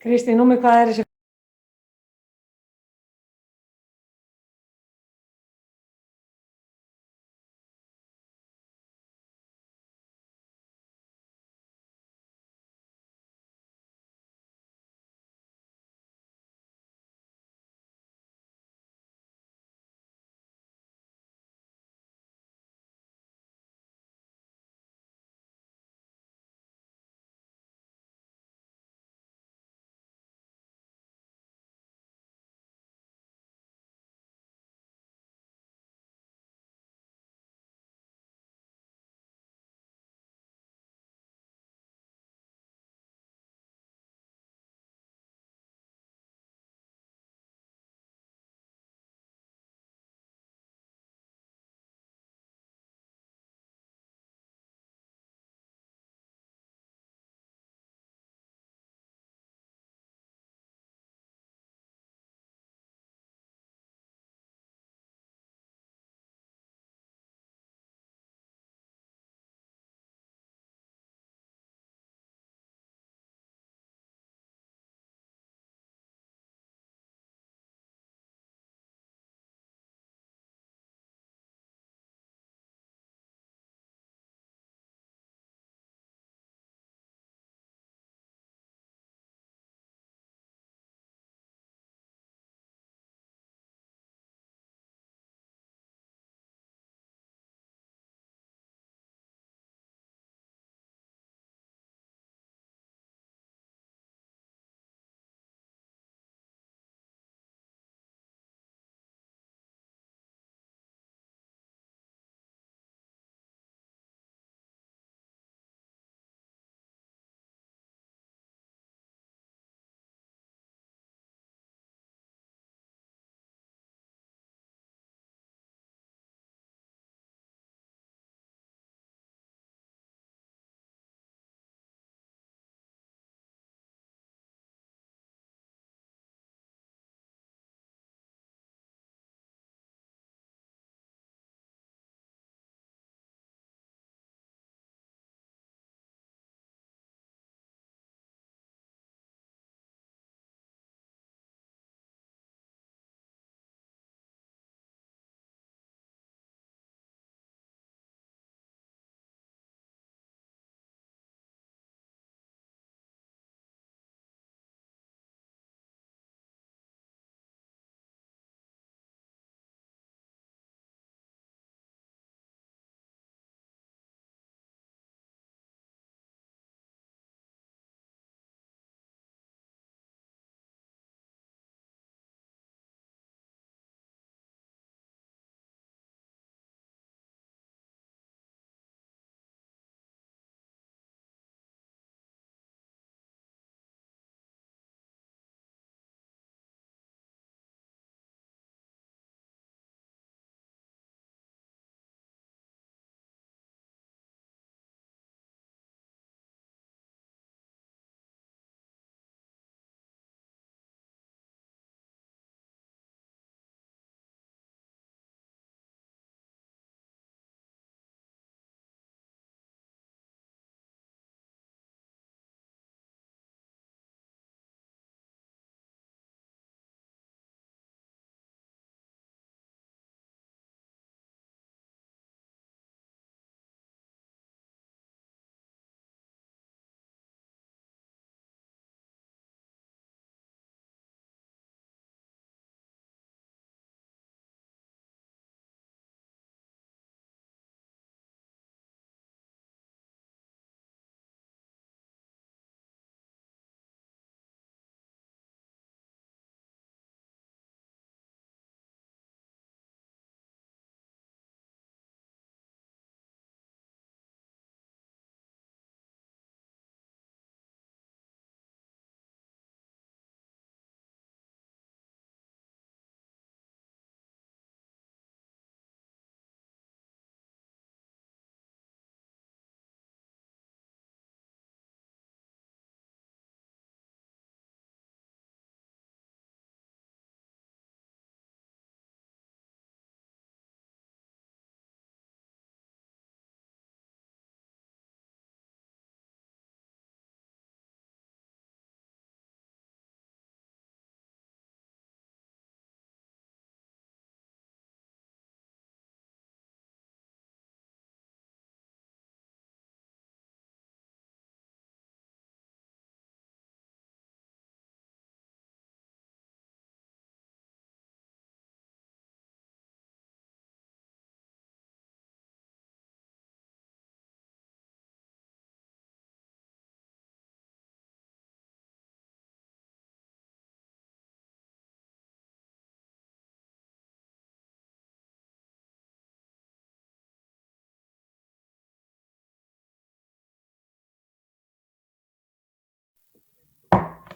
Kristín, númer hvað er þessi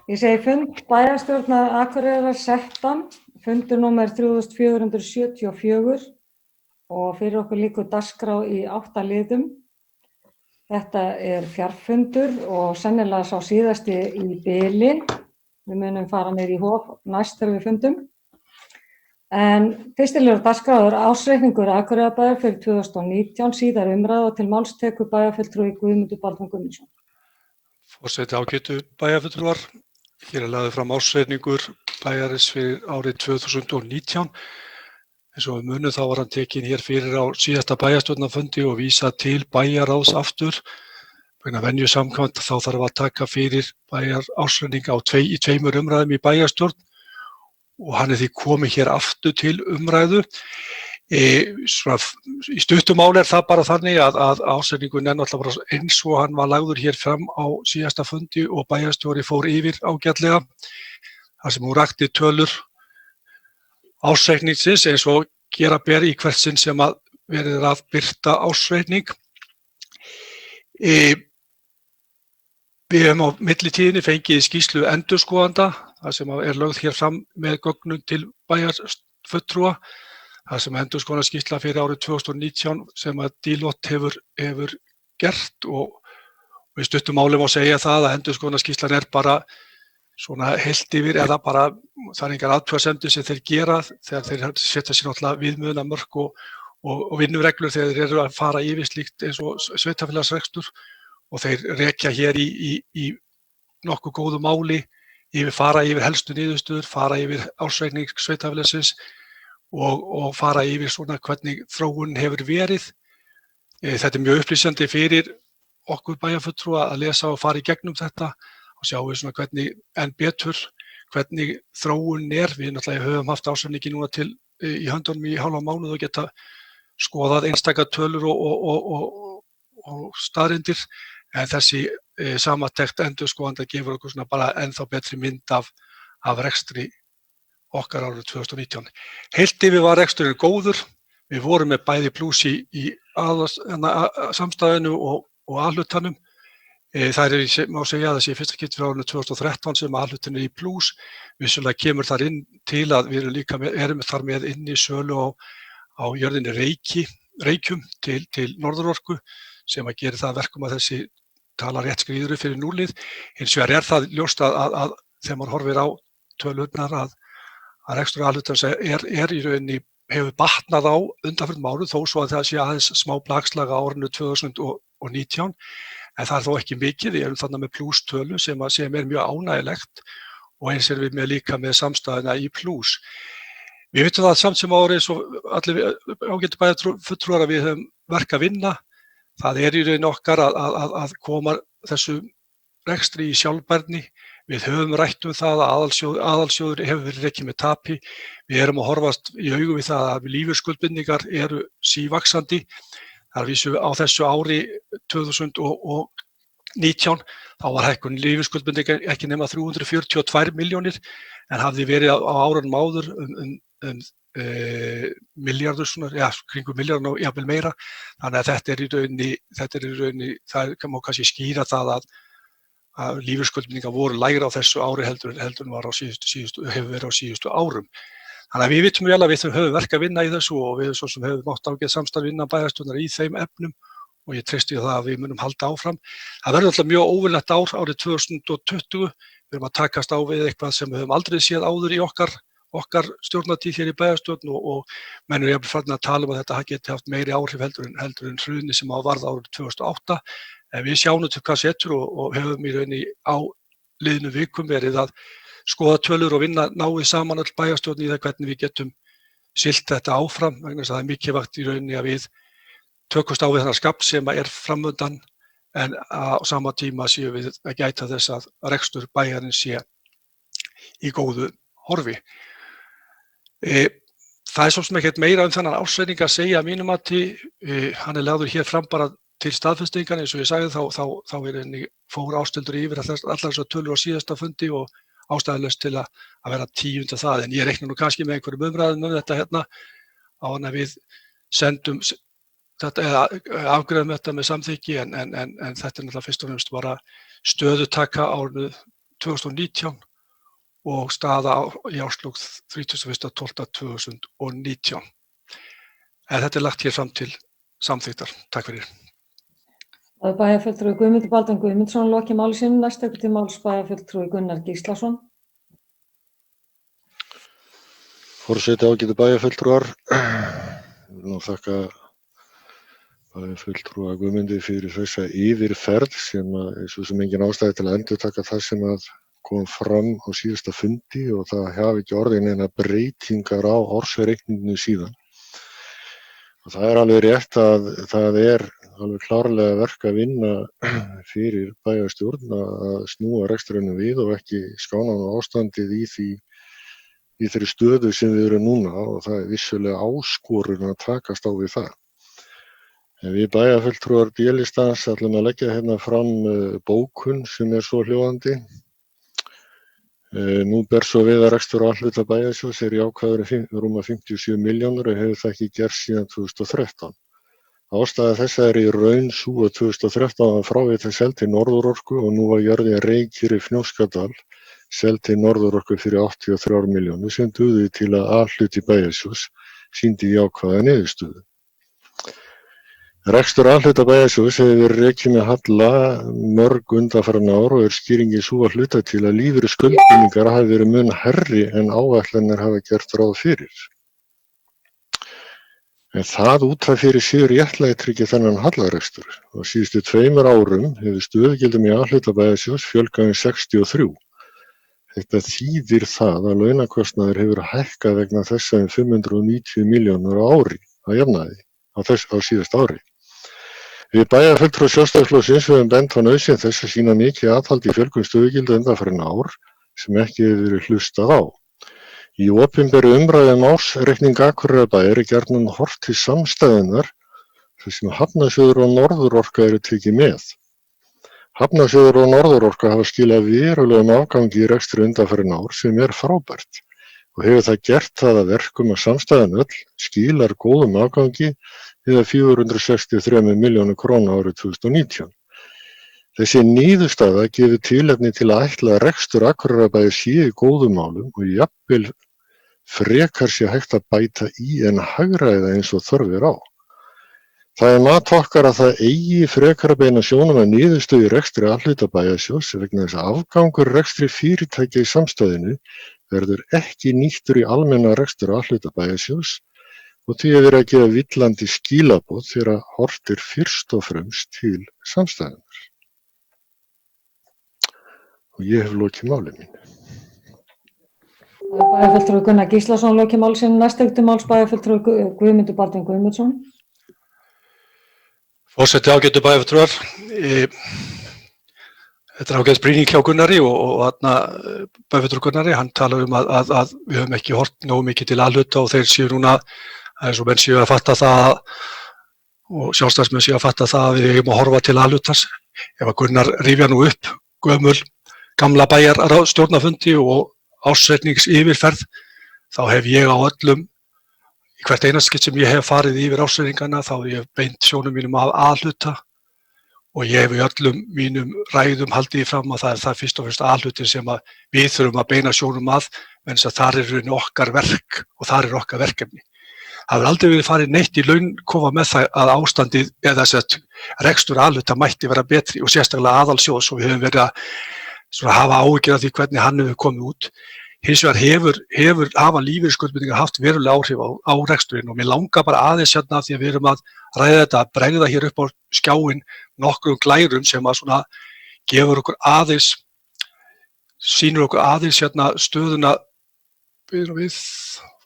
Ég segi fund bæjarstjórnar Akureyrar settan, fundur númer 3474 og fyrir okkur liggur dagskrá í 8 liðum. Þetta fjarfundur og sennilega sá síðasti í bili. Við munum fara niður í Hof næst þegar við fundum. En fyrstilegur dagskrár ársreikningur Akureyrarbæjar fyrir 2019, síðar umræða og til máls tekur bæjarfulltrúi Guðmundur Baldvin Guðmundsson. Forseti ágætu bæjarfulltrúar, hér lagður fram ársreikningur bæjarins fyrir árið 2019. Eins og við munum þá var hann tekinn hér fyrir á síðasta bæjarstjórnarfundi og vísa til bæjarráðs aftur. Vegna venju samkvæmt þá þarf að taka fyrir bæjar ársreikning í tveimur umræðum í bæjarstjórn og hann því komið hér aftur til umræðu. Í stuttu máli það bara þannig að ársreikningurinn náttúrulega bara eins og hann var lagður hér fram á síðasta fundi og bæjarstjóri fór yfir ágætlega. Þar sem hún rakti tölur ársreikningsins eins og gera ber í hvert sinn sem að verið að birta ársreikning. Við höfum á millitíðinni fengið skýrslu endurskoðanda, þar sem lögð hér fram með gögnum til bæjarfulltrúa, þar sem endurskoðunarskýrsla fyrir árið 2019 sem að Deloitte hefur gert og í stuttu máli má segja það að endurskoðunarskýrslan bara svona heilt yfir eða bara það engar athugasemdir sem þeir gera þegar þeir setja sér náttúrulega viðmiðunarmörk og vinnureglur þegar þeir eru að fara yfir slíkt eins og sveitarfélagsrekstur og þeir rekja hér í nokkuð góðu máli fara yfir helstu niðurstöður, fara yfir ársreikning sveitarfélagsins og fara yfir svona hvernig þróunin hefur verið. Þetta mjög upplýsandi fyrir okkur bæjarfulltrúa að lesa og fara í gegnum þetta og sjáum við svona hvernig þróunin Við náttúrulega höfum haft ársreikningi núna í höndunum í hálfan mánuð og geta skoðað einstaka tölur og staðreyndir, en þessi samantekt endurskoðanda gefur okkur svona bara ennþá betri mynd af rekstri okkar árið 2019. Heilt yfir var reksturinn góður. Við vorum með bæði plús í samstæðinu og A-hlutanum. Það má segja að það sé fyrsta skipti frá árinu 2013 sem A-hlutin í plús. Vissulega kemur þar inn til að við erum þar með inn í sölu á jörðinni Reykjum til Norðurorku sem að gera það verkum að þessi tala rétt skriður fyrir núlið. Hins vegar það ljóst að þegar maður horfir á tölurnar að rekstur A-hlutans í rauninni hefur batnað á undanförnum árum þó svo að það sé aðeins smá bakslag á árinu 2019. En það þó ekki mikið, við erum þarna með plústölu sem mjög ánægilegt og eins við líka með samstæðuna í plús. Við vitum það samt sem árið svo allir ágætu bæjarfulltrúar að við höfum verk að vinna. Það í raun okkar að koma þessu rekstri í sjálfbærni. Við höfum rætt það að aðalsjóður hefur verið rekinn með tapi. Við erum að horfast í augu við það að lífeyrisskuldbindingar eru sívaxandi. Það vísu á þessu ári 2019 þá var hækkun lífeyrisskuldbindinga ekki nema 342 milljónir en hafði verið á árunum áður milljarður kringum milljarðun og jafnvel meira. Þannig að þetta í rauninni það má kannski skýra það að lífeyrisskuldbindingar voru lægra á þessu ári heldur en hefur verið á síðustu árum. Þannig að við vitum vel að við höfum verk að vinna í þessu og við svo sem höfum átt ágætt samstarf innan bæjarstjórnar í þeim efnum og ég treysti það að við munum halda áfram. Það verður alltaf mjög óvenjulegt ár árið 2020. Við erum að takast á við eitthvað sem við höfum aldrei séð áður í okkar stjórnartíð hér í bæjarstjórn og menn eru jafnvel farin að tala að þetta geti haft meiri áhrif heldur en hrunið sem varð árið 2008. En við sjáum til hvað setur og höfum í rauninni á liðnum vikum verið að skoða tölur og vinna náið saman öll bæjarstjórn í það hvernig við getum siglt þetta áfram vegna þess að það mikilvægt í rauninni að við tökumst á við þennan skafl sem framundan en á sama tíma séum við að gæta þess að rekstur bæjarins sé í góðu horfi. Það svo sem ekkert meira þennan ársreikning að segja að mínum mati. Hann lagður hér fram bara til staðfestingar eins og ég sagði þá fór Ásthildur yfir allar þessar tölur á síðasta fundi og ástæðulaust til að vera tíunda það, en ég reikna nú kannski með einhverjum umræðum þetta hérna á hann að við sendum þetta eða afgreiðum þetta með samþykki en þetta náttúrulega fyrst og fremst bara stöðutaka árinu 2019 og staða í árslok 31.12.2019. En þetta lagt hér fram til samþykktar. Takk fyrir. Það bæjarfulltrúi Guðmundur Baldvin Guðmundsson lokið máli sínu. Næst tekur til máls bæjarfulltrúi Gunnar Gíslason. Forseti, ágætu bæjarfulltrúar. Ég vil nú þakka bæjarfulltrúa Guðmundi fyrir þessa yfirferð sem svo sem engin ástæði til að endurtaka það sem kom fram á síðasta fundi og það hafi ekki orðið neina breytingar á ársreikninginu síðan. Og það alveg rétt að það alveg klárlega verk að vinna fyrir bæjarstjórn að snúa rekstrinum við og ekki skána á ástandið í þeirri stöðu sem við erum núna og það vissulega áskorun að takast á við það. En við bæjarfulltrúar B-listans ætlum að leggja hérna fram bókun sem svo hljóðandi. Nú ber svo við að rekstur á A-hluta bæjarsjóðs jákvæður rúma 57 milljónir og hefur það ekki gerst síðan 2013. Ástæða þessa í raun sú að 2013 var Fráveitan seld til Norðurorku og nú var jörðin Reykir í Fnjóskadal seld til Norðurorku fyrir 83 milljónir sem duði til að A-hluti bæjarsjóðs sýndi jákvæða niðurstöðu. Rekstur A-hluta bæjarsjóðs hefur verið rekið með halla mörg undanfarin ár og skýringin sú að hluta til að lífeyrisskuldbindingar hafi verið mun hærri en áætlanir hafa gert ráð fyrir. En það út af fyrir sig réttlætir ekki þennan hallarekstur. Á síðustu 2 árum hefur stöðugildum í A-hluta bæjarsjóðs fjölgað 63. Þetta þýðir það að launakostnaður hefur hækkað vegna þessa 590 milljónir á ári að jafnaði á síðasta ári. Við bæjarfulltrúar Sjálfstæðisflokksins höfum bent á nauðsyn þess að sýna mikið aðhald í fjölgun stöðugilda undanfarin ár sem ekki hefur verið hlustað á. Í opinberu umræðu ársreikning Akureyrarbæjar gjarnan horft til samstæðunnar þar sem Hafnarsjóður og Norðurorka eru tekið með. Hafnarsjóður og Norðurorka hafa skilað verulegum afgangi í rekstri undanfarin ár sem frábært og hefur það gert það að verkum að samstæðan öll skilar góðum afgangi eða 463 milljónir króna árið 2019. Þessi niðurstaða gefur tilefni til að ætla að rekstur Akureyrarbæjar sé í góðum málum og jafnvel frekar sé hægt að bæta í en hagræða eins og þörf á. Það mat okkar að það eigi frekar að beina sjónum að niðurstöðu í rekstri A-hluta bæjarsjóðs vegna þess að afgangur rekstri fyrirtækja í samstæðinu verður ekki nýttur í almenna rekstur A-hluta bæjarsjóðs og því verið að gefa villandi skilaboð þegar horft fyrst og fremst til samstæðunnar. Og ég hef lokið máli mínu. Bæjarfulltrúi Gunnar Gíslason lokið máli sínu. Næst tekur til máls bæjarfulltrúi Guðmundur Baldvin Guðmundsson. Forseti, ágætu bæjarfulltrúar. Þetta ágætis brýning hjá Gunnari og bæjarfulltrúi Gunnari, hann talar að við höfum ekki horft nógu mikið til A-hluta og þeir séu núna eins og menn séu að fatta það og sjálfstæðismenn séu að fatta það að við eigum að horfa til A-hlutans. Ef að Gunnar rifja nú upp gömul gamla bæjarstjórnarfundi og ársreikningsyfirferð, þá hef ég á öllum, í hvert einaskipt sem ég hef farið yfir ársreikningana, þá hef ég beint sjónum mínum af A-hluta og ég hef í öllum mínum ræðum haldið fram að það fyrst og fremst A-hlutin sem við þurfum að beina sjónum að, en þess að þar okkar verk og þar okkar verkefni. Það hefur aldrei verið farið neitt í launkofa með það að ástandið eða þess að rekstur A-hluta mætti vera betri og sérstaklega aðalsjóðs og við höfum verið að hafa áhyggjur af því hvernig hann hefur komið út. Hins vegar hafa lífeyrisskuldbindingar haft verulega áhrif á reksturinn og mér langar bara aðeins hérna af því að við erum að ræða þetta að bregða hér upp á skjáinn nokkrum glærum sem að svona gefur okkur aðeins, sýnir okkur aðeins hérna stöðuna við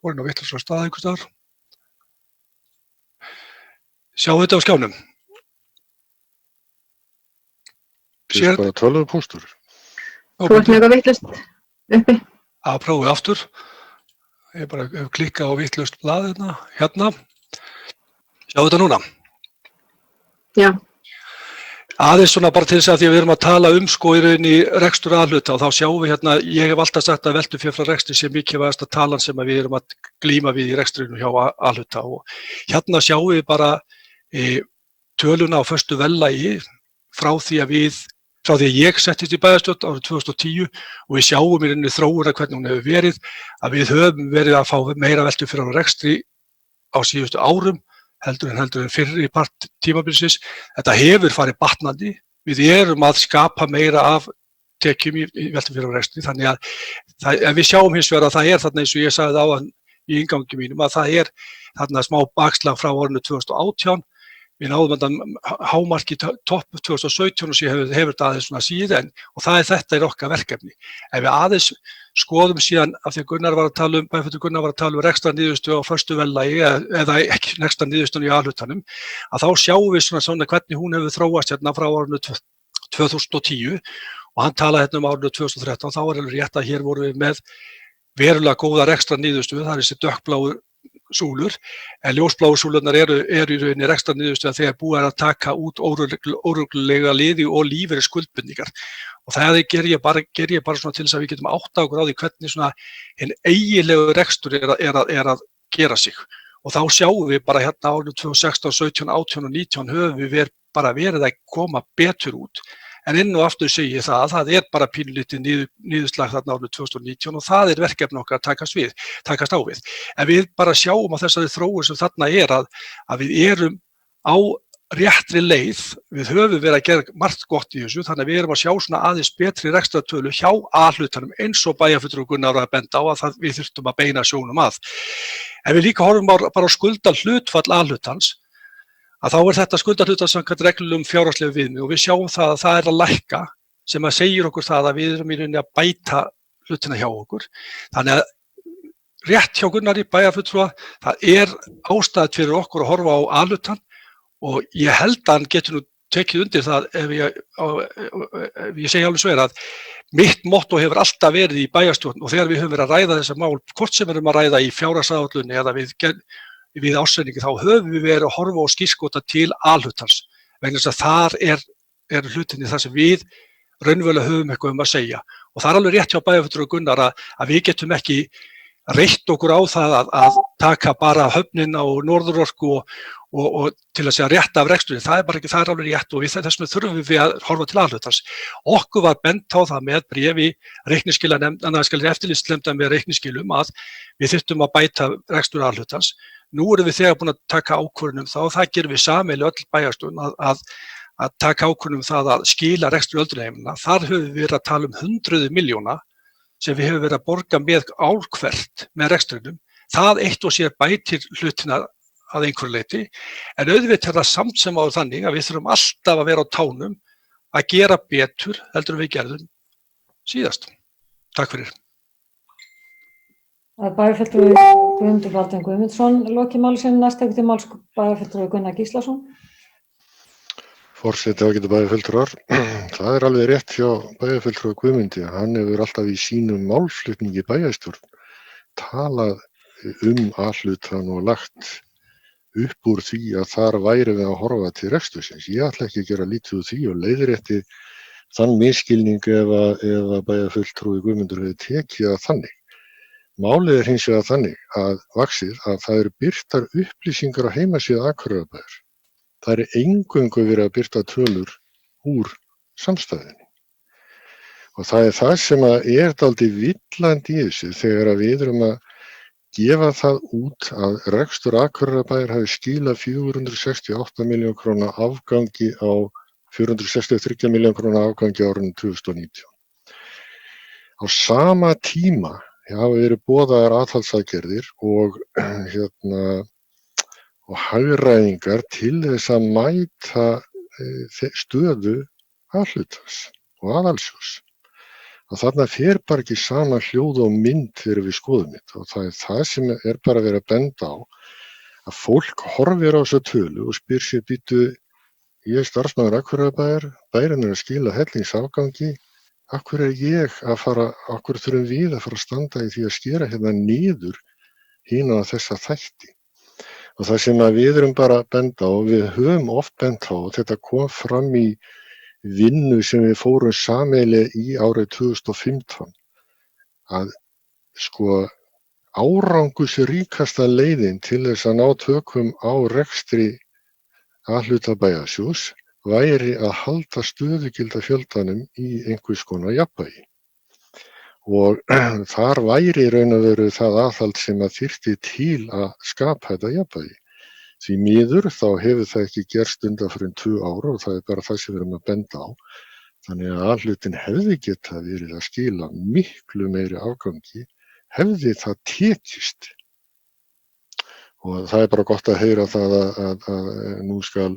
vorum á vitlausum stað einhvers staðar. Sjáu þetta á skjánum. Þetta er bara tölvupóstur. Þú ert með eitthvað vitlaust uppi. Að prófið aftur. Ég bara hef klikkað á vitlaust blað hérna. Sjáu þetta núna. Já. Aðeins svona bara til þess að því að við erum að tala í rauninni rekstur A-hluta og þá sjáum við hérna, ég hef alltaf sagt að veltufé frá rekstri sé mikilvægasta talan sem við erum að glíma við í rekstrinu hjá A-hluta og hérna sjáum við bara töluna á föstu verðlagi frá frá því að ég settist í bæjarstjórn árið 2010 og við sjáum í rauninni þróunina hvernig hún hefur verið, að við höfum verið að fá meira veltu fyrir á rekstri á síðustu árum heldur en fyrri part tímabilsins. Þetta hefur farið batnandi. Við erum að skapa meira af tekjum í veltu fyrir á rekstri, þannig að við sjáum hins vegar að það er þarna eins og ég sagði áðan í inngangi mínum að það er þarna smá bakslag frá árinu 2018. Við náðum þetta hámarki topp 2017 og síðan hefur þetta aðeins svona síðan og þetta er okkar verkefni. Ef við aðeins skoðum síðan af því að bæjarfulltrúi Gunnar var að tala um rekstrarniðurstöðu á föstu verðlagi eða ekki rekstrarniðurstöðu í A-hlutanum, að þá sjáum við svona hvernig hún hefur þróast hérna frá árinu 2010 og hann talaði hérna um árinu 2013, þá er alveg rétt að hér vorum við með verulega góða rekstrarniðurstöðu, það er þessi dökkbláu súlur, en ljósbláu súlurnar eru í rauninni rekstrarniðurstöðu þegar búið að taka út óreglulega liði og lífeyri skuldbindningar. Og það ger ég bara svona til þess að við getum áttað okkur á því hvernig svona hinn eiginlegu rekstur er að gera sig. Og þá sjáum við bara hérna árið 2016, 17, 18 og 19 höfum við bara verið að koma betur út. En inn og aftur segi ég það að það er bara pínlítið niðurslag þarna árið 2019 og það er verkefni okkar að takast á við. En við bara sjáum á þessari þróun sem þarna er að við erum á réttri leið, við höfum verið að gera margt gott í þessu, þannig að við erum að sjá svona aðeins betri rekstrartölu hjá A-hlutanum eins og bæjarfulltrúi Gunnar var að benda á að við þurftum að beina sjónum að. En við líka horfum bara á skuldahlutfall A-hlutans, að þá er þetta skuldahlutfall samkvæmt reglulegum fjárhagslegu viðmið og við sjáum það að það er að lækka sem að segir okkur það að við erum í rauninni að bæta hlutina hjá okkur. Þannig að rétt hjá Gunnari bæjarfulltrúa, það er ástæða fyrir okkur að horfa á A-hlutan og ég held að hann getur nú tekið undir það ef ég segi alveg svo að mitt motto hefur alltaf verið í bæjarstjórn og þegar við höfum verið að ræða þessa mál, hvort sem við erum að ræða í fjárhagsáætlun eða við ársreikningi, þá höfum við verið að horfa og skírskota til A-hlutans vegna þess að þar er hlutinni þar sem við raunverulega höfum eitthvað að segja. Og það er alveg rétt hjá bæjarfulltrúi Gunnar að við getum ekki reitt okkur á það að taka bara höfnina og Norðurorku og til að segja rétt af reksturinn. Það er bara ekki, það er alveg rétt og þess vegna þurfum við að horfa til A-hlutans. Okkur var bent á það með bréfi eftirlitsnefndar með reikningsskilum að við þyrftum að bæta rekstur A-hlutans. Nú erum við þegar búin að taka ákvörðun það og það gerum við sameiginlega öll bæjarstjórn að taka ákvörðun það að skila rekstur öldrunarheimila. Þar höfum við verið að tala um 100 milljóna sem við höfum verið að borga með ár hvert með rekstrinum. Það eitt og sér bætir hlutina að einhverju leyti, en auðvitað er það samt sem áður þannig að við þurfum alltaf að vera á tánum að gera betur heldur en við gerðum síðast. Takk fyrir. Bæjarfulltrúi Guðmundur Baldvin Guðmundsson lokið máli sinni, næst tekur til máls bæjarfulltrúi Gunnar Gíslason. Forseti ágætu bæjarfulltrúar, það er alveg rétt hjá bæjarfulltrúi Guðmundi, hann hefur alltaf í sínum málflutningi bæjarstjórn talað A-hlutan og lagt upp úr því að þar væri við að horfa til rekstursins. Ég ætla ekki að gera lítið úr því og leiðrétti þann misskilning ef bæjarfulltrúi Guðmundur hefði tekið það þannig. Málið er hins vegar þannig að það eru birtar upplýsingar á heimasíðu Akureyrarbæjar. Það er eingöngu verið að birta tölur úr samstæðunni. Og það er það sem er dálítið villandi í þessu þegar við erum að gefa það út að rekstur Akureyrarbæjar hafi skilað 468 milljón króna afgangi á 463 milljón króna afgangi árinu 2019. Á sama tíma hafa verið boðaðar aðhaldsaðgerðir og hagræðingar til þess að mæta stöðu A-hlutans og aðalsjóðs. Og þarna fer bara ekki sama hljóð og mynd þegar við skoðum þetta og það er það sem er bara verið að benda á að fólk horfir á þessa tölu og spyr sér býtu, ég er starfsmaður Akureyrarbæjar, bærinn er að skila hellingsafgangi, af hverju þurfum við að fara að standa í því að skera hérna niður hina þessa þætti. Og það sem við erum bara að benda á, við höfum oft bent á, og þetta kom fram í vinnu sem við fórum sameiginlega í árið 2015, að árangursríkasta leiðin til þess að ná tökum á rekstri A-hluta bæjarsjóðs væri að halda stöðugildafjöldanum í einhvers konar jafnvægi. Og þar væri í raun og veru það aðhald sem að þyrfti til að skapa þetta jafnvægi. Því miður þá hefur það ekki gerst undanfarin 2 ár og það er bara það sem við erum að benda á. Þannig að A-hlutin hefði getað verið að skila miklu meiri afgangi, hefði það tekist. Og það er bara gott að heyra það að nú skal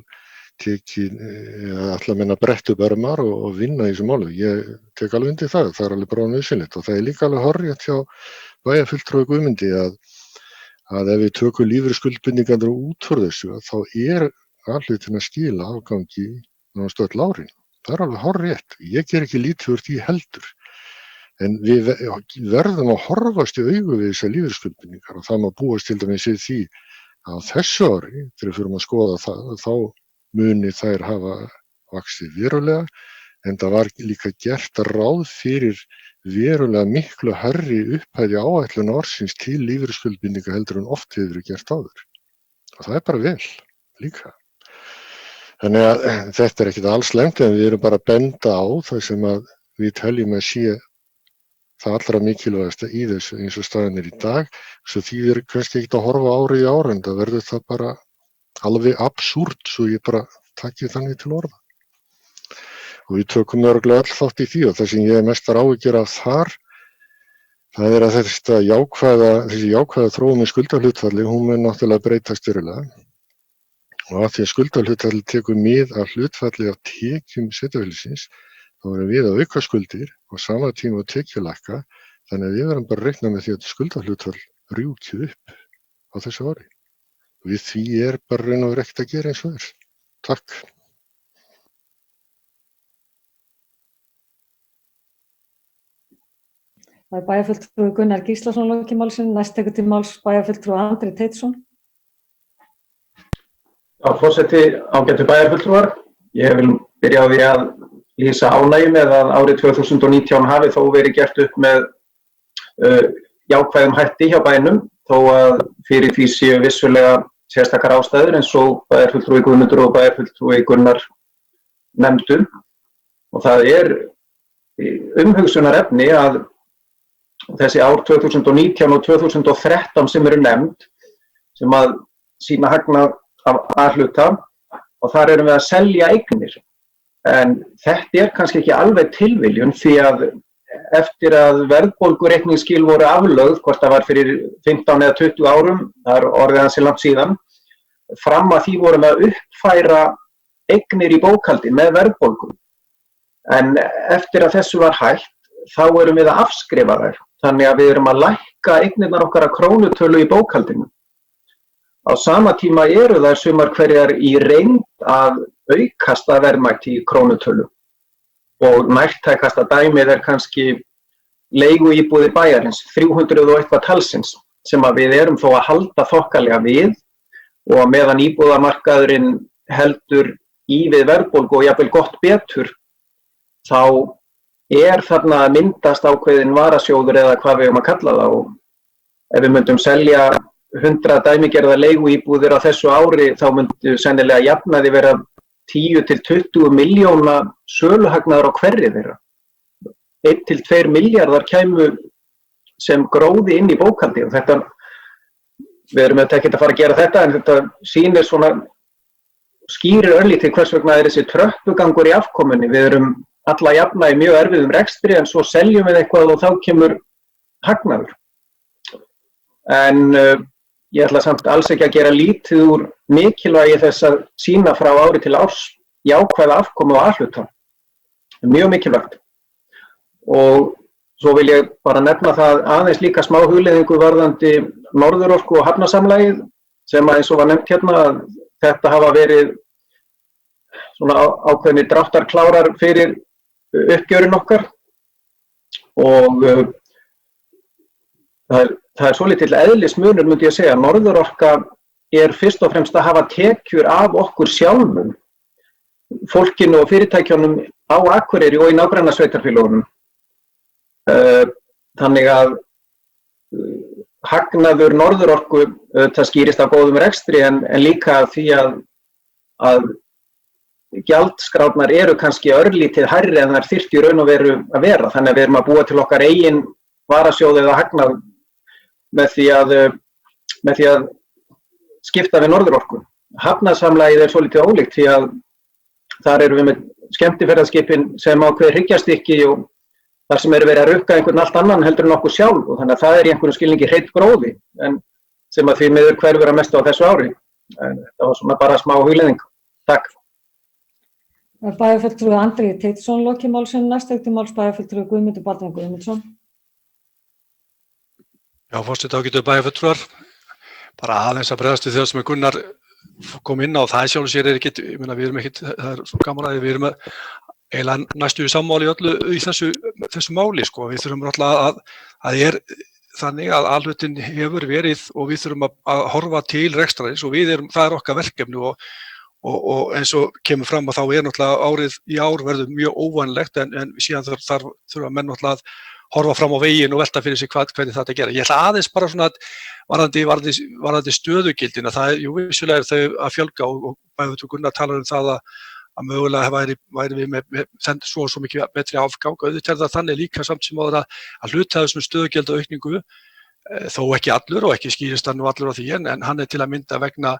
ætla menn að bretta upp ermar og vinna í þessu máli. Ég tek alveg undir það er alveg bara nauðsynlegt og það er líka alveg hárrétt hjá bæjarfulltrúa Guðmundi að ef við tökum lífeyrisskuldbindingarnar út úr þessu þá er A-hlutin að skila afgangi nánast öll árin. Það er alveg hárrétt. Ég ger ekki lítið úr því heldur. En við verðum að horfast í augu við þessar lífeyrisskuldbindingar og það má búast til dæmis við því að á þessu ári, þegar við förum að skoða það, þá muni þær hafa vaxið verulega, en það var líka gert ráð fyrir verulega miklu hærri upphæði áætlun ársins til lífeyrisskuldbindinga heldur en oft hefur verið gert áður. Og það er bara vel líka. Þannig að þetta er ekkert alls slæmt en við erum bara að benda á það sem að við teljum að sé það allra mikilvægasta í þessu eins og staðan er í dag. Svo því er kannski ekkert að horfa árið í ár en það verður það bara alveg absúrt svo ég bara taki þannig til orða. Og við tökum örugglega öll þátt í því og það sem ég er mestar áhyggjur af þar, það er að þessi jákvæða þróun með skuldahlutfalli, hún mun náttúrulega breytast verulega. Og að því að skuldahlutfalli tekur mið af hlutfalli af tekjum sveitarfélagsins, þá erum við að auka skuldir og sama tíma að tekjulækka, þannig að við verðum bara að reikna með því að skuldahlutfall rjúki upp á þessu ári. Við því er bara raun og veru ekkert að gera eins og þess. Takk. Það er bæjarfulltrúi Gunnar Gíslason lokið málsins, næst tekur til máls bæjarfulltrúi Andri Teitsson. Já, forseti, ágætu bæjarfulltrúar. Ég vil byrja á því að lýsa ánægju með að árið 2019 hafi þó verið gert upp með jákvæðum hætti hjá bænum, þó að fyrir því séu vissulega sérstakar ástæður eins og bæjarfulltrúi Guðmundur og bæjarfulltrúi Gunnar nefndu. Og það er umhugsunarefni að þessi ár 2019 og 2013 sem eru nefnd, sem að sýna hagnað af A-hluta og þar erum við að selja eignir. En þetta er kannski ekki alveg tilviljun því að eftir að verðbólgureikningsskil voru aflögð, hvort það var fyrir 15 eða 20 árum, það er orðið ansi langt síðan, fram að því vorum að uppfæra eignir í bókhaldi með verðbólgum. En eftir að þessu var hægt, þá erum við að afskrifa þær. Þannig að við erum að lækka eignirnar okkar að krónutölu í bókhaldinu. Á sama tíma eru þær sumar hverjar í reynd að aukasta verðmæti í krónutölu. Og nærtækasta dæmið er kannski leiguíbúðir bæjarins, 300 og eitthvað talsins, sem að við erum þó að halda þokkalega við og meðan íbúðamarkaðurinn heldur í við verðbólgu og jafnvel gott betur, þá er þarna að myndast ákveðin varasjóður eða hvað við að kalla það og ef við myndum selja 100 dæmigerða leiguíbúðir á þessu ári þá myndu sennilega jafnaði vera 10 til 20 milljóna söluhagnaður á hverri þeirra. 1 til 2 milljarðar kæmu sem gróði inn í bókhaldi og þetta, við erum ekki að fara að gera þetta en þetta sýnir svona, skýrir örlítið hvers vegna er þessi tröppugangur í afkomunni. Við erum alla jafna í mjög erfiðum rekstri en svo seljum við eitthvað og þá kemur hagnaður. En ég ætla samt alls ekki að gera lítið úr mikilvægi þess að sýna frá ári til árs jákvæða afkomu og A-hluta. Mjög mikilvægt. Og svo vil ég bara nefna það aðeins líka smá hugleiðingu varðandi Norðurorku og Hafnasamlagið sem að eins og var nefnt hérna að þetta hafa verið svona ákveðnir dráttarklárar fyrir uppgjörinn okkar og það er svolítill eðlismunur myndi ég að segja. Norðurorka er fyrst og fremst að hafa tekjur af okkur sjálfum, fólkinu og fyrirtækjunum á Akureyri og í nágrannasveitarfélögunum. Þannig að hagnaður Norðurorku það skýrist af góðum rekstri en líka því að gjaldskrárnar eru kannski örlítið hærri en þær þyrftu í raun og veru að vera. Þannig að við erum að búa til okkar eigin varasjóð eða hagnað með því að skipta við Norðurorku. Hafnasamlagið svolítið ólíkt því að þar erum við með skemmtiferðaskipin sem ákveðið hryggjarstykki og þar sem verið að rukka einhvern allt annan heldur en okkur sjálf og þannig að það í einhverjum skilningi hreinn gróði en sem að því miður hverfur að mestu á þessu ári. En þetta var svona bara smá hugleiðing. Takk. Bæjarfulltrúi Andri Teitsson lokið málsins, næst máls bæjarfulltrúi Guðmundur Baldvin Guðmundsson. Já, forseti ágætu bæjarfulltrúar. Bara aðeins að bregðast við þau sem Gunnar kom inn á, það sjálf sér ekkert, ég meina við erum ekkert, það er svo gaman að við erum eiginlega næstu sammáli öllu í þessu máli, sko. Við þurfum alltaf að er þannig að alhlutin hefur verið og við þurfum að horfa til rekstrarins og það er okkar verkefni og eins og kemur fram að þá náttúrulega árið í ár verður mjög óvanlegt en síðan þurfa menn náttúrulega að horfa fram á veginn og velta fyrir sig hvernig þetta gera. Ég ætla aðeins bara svona varðandi stöðugildina, það er, jú, vissulega er þau að fjölga og bæjarfulltrúi Gunnar talar það að mögulega væri við með svo mikið betri afgang. Auðvitað er það þannig líka samt sem áður að hluta þessum stöðugilda aukningu, þó ekki allur og ekki skýrist hann allur á því en hann er til að mynda vegna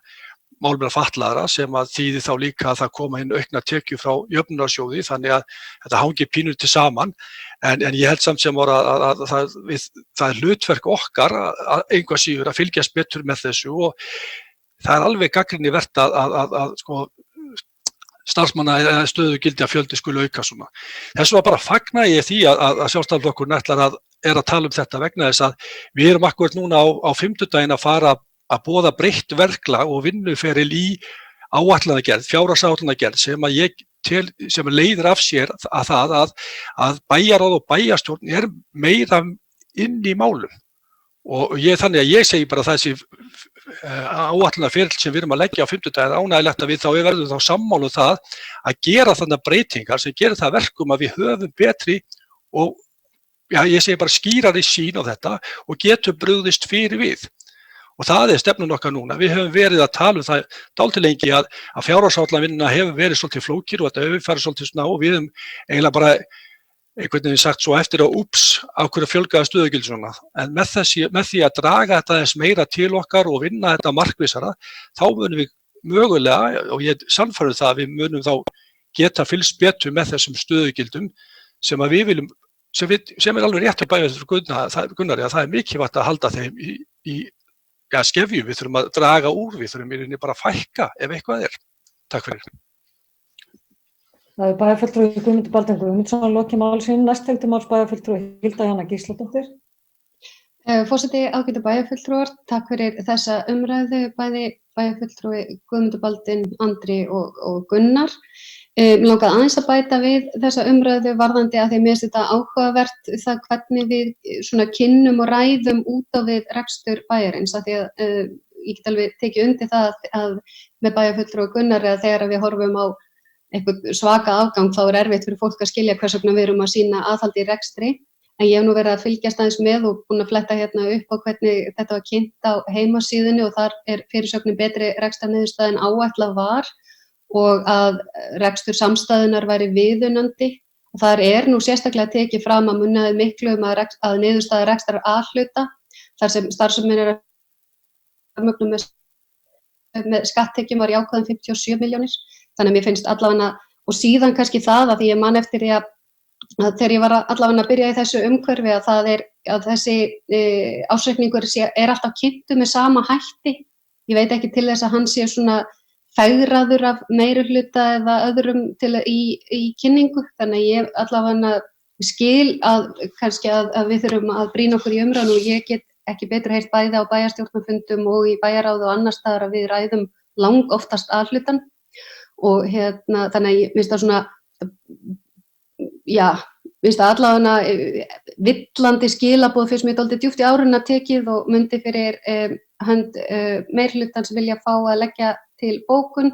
málefna fatlaðra sem að þýðir þá líka að það koma inn aukna tekjur frá jöfnunarsjóði þannig að þetta hangir pínur til saman en ég held samt sem að það er hlutverk okkar að einhvað síður að fylgjast betur með þessu og það er alveg gagnrýni vert að sko starfsmanna eða stöðugildi að fjöldi skuli auka svona. Þessu var bara fagna ég því að Sjálfstæðisflokkurinn ætlar að tala um þetta vegna þess að við erum akkúrat núna á fimmtudaginn að fara að boða breytt verklag og vinnuferil í áætlanagerð, fjárhagsáætlanagerð sem leiðir af sér að bæjarráð og bæjarstjórn er meira inn í málum og þannig að ég segi bara þessi áætlunarferil sem við erum að leggja á fimmtudaginn er ánægilegt að við verðum þá sammála um það að gera þannig breytingar sem gerir það verkum að við höfum betri og ég segi bara skýrari sýn á þetta og getum brugðist fyrir við. Og það er stefnun okkar núna. Við höfum verið að tala um það dálítið lengi að fjárhagsáætlanavinnuna hefur verið svolítið flókir og þetta hefur farið svolítið svona og við höfum eiginlega bara einhvern veginn sagt svo eftir að af hverju fjölgaði stöðugildi svona. En með því að draga þetta aðeins meira til okkar og vinna þetta markvissara, þá munum við mögulega, og ég er sannfærður það að við munum þá geta fylgst betur með þessum stöðugildum sem að við viljum, sem er alveg rétt að bæja þetta Gunnari að það er mikilvægt að halda þeim í skefjum, við þurfum að draga úr, við þurfum bara að fækka ef eitthvað er. Takk fyrir. Það er bæjarfulltrúi Guðmundur Baldvin Guðmundsson lokið málsins, næst máls bæjarfulltrúi Hilda Jana Gísladóttir. Forseti ágætu bæjarfulltrúar, takk fyrir þessa umræðu, bæði bæjarfulltrúi Guðmundur Baldvin, Andri og Gunnar. Mig langaði aðeins að bæta við þessa umræðu varðandi að því mér finnst þetta áhugavert það hvernig við svona kynnum og ræðum út á við rekstur bæjarins af því að ég get alveg tekið undir það að með bæjarfulltrúi Gunnar eða þegar við horfum á einhvern svaka afgang þá er erfitt fyrir fólk að skilja hvers vegna við erum að sýna aðhaldi í rekstri en ég hef nú verið að fylgjast aðeins með og búin að fletta hérna upp á hvernig þetta var kynnt á heimasíðunni og þar er fyrirsögnin betri rekstrarniðurstaða en áætlað var og að rekstur samstæðunar væri viðunandi og þar er nú sérstaklega tekið fram að munaði miklu að niðurstaða rekstrar A-hluta þar sem starfsemin er með skatttekjum var jákvæðum 57 milljónir þannig að mér finnst allavega og síðan kannski það að því ég man eftir að þegar ég var allavega að byrja í þessu umhverfi að það er að þessi ársreikningur er alltaf kynntur með sama hætti ég veit ekki til þess að hann sé svona fegraður af meirihluta eða öðrum í kynningu þannig að ég allavega skil að kannski að við þurfum að brýna okkur í umræðinu og ég get ekki betur heyrt bæði á bæjarstjórnarfundum og í bæjarráði og annars staðar að við ræðum langoftast A-hlutann og þannig að ég finnst það svona finnst það allavega villandi skilaboð fyrst mér dálítið djúpt í áruna tekið og myndi fyrir hönd meirihlutan sem vilja fá að leggja til bókun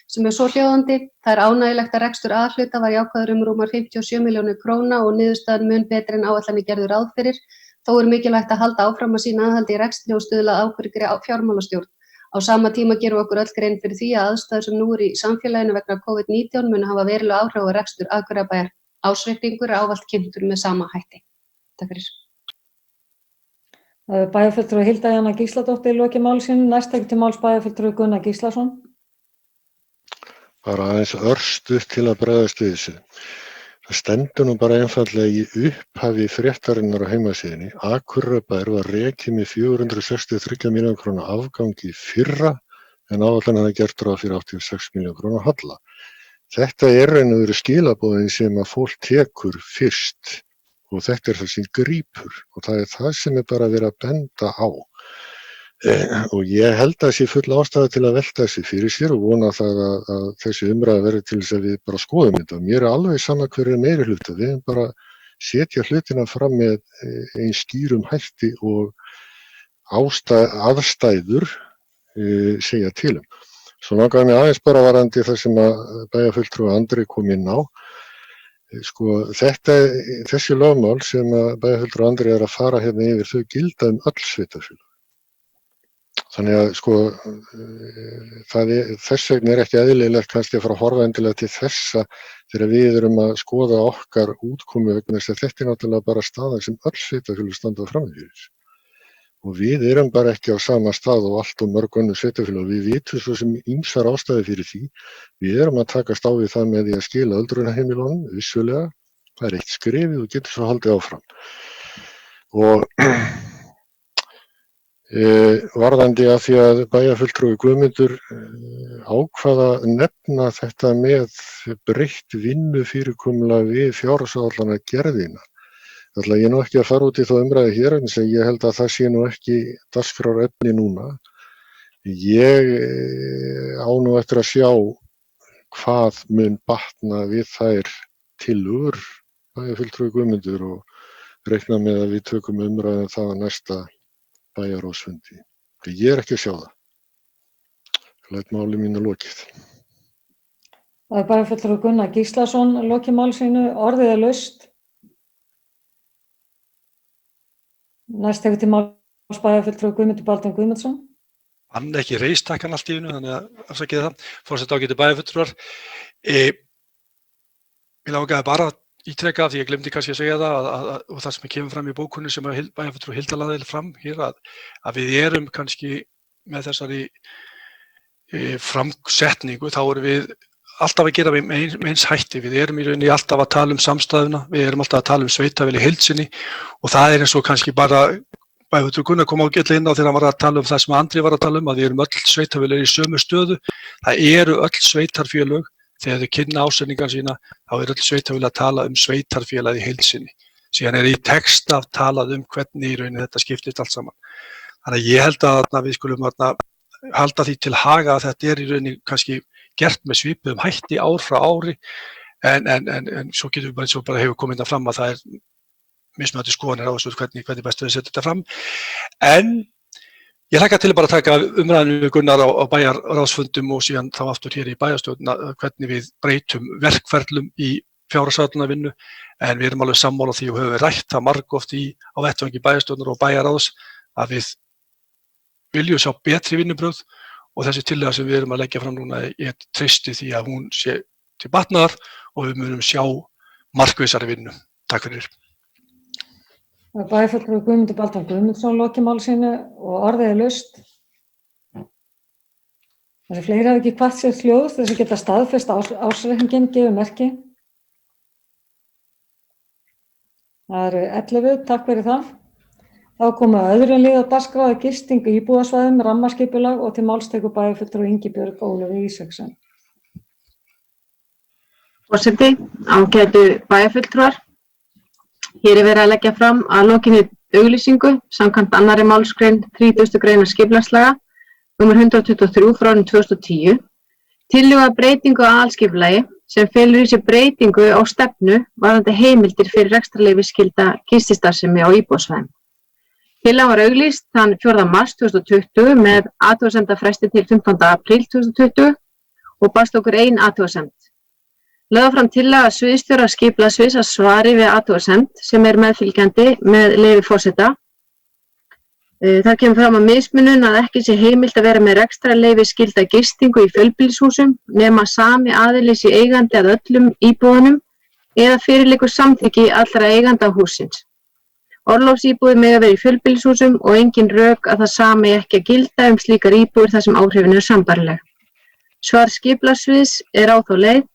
sem er svo hljóðandi. Það er ánægilegt að rekstur A-hluta var jákvæður rúmar 57 milljónir króna og niðurstaðan mun betri en áætlanir gerðu ráð fyrir. Þó er mikilvægt að halda áfram að sýna aðhaldi í rekstri og stuðla að ábyrgri fjármálastjórn. Á sama tíma gerum við okkur öll grein fyrir því að aðstæður sem nú eru í samfélaginu vegna COVID-19 munu hafa verulega áhrif á rekstur Akureyrarbæjar. Ásreikningur er ávallt kynntur með sama hætti. Takk fyrir. Bæjarfulltrúi Hilda Jana Gísladóttir lokið máli sínu. Næst tekur til máls bæjarfulltrúi Gunnar Gíslason. Bara aðeins örstutt til að bregðast við þessu. Það stendur nú bara einfaldlega í upphafi fréttarinnar á heimasíðunni. Akureyrarbær var rekið með 463 milljóna króna afgangi í fyrra en áætlan hafði gert ráð fyrir 86 milljóna króna halla. Þetta er raun og veru skilaboðin sem að fólk tekur fyrst og þetta er það sem grípur og það er það sem er bara verið að benda á. Og ég held að það sé full ástæða til að velta þessi fyrir sér og vona það að þessi umræða verði til þess að við bara skoðum þetta. Mér er alveg sama hver er meiri hluta, við erum bara setja hlutina fram með eins skýrum hætti og aðstæður segja til um. Svo langaði mig aðeins bara varðandi það sem að bæjarfulltrúi Andri kom inn á. Sko, þessi lögmál sem að bæjarfulltrúi Andri er að fara hérna yfir, þau gilda öll sveitarfélög. Þannig að sko, þess vegna er ekki eðlilegt kannski að fara að horfa endilega til þessa þegar við erum að skoða okkar útkomu vegna þess að þetta er náttúrulega bara staðan sem öll sveitarfélög standa frammi fyrir. Og við erum bara ekki á sama stað og allt og mörg önnur sveitarfélög. Við vitum svo sem ýmsar ástæður fyrir því. Við erum að takast á við það með því að skila öldrunarheimilunum, vissulega. Það er eitt skrefið og getur svo haldið áfram. Og varðandi að því að bæjarfulltrúi Guðmundur ákvað að nefna þetta með breytt vinnufyrirkomulag við fjárhagsáætlanagerðina. Ætla ég nú ekki að fara út í þá umræðu hér en ég held að það sé nú ekki dagskrárefni núna. Ég á nú eftir að sjá hvað mun batna við þær tillögur bæjarfulltrúi Guðmundur og reikna með að við tökum umræðu það að næsta bæjarráðsfundi. Ég er ekki að sjá það. Læt máli mínu lokið. Það er bæjarfulltrúi Gunnar Gíslason lokið máli sínu. Orðið er laust. Næst tekur til máls bæjarfulltrúi Guðmundur Baldvin Guðmundsson. Hann ekki reistakkan allt í einu, þannig að afsakið það. Forseti ágætu bæjarfulltrúar. Ég langaði bara að ítreka því ég glemdi kannski að segja það og það sem kemur fram í bókunni sem bæjarfulltrúi Hilda lagði fram hér að við erum kannski með þessari framsetningu, þá erum við alltaf að gera með eins hætti. Við erum í rauninni alltaf að tala um samstæðuna, við erum alltaf að tala um sveitarfélag í heild sinni og það er eins og kannski bara bæjarfulltrúi Gunnar kom ágætlega inn á þegar hann var að tala um það sem Andri var að tala um, að við erum öll sveitarfélag í sömu stöðu. Það eru öll sveitarfélög. Þegar þau kynna ásetningar sína, þá öll sveitarfélag að tala um sveitarfélag í heild sinni. Síðan í texta talað um hvernig í rauninni þetta skiptist allt saman. Þannig að ég held að við skulum halda því til haga að þetta í rauninni kannski gert með svipuðum hætti ár frá ári, en svo getum við bara hefur komið fram að það er mismunandi skoðanir á þessu hvernig best við setja þetta fram. En ég hlakka til bara að taka umræðinu við Gunnar á bæjarráðsfundum og síðan þá aftur hér í bæjarstjórn hvernig við breytum verkferlum í fjárhagsáætlunarvinnu, en við erum alveg sammála því og höfum rætt það margoft á vettvangi bæjarstjórnar og bæjarráðs að við viljum sjá betri vinnubrögð og þessi tillaga sem við erum að leggja fram núna, ég treysti því að hún sé til batnaðar og við munum sjá markvissari vinnu. Takk fyrir. Bæjarfulltrúi Guðmundur Baldvin Guðmundsson lokið máli sínu og orðið er laust. Þessi fleiri hafa ekki kvatt sér hljóð þess að geta staðfest ársreikninginn gefur merki. Það eru 11, takk fyrir það. Þá komu öðrum lið á dagskrá gisting íbúðasvæðum, rammaskipulag og til máls tekur bæjarfulltrúi Ingibjörg Ólafur Ísaksen. Forseti, ágætu bæjarfulltrúar. Hér er verið að leggja fram að lokinni auglýsingu samkvæmt 2. málsgrein 30. greinar skipulagslaga nr. 123 frá árinu 2010 tillögu að breytingu á aðalskipulagi sem felur í sér breytingu á stefnu varðandi heimildir fyrir rekstrarleyfisskylda gististarfsemi á íbúðasvæðum. Tillagan var auglýst þann 4. mars 2020 með athugasemdafresti til 15. apríl 2020 og barst okkur ein athugasemd. Lögð fram tillaga sviðsstjóra skipulagssviðs að svari við athugasemd sem er meðfylgjandi með leyfi forseta. Það kemur fram að mismunun að ekki sé heimilt að vera með rekstrarleyfi skylda gistingu í fjölbýlishúsum nema sami aðili sé eigandi að öllum íbúðunum eða fyrirliggur samþykki allra eiganda hússins. Orlofsíbúðir mega vera í fjölbýlishúsum og engin rök að það sami ekki að gilda slíkar íbúðir þar sem áhrifin eru sambærileg. Svar skipulagssviðs á þá leið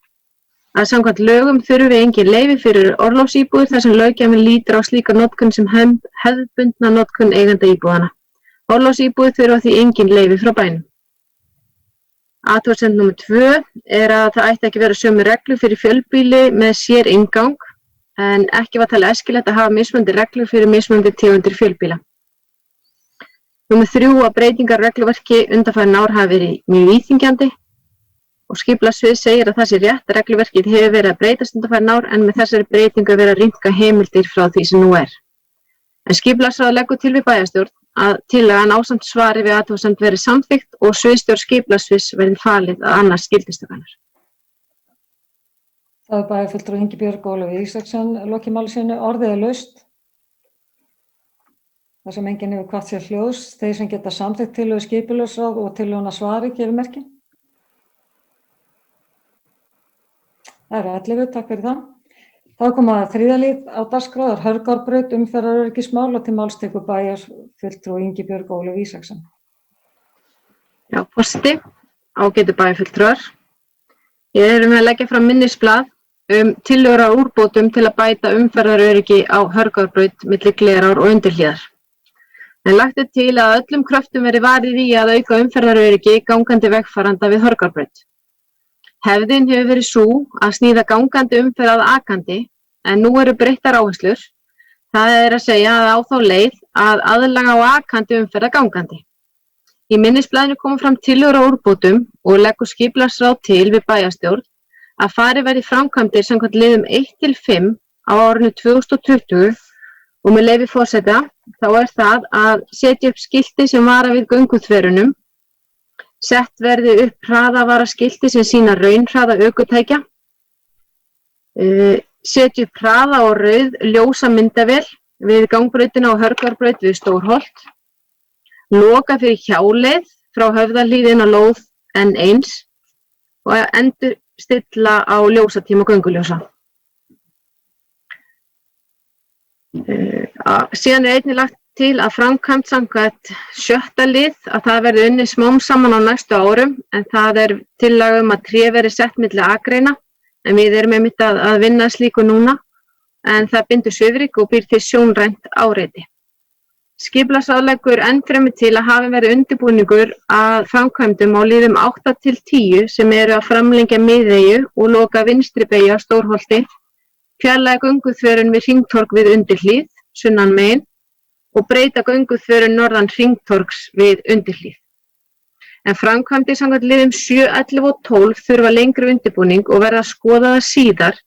að samkvæmt lögum þurfi engin leyfi fyrir orlofsíbúðir þar sem löggjafinn lítur á slíka notkun sem hefðbundna notkun eiganda íbúðanna. Orlofsíbúðir þurfa því engin leyfi frá bænum. Athugasemd númer 2 að það ætti ekki vera sömu reglur fyrir fjölbýli með sér inngang en ekki var talið æskilegt að hafa mismunandi reglur fyrir mismunandi tegundir fjölbýla. Númer 3 að breytingar regluverki undanfarin ár hafa verið mjög íþyngjandi og skipulagssvið segir að það sé rétt. Regluverkið hefur verið að breytast undanfarin ár en með þessari breytingu verið að rýmka heimildir frá því sem nú er. En skipulagsráð leggur til við bæjarstjórn að tillagan ásamt svari við athugasemd verið samþykkt og sviðsstjórn skipulagssviðs verið falið að annast gildistökunnar. Það er bæjarfulltrúi Ingibjörg Ólafur Ísaksson lokið máli sínu. Orðið er laust. Það sem enginn hefur hvatt sér hljóðs. Þeir sem geta samþykkt tillögu skipulagsráð og tillöguna svari gefur merki. Það eru 11, takk fyrir það. Þá kom að þriðja lið á dagskrá, Hörgárbraut, umferðaröryggismál og til máls tekur bæjarfulltrúi Ingibjörg Ólafur Ísaksson. Já, forseti, ágætu bæjarfulltrúar. Ég erum að leggja fram minnisblað tillögur á úrbótum til að bæta umferðaröryggi á Hörgárbraut milli Glerár og Undirhlíðar. En lagt er til að öllum kröftum verði varið í að auka umferðaröryggi gangandi vegfarenda við Hörgárbraut. Hefðin hefur verið sú að sníða gangandi umferð að akandi en nú eru breyttar áherslur. Það er að segja að á þá leið að aðlaga á akandi umferð að gangandi. Í minnisblaðinu koma fram tillögur á úrbótum og leggur skipulagsráð til við bæjarstjórn að farið verði framkvæmdir samkvæmt liðum 1-5 á árinu 2020 og með leyfi forseta þá er það að setja upp skilti sem vara við gönguþverunum. Sett verði upp hraðavaraskilti sem sýna raunhraða ökutækja. Setja upp hraða og rauð ljósa myndavél við gangbrautina á Hörgárbraut við Stórholt. Loka fyrir hjáleið frá Höfðahlíð inn á lóð N1 og endurstilla á ljósatíma gönguljósa. Síðan er einnig lagt til að framkvæmd samkvæmt 6. lið að það verði unnið smám saman á næstu árum en það er tillaga að tré verði sett milli akreina en við erum einmitt að vinna slíku núna en það bindur svifryk og býr til sjónrænt áreiti. Skipulagsráð leggur ennfremur til að hafi verið undirbúningur að framkvæmdum á liðum 8-10 sem eru að framlengja miðeyju og loka vinstri beygju á Stórholti, fjarlæga gönguþverun við Hringtorg við Undirhlíð, sunnan megin og breyta gönguþverun norðan Hringtorgs við Undirhlíð. En framkvæmdir samkvæmt liðum 7, 11 og 12 þurfa lengri undirbúning og verða skoðaðar síðar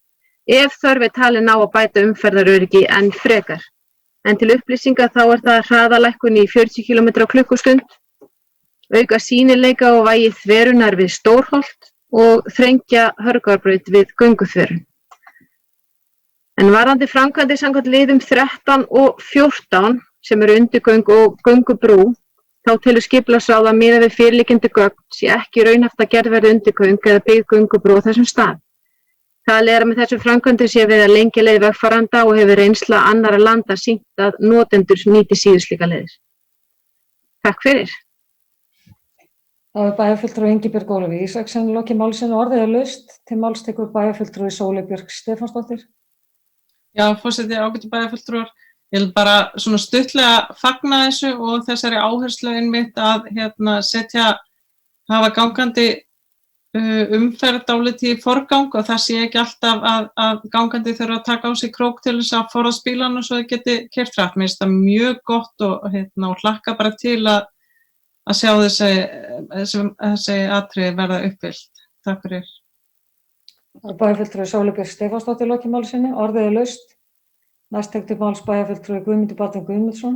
ef þörf er talin á að bæta umferðaröryggi enn frekar. En til upplýsinga þá er það hraðalækkun í 40 km á klukkustund, auka sýnileika og vægi þverunar við Stórholt og þrengja Hörgárbraut við gönguþverun. En varðandi framkvæmdir samkvæmt liðum 13 og 14 sem eru undirgöng og göngubrú, þá telur skipulagsráð að miðað við fyrirliggjandi gögn sé ekki raunhæft að gerð verði undirgöng eða byggð göngubrú á þessum stað. Talið er að með þessum framkvæmdir sé verið að lengja leið vegfarenda og hefur reynsla annarra landa sýnt að notendur nýti síður slíka leiðir. Takk fyrir. Það er bæjarfulltrúi Ingibjörg Ólafur Ísaksson lokið máli sínu. Orðið er laust. Til máls tekur bæjarfulltrúi Sóley Björk Stefánsdóttir. Já, forseti, ágætu bæjarfulltrúar. Ég vil bara svona stuttlega fagna þessu og þessari áherslu einmitt að hafa gangandi umferð dálítið í forgang og það sé ekki alltaf að gangandi þurfa að taka á sig krók til þess að forðast bílana svo þau geti keyrt hratt. Mér finnst það mjög gott og hlakka bara til að sjá þessi atriði verða uppfyllt. Takk fyrir. Það er bæjarfulltrúi Sóley Björk Stefánsdóttir lokið máli sínu. Orðið er laust. Næst tekur til máls bæjarfulltrúi Guðmundur Baldvin Guðmundsson.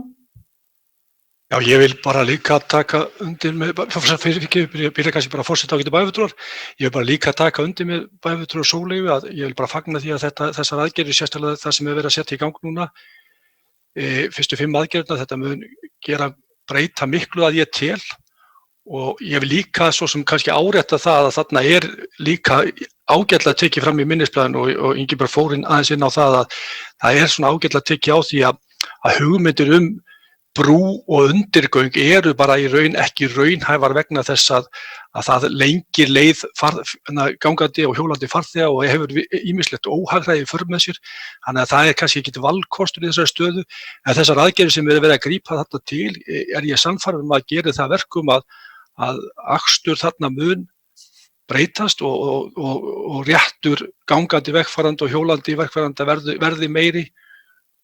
Já, ég vil bara líka taka undir með, byrja kannski bara forseta ágætu bæjarfulltrúar. Ég vil bara líka taka undir með bæjarfulltrúi Sóleyju að ég vil bara fagna því að þessar aðgerðir, sérstaklega það sem er verið að setja í gang núna, fyrstu 5 aðgerðirnar, þetta mun gera breyta miklu að ég tel og ég vil líka svo sem kannski árétta það að þarna líka ágætlega tekið fram í minnisblaðinu og Ingibjörg fór aðeins inn á það að það svona ágætlega tekið á því að hugmyndir brú og undirgöng eru bara í raun ekki raunhæfar vegna þess að það lengir leið gangandi og hjólandi farþega og hefur ýmislegt óhagræði í för með sér. Þannig að það kannski ekki valkostur í þessari stöðu. En þessar aðgerðir sem verið að grípa þarna til ég sannfærður að gera það verkum að akstur þarna mun breytast og réttur gangandi vegfarandi og hjólandi vegfarandi verði meiri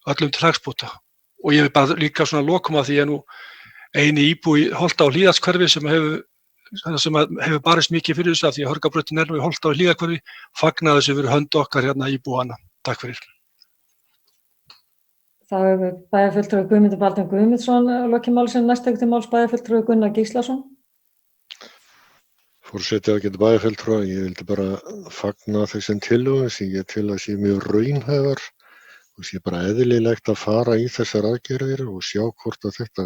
öllum til hagsbóta. Og ég vil bara líka svona lokum að því ég nú eini íbúi í Holta- og Hlíðarhverfi sem hefur barist mikið fyrir þessu af því að Hörgárbrautin nú í Holta- og Hlíðarhverfi fagnaði þessu fyrir hönd okkar hérna íbúanna. Takk fyrir. Það hefur bæjarfulltrúi Guðmundur Baldvin Guðmundsson lokið máli sem næst tekur til máls bæjarfulltrúi Gunnar Gíslason. Forseti ágætu bæjarfulltrúa, ég vildi bara fagna þessum tillögum sem ég tel að sé mjög raunhæfar og sé bara eðlilegt að fara í þessar aðgerðir og sjá hvort að þetta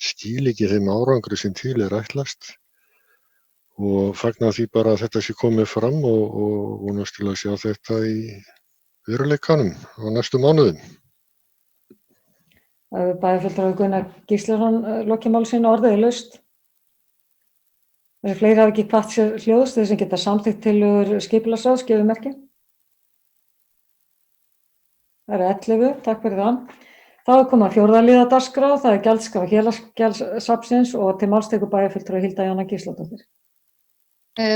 skili ekki þeim árangri sem til ætlast og fagna því bara að þetta sé komið fram og vonast til að sjá þetta í veruleikanum á næstu mánuðum. Það hefur bæjarfulltrúi Gunnar Gíslason lokið máli sínu orðið laust. Fleiri hafa ekki hvatt sér hljóðs þeir sem geta samþykkt tillögur skipulagsráðs gefið merki. Það 11, takk fyrir það. Þá komið að fjórða liða dagskrá, það gjaldskrá Héraðsgjaldsafnsins og til máls tekur bæjarfulltrúi Hilda Jana Gísladóttir.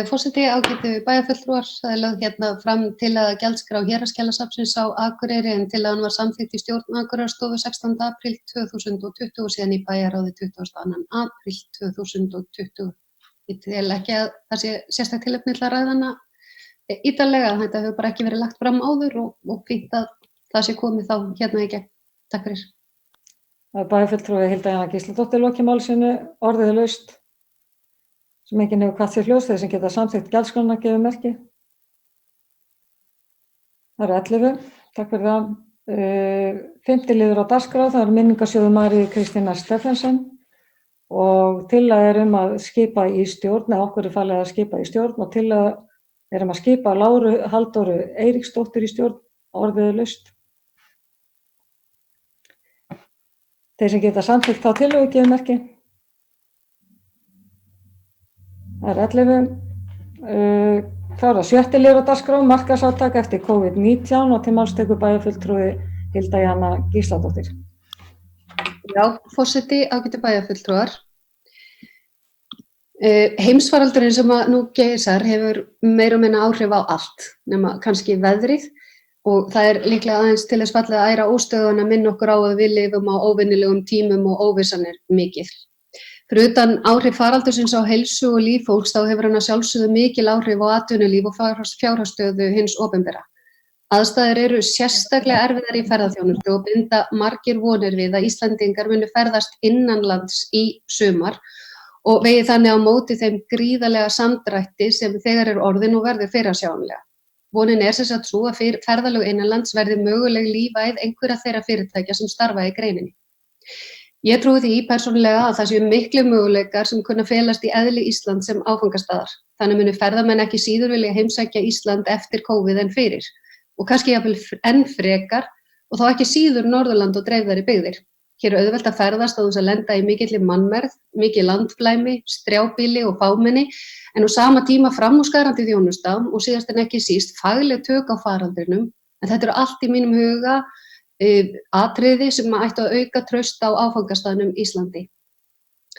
Forseti, ágætu bæjarfulltrúar, það lögð hérna fram tillaga gjaldskrá Héraðsgjaldsafnsins á Akureyri en tillagan var samþykkt í stjórn Akureyrarstofu 16. apríl 2020 og síðan í bæjarráði 22. apríl 2020. Ég tel ekki að það sé sérstakt tilefni til að ræða hana ítarlega, þetta hefur bara ekki verið lagt fram áður og fínt að það sé komið þá hérna í gegn. Takk fyrir. Það bæjarfulltrúi Hilda Jana Gísladóttir lokið máli sínu orðið laust sem enginn hefur hvatt sér hljóðs þeir sem geta samþykkt gjaldskrána gefið merki. Það 11, takk fyrir það. 5. liður á dagskrá, það minningarsjóður Maríu Kristínar Steffensen og tillaga að skipa í stjórn, eða okkur falið að skipa í stjórn og tillaga að skipa Láru Halldóru Eiríksdóttur í stjórn orðið laust. Þeir sem geta samþykkt þá tillögu gefið merki. Það 11. Þá það 7. liður á dagskrá, markaðsátak eftir COVID-19 og til máls tekur bæjarfulltrúi Hilda Jana Gísladóttir. Já, forseti, ágætu bæjarfulltrúar. Heimsfaraldurinn sem nú geisar hefur meira og minna áhrif á allt, nema kannski veðrið og það líklega aðeins til þess fallið að æra óstöðun að minna okkur á að við lifum á óvenjulegum tímum og óvissan mikil. Fyrir utan áhrif faraldursins á heilsu og líf fólks þá hefur hann að sjálfsögðu mikil áhrif á atvinnulíf og fjárhagsstöðu hins opinbera. Aðstæður eru sérstaklega erfiðar í ferðaþjónustu og binda margir vonir við að Íslendingar munu ferðast innanlands í sumar og vegi þannig á móti þeim gríðarlega samdrætti sem þegar orðin og verður fyrirsjáanlega. Vonin sem sagt sú að ferðalög innanlands verði möguleg lífæð einhverja þeirra fyrirtækja sem starfa í greininni. Ég trúi því persónulega að það séu miklu möguleikar sem kunna felast í eðli Íslands sem áfangastaðar. Þannig munu ferðamenn ekki síður vilja heimsækja Ísland eftir COVID en fyrir og kannski jafnvel enn frekar og þá ekki síður Norðurland og dreifðari byggðir. Hér auðvelt að ferðast á þess að lenda í mikilli mannmergð, mikið landflæmi, strjábýli og fámenni en á sama tíma framúrskarandi þjónusta og síðast en ekki síst fagleg tök á faraldrinum en þetta eru allt í mínum huga atriði sem ættu að auka traust á áfangastaðnum Íslandi.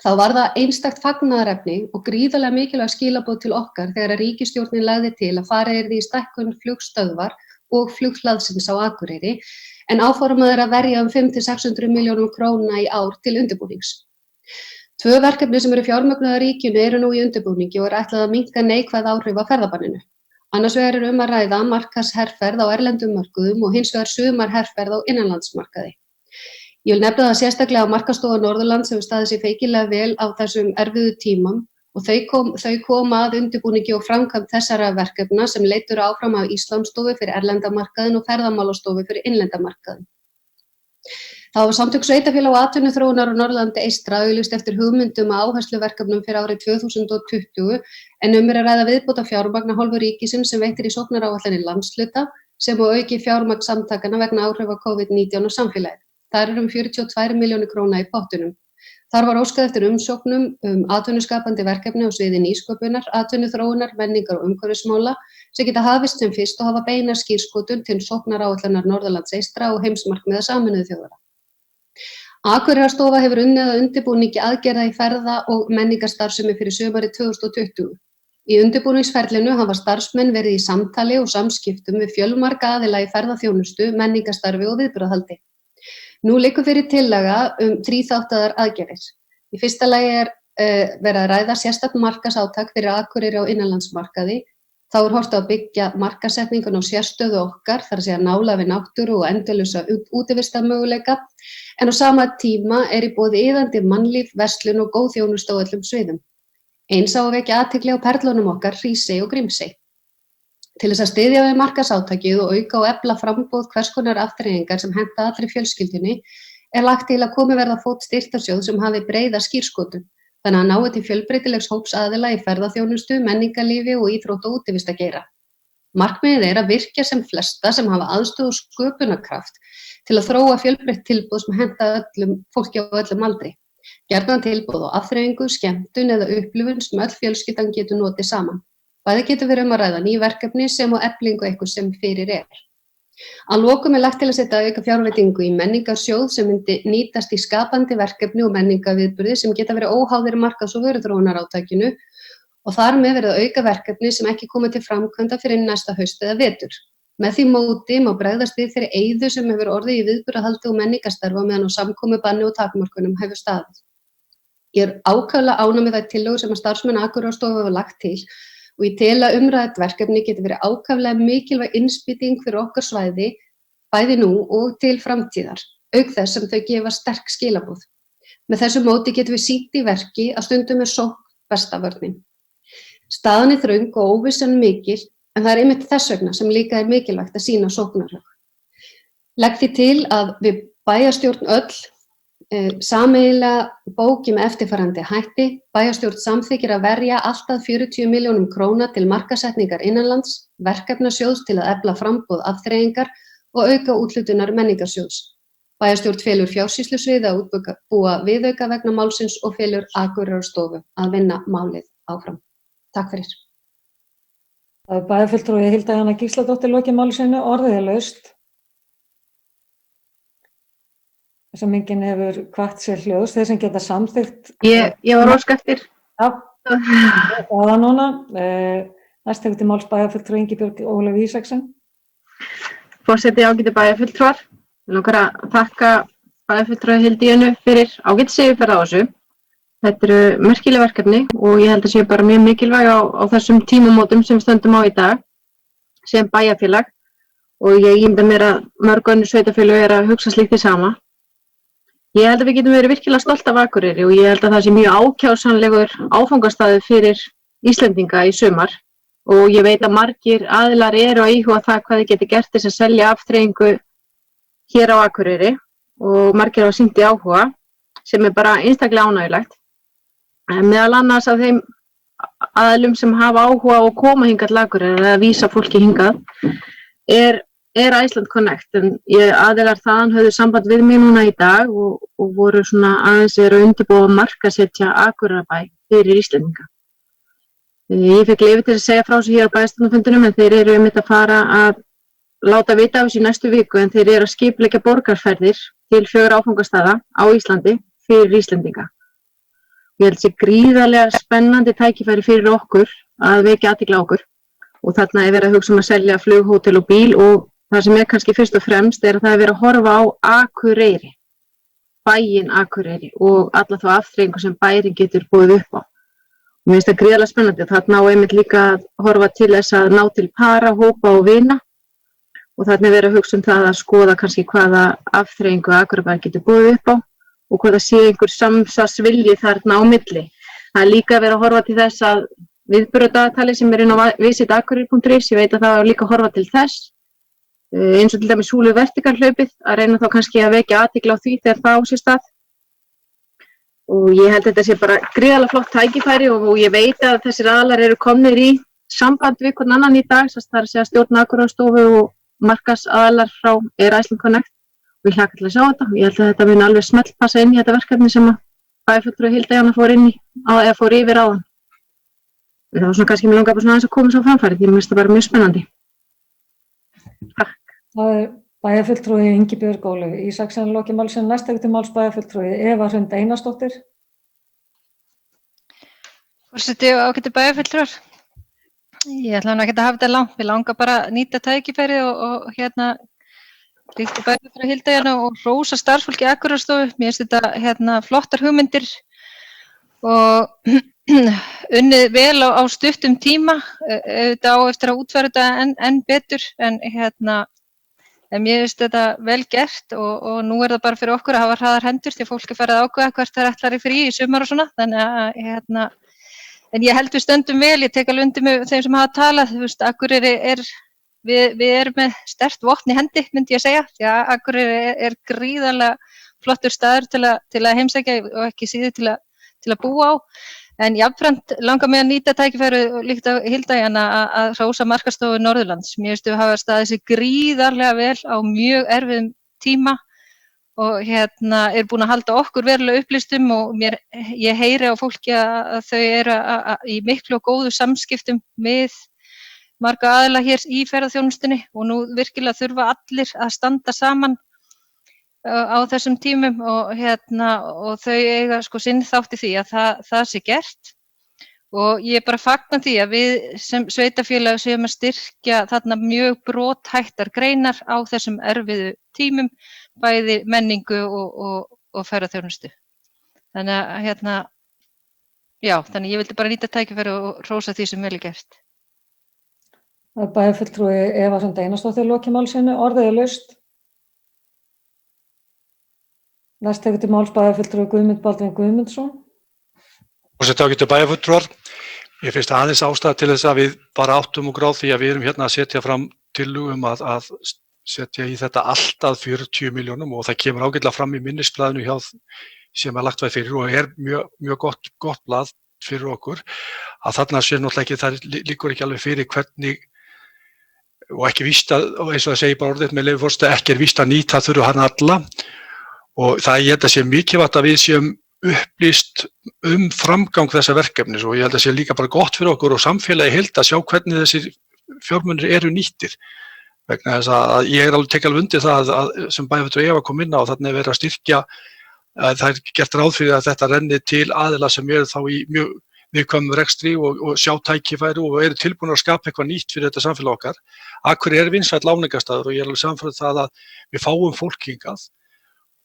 Þá var það einstakt fagnaðarefni og gríðarlega mikilvæg skilaboð til okkar þegar að ríkisstjórnin lagði til að fara yrði í stækkun flugstöðvar og flughlaðsins á Akureyri en áformað að verja 500–600 milljónum króna í ár til undirbúnings. 2 verkefni sem eru fjármögnuð af ríkinu eru nú í undirbúningi og ætlað að minnka neikvæð áhrif á ferðabanninu. Annars vegar að ræða markaðsherferð á erlendum mörkuðum og hins vegar sumarherferð á innanlandsmarkaði. Ég vil nefna það sérstaklega að Markaðsstofa Norðurlands hefur staðið sig feikilega vel á þessum erfiðu tímum og þau koma að undirbúningi og framkvæmd þessara verkefna sem leiddu áfram af Íslandsstofu fyrir erlendamarkaðinn og Ferðamálastofu fyrir innlendamarkaðinn. Þá hafa Samtök sveitarfélaga og atvinnuþróunar á Norðurlandi eystra auglýst eftir hugmyndum að áhersluverkefnum fyrir árið 2020 en er að ræða viðbóta fjármagn af hálfu ríkisins sem veittir í sóknaráætlanir landshluta sem og auki fjármagn samtakanna vegna áhrifa COVID-19 á samfélagið. Þar 42 milljónir króna í pottunum. Þar var óskað eftir umsóknum atvinnuskapandi verkefni á sviði nýsköpunar, atvinnuþróunar, menningar og umhverfismála sem geta hafist sem fyrst og hafa beina skírskotun til sóknaráætlanar Norðurlands eystra og heimsmarkmiða Sameinuðu þjóðanna. Akureyrarstofa hefur unnið að undirbúningi aðgerða í ferða- og menningarstarfsemi fyrir sumarið 2020. Í undirbúningsferlinu hafa starfsmenn verið í samtali og samskiptum við fjölmarga aðila í ferðaþjónustu, menningarstarfi og viðburðahaldi. Nú liggur fyrir tillaga þríþáttaðar aðgerðir. Í fyrsta lagi verið að ræða sérstakt markaðsátak fyrir Akureyri á innanlandsmarkaði. Þá horft á að byggja markaðssetningun á sérstöðu okkar, þar að segja nála við náttúru og endalausa útivistarmöguleika, en á sama tíma í boði iðandi mannlíf, verslun og góð þjónusta á öllum sviðum. Eins á að vekja athygli á perlunum okkar, Hrísey og Grímsey. Til þess að styðja við markaðsátakið og auka og efla framboð hvers konar afþreyingar sem henta allri fjölskyldunni lagt til að komið verða á fót styrktarsjóð sem hafi breiða skírskotun, þannig að nái til fjölbreytilegs hóps aðila í ferðaþjónustu, menningarlífi og íþrótta- og útivistageira. Markmiðið að virkja sem flesta sem hafa aðstöðu og sköpunarkraft til að þróa fjölbreytt tilboð sem henta fólki á öllum aldri. Gjarnan tilboð á afþreyingu, skemmtun eða upplifun sem öll fjölskyldan getur notið saman. Bæði getur verið að ræða ný verkefni sem og eflingu eitthvað sem fyrir Að lokum lagt til að setja auka fjárveitingu í menningarsjóð sem myndi nýtast í skapandi verkefni og menningarviðburði sem geta verið óháðir markaðs- og vöruþróunarátakinu og þar með verið að auka verkefni sem ekki koma til framkvæmda fyrir næsta haust eða vetur. Með því móti má bregðast við þeirri eyðu sem hefur orðið í viðburðahaldi og menningarstarfi á meðan á samkomubanni og takmörkunum hefur staðið. Ég ákaflega ánægð með þær tillögur sem að starfsmenn Akureyrarstofu hafa lagt til og ég tel að umrætt verkefni getur verið ákaflega mikilvæg innspýting fyrir okkar svæði, bæði nú og til framtíðar, auk þess sem þau gefa sterk skilaboð. Með þessu móti getum við sýnt í verki að stundum sókn besta vörnin. Staðan þröng og óvissan mikil, en það einmitt þess vegna sem líka mikilvægt að sýna sóknarhug. Legg því til að við bæjarstjórn öll sameiginlega bóki með eftirfarandi hætti. Bæjarstjórn samþykkir að verja allt að 40 milljónum króna til markaðssetningar innanlands, verkefnasjóðs til að efla framboð afþreyingar og auka úthlutunar menningarsjóðs. Bæjarstjórn felur fjársýslusviði að útbúa viðauka vegna málsins og felur Akureyrarstofu að vinna málið áfram. Takk fyrir. Það bæjarfulltrúi Hilda Jana Gísladóttir lokið máli sínu, orðið laust. Þess að mingin hefur hvatt sér hljóðs, þeir sem geta samþykkt. Ég var ósk eftir. Já, það núna. Næst hefur til máls bæjarfulltrúi Ingibjörg Ólöf Ísaksen. Forseti ágætu bæjarfulltrúar. Mig langar að þakka bæjarfulltrúi Hildi Jönu fyrir ágætis yfirferð á þessu. Þetta eru merkileg verkefni og ég held að séu bara mjög mikilvæg á þessum tímamótum sem við stöndum á í dag sem bæjarfélag og ég ímynda mér að mörg önnur sveitarfélög að hugsa slíkt hið sama. Ég held að við getum verið virkilega stolt af Akureyri og ég held að það sé mjög ákjásanlegur áfangastaður fyrir Íslendinga í sumar og ég veit að margir aðilar eru að íhuga það hvað þið geti gert til að selja afþreyingu hér á Akureyri og margir hafa sýnt í áhuga sem bara einstaklega ánægjulegt. Meðal annars af þeim aðilum sem hafa áhuga á að koma hingað til Akureyrar eða vísa fólki hingað er Iceland Connect en aðilar þaðan höfðu samband við mig núna í dag og voru svona aðeins að undirbúa markaðssetja Akureyrarbæ fyrir Íslendinga. Ég fekk leyfi til að segja frá þessu hér á bæjarstjórnarfundinum en þeir eru einmitt að fara að láta vita af þessu í næstu viku en þeir eru að skipuleggja borgarferðir til 4 áfangastaða á Íslandi fyrir Íslendinga. Ég held sér gríðarlega spennandi tækifæri fyrir okkur að vekja athygli á okkur og þarna verið að hugsa að selja flug, hótel og bíl og það sem kannski fyrst og fremst að það verið að horfa á Akureyri, bæinn Akureyri og alla þá afþreyingu sem bærin getur boðið upp á. Mér finnst það gríðarlega spennandi og þarna á einmitt líka að horfa til þess að ná til para, hópa og vina og þarna verið að hugsa það að skoða kannski hvaða afþreyingu Akureyrarbær getur boðið upp á og hvað það sé einhver samsvarsvilji þarna á milli. Það líka verið að horfa til þess að viðburðardagatali sem inn á visitakureyri.is, ég veit að það er líka að horfa til þess eins og til dæmis Húlu vertikalhlaupið, að reyna þá kannski að vekja athygli á því þegar það á sér stað. Og ég held að þetta sé bara gríðarlega flott tækifæri og ég veit að þessir aðilar eru komnir í samband við hvern annan í dag, það er að segja stjórn Akureyrarstofu og markaðsaðilar frá Air Iceland Connect og ég hlakka til að sjá þetta og ég held að þetta muni alveg smellpassa inn í þetta verkefni sem að bæjarfulltrúi Hilda Jana fór yfir áðan. Það var svona kannski mig langar bara svona aðeins að koma svo framfæri því mér finnst það bara mjög spennandi. Takk. Það er bæjarfulltrúi Ingibjörg Ólöf Ísaksen lokið máls en næst til máls bæjarfulltrúi Eva Hrund Einarsdóttir. Forseti og ágætu bæjarfulltrúar. Ég ætla nú ekki að hafa þetta langt, mér langar bara að nýta tækifærið og líkt og bæjarfulltrúi Hilda Jana og hrósa starfsfólki Akureyrarstofu. Mér finnst þetta flottar hugmyndir og unnið vel á stuttum tíma, auðvitað á eftir að útfæra þetta enn betur en mér finnst þetta vel gert og nú er það bara fyrir okkur að hafa hraðar hendur því fólk er farið að ákveða hvert það ætlar í frí í sumar og svona, þannig að en ég held við stöndum vel, ég tek alveg undir með þeim sem hafa talað, þú veist, Akureyri við erum með sterkt vopn í hendi, myndi ég segja, því að Akureyri er gríðarlega flottur staður til að heimsækja og ekki síður til að búa á. En jafnframt langar mig að nýta tækifæri líkt á Hilda Jana að hrósa Markaðsstofu Norðurlands. Mér finnst við hafa staðið sig gríðarlega vel á mjög erfiðum tíma og er búin að halda okkur verulega upplýstum og ég heyri á fólki að þau eru í miklu og góðu samskiptum með marga aðila hér í ferðaþjónustunni og nú virkilega þurfa allir að standa saman á þessum tímum og þau eiga sinn þátt í því að það sé gert og ég bara fagna því að við sem sveitarfélag séum að styrkja þarna mjög brothættar greinar á þessum erfiðu tímum, bæði menningu og ferðaþjónustu. Þannig að þannig ég vildi bara nýta tækifæri og hrósa því sem vel er gert. Bæjarfulltrúi Eva Hrund Einarsdóttir lokið málsinu, orðið er laust. Næst tekur til máls bæjarfulltrúi Guðmund Baldvin Guðmundsson. Forseti ágætu bæjarfulltrúar, ég finnst aðeins ástæða til þess að við bara áttum okkur á því að við erum að setja fram tillögu að setja í þetta allt að 40 milljónum og það kemur ágætlega fram í minnisblaðinu sem er lagt fyrir og er mjög gott blað fyrir okkur að þarna sé náttúrulega ekki, það liggur ekki alveg fyrir hvernig og ekki víst að, eins og það segir bara orðið með leyfi forseta, ekki víst að nýta þurfa hann alla og það ég held að sé mikilvægt að við séum upplýst framgang þessa verkefnis og ég held að sé líka bara gott fyrir okkur og samfélagi heild að sjá hvernig þessir fjármunir eru nýttir vegna þess að ég tek alveg undir það að sem bæjarfulltrúi Eva kom inn á þarna verið að styrkja það er gert ráð fyrir að þetta renni til aðila sem eru þá í mjög viðkvæmum rekstri og sjá tækifæri og eru tilbúin að skapa eitthvað nýtt fyrir þetta samfélag okkar. Akureyri er vinsæll áningarstaður og ég er alveg samfærður það að við fáum fólk hingað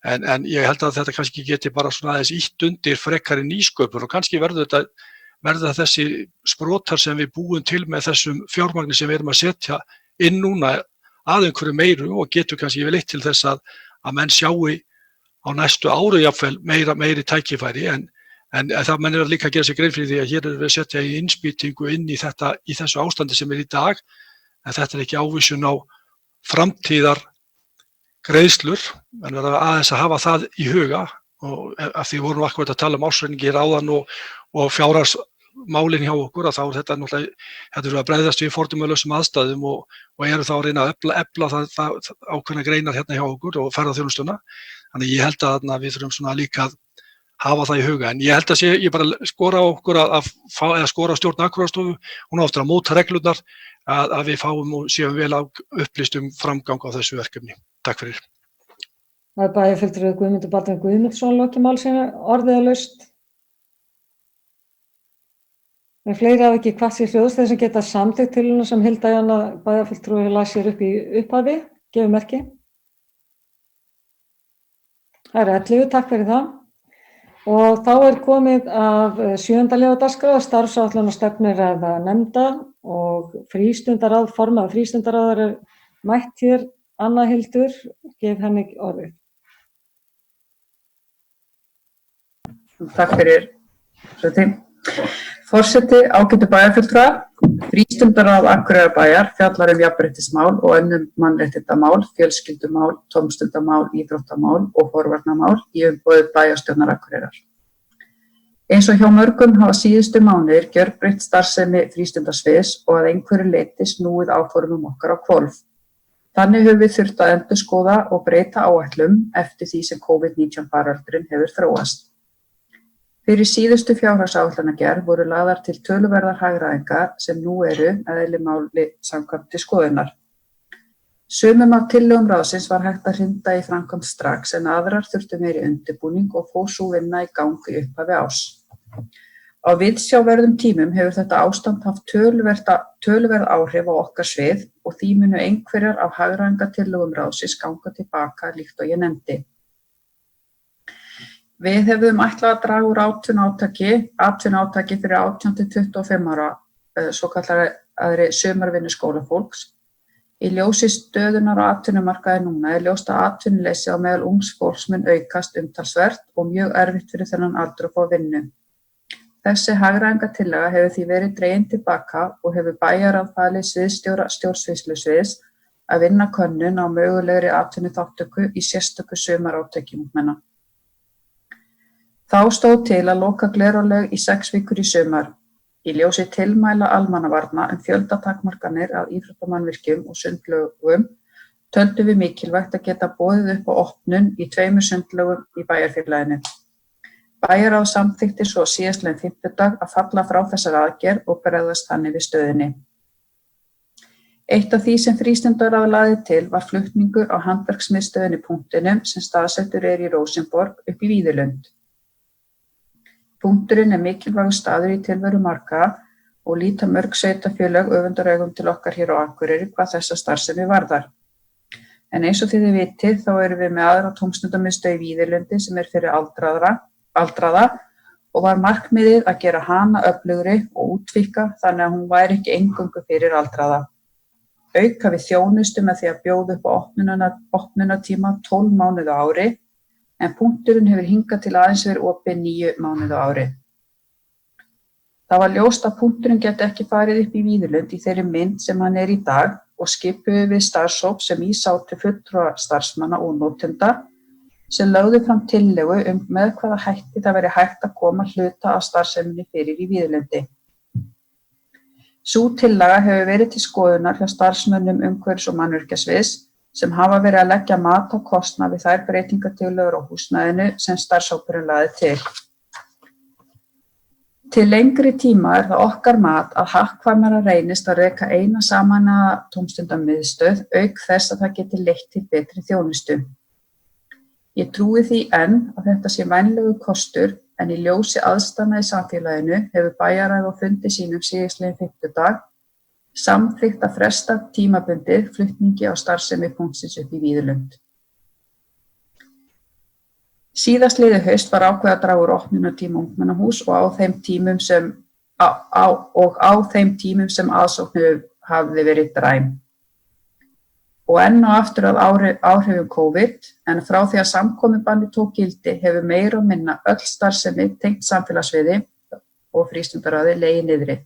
en ég held að þetta kannski geti bara svona aðeins ítt undir frekari nýsköpun og kannski verða þessi sprotar sem við búum til með þessum fjármagni sem við erum að setja inn núna að einhverju meiru og getur kannski leitt til þess að menn sjái á næstu ári jafnvel meiri tækifæri en það menn er líka að gera sig grein fyrir því að hér erum við að setja í innspýtingu inn í þessu ástandi sem er í dag en þetta er ekki ávísun á framtíðar greiðslur, en verða aðeins að hafa það í huga og af því vorum við akkurat að tala ársreikningi áðan og fjárhagsmálin hjá okkur að þá er þetta náttúrulega að bregðast við fordómalausum aðstæðum og eru þá að reyna að efla það ákveðna greinar hjá okkur og ferðaþjónustuna. Þannig ég held að við þurfum svona líka að hafa það í huga en ég held að ég bara skora á okkur eða skora á stjórn Akureyrarstofu, hún á eftir að móta reglurnar að við fáum og séum vel upplýst framgang á þessu verkefni. Takk fyrir. Það er bæjarfulltrúi Guðmundur Baldvin Guðmundsson lokið málsinu, orðið er laust. En fleiri hafa ekki hvatt sér hljóðs þeir sem geta samþykkt tillöguna sem Hilda Jana bæjarfulltrúi las sér upp í upphafi, gefur merki. Það er 11, takk fyrir það. Og þá er komið af 7. liður á dagskrá starfsáætlun og stefnuræða nefndar og frístundaráð, formað frístundaráðar er mætt hér. Anna Hildur, gef henni orðið. Takk fyrir. Forseti, ágætu bæjarfulltrúar, frístundaráð Akureyrarbæjar fjallar jafnréttismál og önnur mannréttindamál, fjölskyldumál, tómstundamál, íþróttamál og forvarnamál í umboði bæjarstjórnar Akureyrar. Eins og hjá mörgum hafa síðustu mánuðir gjörbreytt starfsemi frístundasviðs og að einhverju leyti snúið áformum okkar á hvolf. Þannig höfum við þurft að endurskoða og breyta áætlum eftir því sem COVID-19 faraldurinn hefur þróast. Fyrir síðustu fjárhagsáætlanagerð voru lagðar til töluverðar hagræðingar sem nú eru að eðli máli samkvæmt til skoðunar. Sumum af tillögum ráðsins var hægt að hrinda í framkvæmd strax en aðrar þurftu meiri undirbúning og fór sú vinna í gang í upphafi árs. Á viðsjáverðum tímum hefur þetta ástand haft töluverð áhrif á okkar svið og því munu einhverjar af hagræðingartillögum ráðsins ganga til baka líkt og ég nefndi. Við hefðum ætlað að draga úr atvinnuátaki fyrir 18–25 ára, svokallaðri sumarvinnu skólafólks. Í ljósi stöðunnar á atvinnumarkaði núna er ljóst að atvinnuleysi á meðal ungs fólks mun aukast umtalsvert og mjög erfitt fyrir þennan aldur að fá vinnu. Þessi hagræðingartillaga hefur því verið dregin til baka og hefur bæjarráð falið sviðsstjóra stjórnsýslusviðs að vinna könnun á mögulegri atvinnuþátttöku í sérstöku sumarátaki ungmenna. Þá stóð til að loka gleraugu í 6 vikur í sumar. Í ljósi tilmæla almannavarna fjöldatakmarkanir að íþróttamannvirkjum og sundlaugum töldum við mikilvægt að geta boðið upp á opnun í 2 sundlaugum í bæjarfélaginu. Bæjarráð samþykkti svo síðastliðinn fimmtudag að falla frá þessari aðgerð og bregðast þannig við stöðunni. Eitt af því sem frístundaráð lagði til var flutningur á handverksmiðstöðinni Punktinum sem staðsettur í Rósinborg upp í Víðilund. Punkturinn er mikilvægur staður í tilveru margra og líta mörg sveitarfélög öfundaraugum til okkar hér á Akureyri hvað þessa starfsemi varðar. En eins og þið vitið þá erum við með aðra tómstundamiðstöð í Víðilundi sem er fyrir aldraða og var markmiðið að gera hana öflugri og útvíkka þannig að hún væri ekki eingöngu fyrir aldraða. Auka við þjónustu með því að bjóða upp á opnunartíma 12 mánuði á ári en punkturinn hefur hingað til aðeins verið opið 9 mánuði á ári. Það var ljóst að punkturinn geti ekki farið upp í Víðilund í þeirri mynd sem hann er í dag og skipuðu við starfshóp sem í sátu fulltrúa starfsmanna og notenda sem lögðu fram tillögu með hvaða hætti það væri hægt að koma hluta af starfseminni fyrir í Víðilundi. Sú tillaga hefur verið til skoðunar hjá starfsmönnum umhverfis- og mannvirkjasviðs sem hafa verið að leggja mat á kostnað við þær breytingatillögur á húsnæðinu sem starfshópurinn lagði til. Til lengri tíma er það okkar mat að hagkvæmara reynist að reka eina sameinaða tómstundamiðstöð auk þess að það geti leitt til betri þjónustu. Ég trúi því enn að þetta sé vænlegur kostur en í ljósi aðstæðna í samfélaginu hefur bæjarráð á fundi sínum síðastliðinn fimmtudag samþykkt að fresta tímabundið flutningi á starfsemi punktsins upp í Víðilund. Síðastliðið haust var ákveðið að draga úr opnunartíma ungmennahús og á þeim tímum sem aðsókn hafði verið dræm. Og enn og aftur að áhrifum COVID, en frá því að samkomubanni tók gildi hefur meira og minna öll starfsemi tengt samfélagssviði og frístundaráði legið niðri.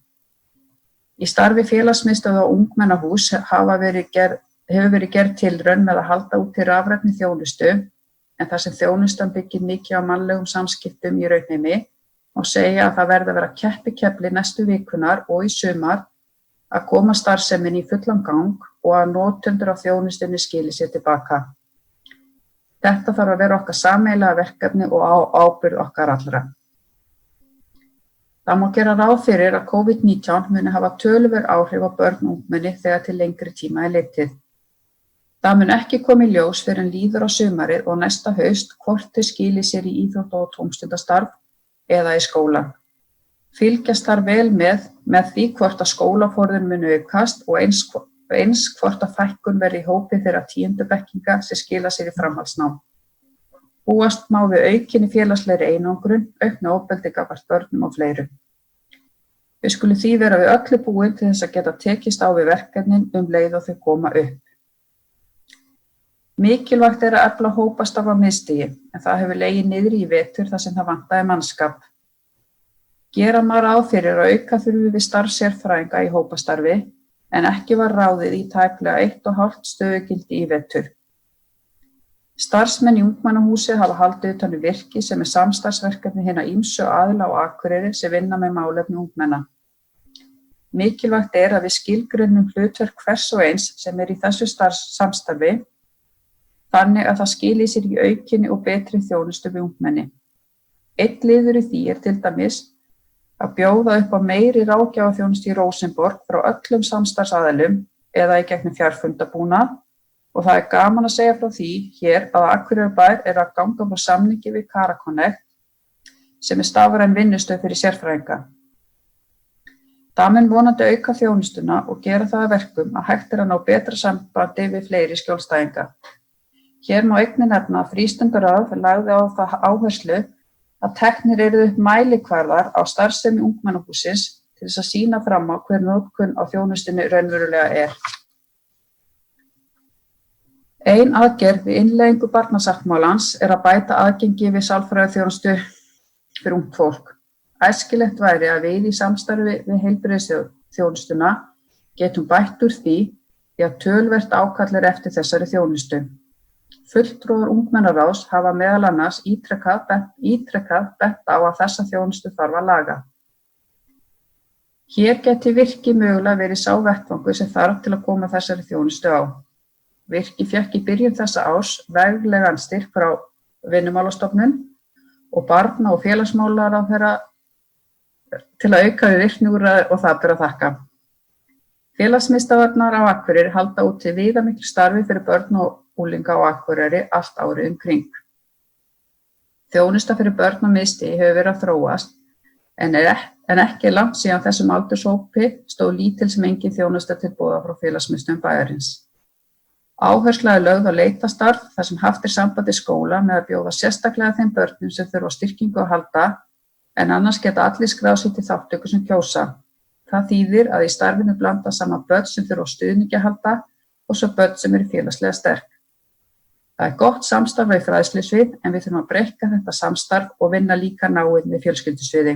Í starfi félagsmiðstöðva og ungmennahús hefur verið gerð tilraun með að halda út til rafrænni þjónustu en þar sem þjónustan byggir mikið á mannlegum samskiptum í raunheimi og segja að það verði að vera keppikefli næstu vikunar og í sumar að koma starfseminni í fullan gang og að notendur á þjónustunni skili sér tilbaka. Þetta þarf að vera okkar sameiginlega verkefni og á ábyrgð okkar allra. Það má gera ráð fyrir að COVID-19 muni hafa töluverð áhrif á börn og ungmenni þegar til lengri tíma er litið. Það mun ekki koma í ljós fyrr en líður á sumarið og næsta haust hvort þau skili sér í íþrótta- og tómstundastarf eða í skóla. Fylgjast þarf vel með því hvort að skólaforðun muni aukast og eins hvort að fækkun verði í hópi þeirra 10. bekkinga sem skila sér í framhaldsnám. Búast má við aukinni félagslegri einangrun, auknu ofbeldi gagnvart börnum og fleiru. Við skulum því vera við öllu búin til þess að geta tekist á við verkefnin leið og þau koma upp. Mikilvægt er að efla hópastarf á miðstigi, en það hefur legið niðri í vetur þar sem það vantaði mannskap. Gera má ráð fyrir að auka þurfi við starf sérfræðinga í hópastarfi en ekki var ráðið í tæplega 1,5 stöðugildi í vetur. Starfsmenn í ungmennahúsi hafa haldið utan um virki sem samstarfsverkefni hinna ýmsu aðila á Akureyri sem vinna með málefni ungmenna. Mikilvægt að við skilgreinum hlutverk hvers og eins sem í þessu samstarfi þannig að það skili sér í aukinni og betri þjónustu við ungmenni. Einn liður í því til dæmis að bjóða upp á meiri ráðgjafarþjónustu í Rósenborg frá öllum samstarfsaðilum eða í gegnum fjarfundabúnað og það gaman að segja frá því hér að Akureyrarbær að ganga frá samningi við Caraconect sem stafræn vinnustöð fyrir sérfræðinga. Það mun vonandi auka þjónustuna og gera það að verkum að hægt að ná betra sambandi við fleiri skjólstæðinga. Hér má einnig nefna að frístundaráð lagði á það áherslu að teknir yrðu upp mælikvarðar á starfsemi ungmennahússins til þess að sýna fram á hver notkun á þjónustunni raunverulega er. Ein aðgerð við innleiðingu barnasáttmálans að bæta aðgengi við sálfræðiþjónustu fyrir ungt fólk. Æskilegt væri að við í samstarfi við heilbrigðisþjónustuna getum bætt úr því að töluvert ákall eftir þessari þjónustu. Fulltrúar ungmennaráðs hafa meðal annars ítrekað bent á að þessa þjónustu þarf að laga. Hér geti virki mögulega verið sá vettvangur sem þarf til að koma þessari þjónustu á. Virki fékk í byrjun þessa árs veglegan styrk frá Vinnumálastofnun og barna- og félagsmálaráðherra til að auka við virkniúrræði og það ber að þakka. Félagsmiðstöðvarnar á Akureyri halda úti viðamiklu starfi fyrir börn og unglinga á Akureyri allt árið kring. Þjónusta fyrir börn á miðstigi hefur verið að þróast en ekki langt síðan þessum aldurshópi stóð lítil sem engin þjónusta til boða frá félagsmiðstöðvum bæjarins. Áhersla lögð á leitastarf þar sem haft samband við skóla með að bjóða sérstaklega þeim börnum sem þurfa á styrkingu að halda en annars geta allir skráð sig til þátttöku sem kjósa. Það þýðir að í starfinu blanda saman börn sem þurfa á stuðningi að halda og svo börn sem eru félagslega sterk. Það gott samstarf við fræðslusvið en við þurfum að breikka þetta samstarf og vinna líka náið með fjölskyldusviði.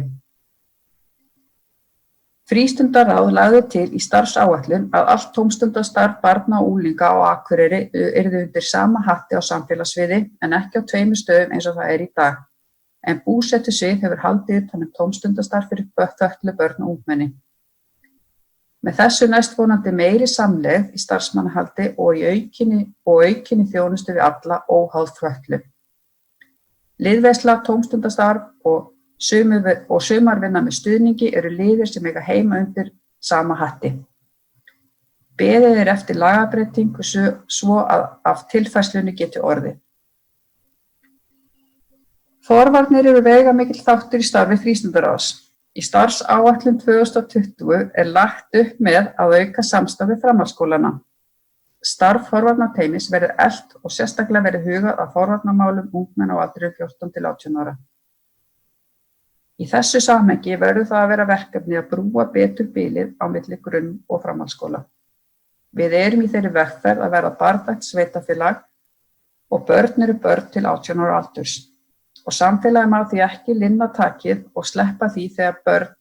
Frístundaráð lagði til í starfsáætlun að allt tómstundastarf barna og unglinga á Akureyri yrði undir sama hatti á samfélagssviði en ekki á 2 stöðum eins og það í dag. En búsetusvið hefur haldið utan tómstundastarf fyrir fötluð börn og ungmenni. Með þessu næst vonandi meiri samlegð í starfsmannahaldi og aukinni þjónustu við alla óháð fötlu. Liðveisla, tómstundastarf og sumarvinna með stuðningi eru liðir sem eiga heima undir sama hatti. Beðið eftir lagabreytingu svo að af tilfærslunni geti orðið. Forvarnir eru veigamikill þáttur í starfi frístundaráðs. Í starfsáætlun 2020 lagt upp með að auka samstarf við framhaldsskólana. Starf forvarnateymis verður eflt og sérstaklega verður hugað að forvarnamálum ungmenna á aldri 14 til 18 ára. Í þessu samhengi verður það að vera verkefni að brúa betur bilið á milli grunn- og framhaldsskóla. Við erum í þeirri vegferð að verða barndægt sveitarfélag og börn eru börn til 18 ára aldurs. Og samfélagið má því ekki linna takið og sleppa því þegar börn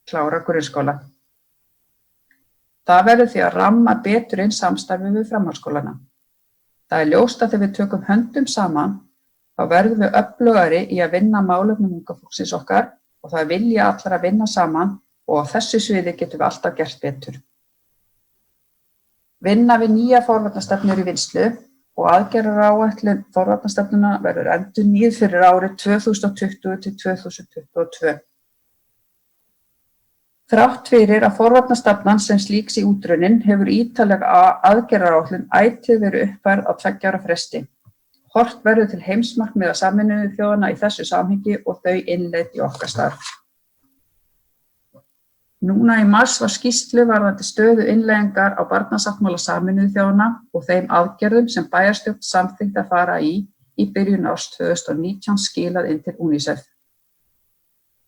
klára grunnskóla. Það verður því að ramma betur inn samstarfi við framhaldsskólana. Það ljóst að þegar við tökum höndum saman þá verðum við öflugari í að vinna málefnum unga fólksins okkar og það vilja allar að vinna saman og á þessu sviði getum við alltaf gert betur. Vinna við nýja forvarnastefnur í vinnslu og aðgerðaráætlun forvarnastefnuna verður endurnýjuð fyrir árið 2020 til 2022. Þrátt fyrir að forvarnastefnan sem slíks í útrunnin hefur ítarlega aðgerðaráætlun ætíð verið uppfærð á 2 ára fresti. Horft verður til heimsmarkmiða Sameinuðu þjóðanna í þessu samhengi og þau innleidd í okkar starf. Núna í mars var skýrslu varðandi stöðu innleiðingar á barnasáttmála Sameinuðu þjóðanna og þeim aðgerðum sem bæjarstjórn samþykkti að fara í byrjun árs 2019 skilað inn til UNICEF.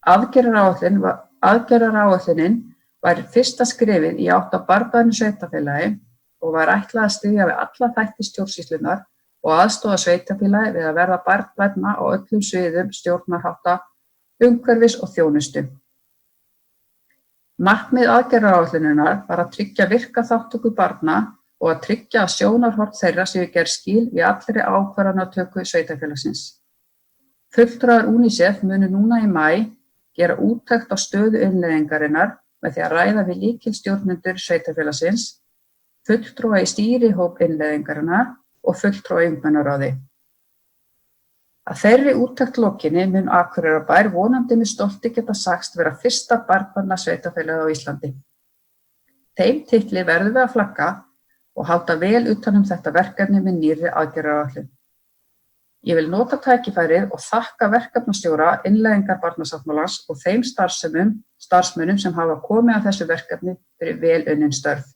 Aðgerðaráætlunin var fyrsta skrefið í átt að barnvænu sveitarfélagi og var ætlað að styðja við alla þætti stjórnsýslunnar og aðstoða sveitarfélagi við að verða barnvænna á öllum sviðum stjórnarhátta, umhverfis og þjónustu. Markmið aðgerðaáætlunarinnar var að tryggja virka þátttöku barna og að tryggja að sjónarhorn þeirra séu gerð skil við allri ákvarðanatöku sveitarfélagsins. Fulltrúar UNICEF munu núna í maí gera úttekt á stöðu innleiðingarinnar með því að ræða við lykilstjórnendur sveitarfélagsins, fulltrúa í stýrihóp innleiðingarinnar og fulltrúa í ungmennaráði. Að þeirri úttekt lokinni mun Akureyrarbær vonandi með stolti geta sagst vera fyrsta barnvæna sveitarfélagið á Íslandi. Þeim titli verðum við að flagga og halda vel utan þetta verkefni með nýrri aðgerðaáætlun. Ég vil nota tækifærið og þakka verkefnastjóra innleiðingar barnasáttmálans og þeim starfsmönnum sem hafa komið að þessu verkefni fyrir vel unnin störf.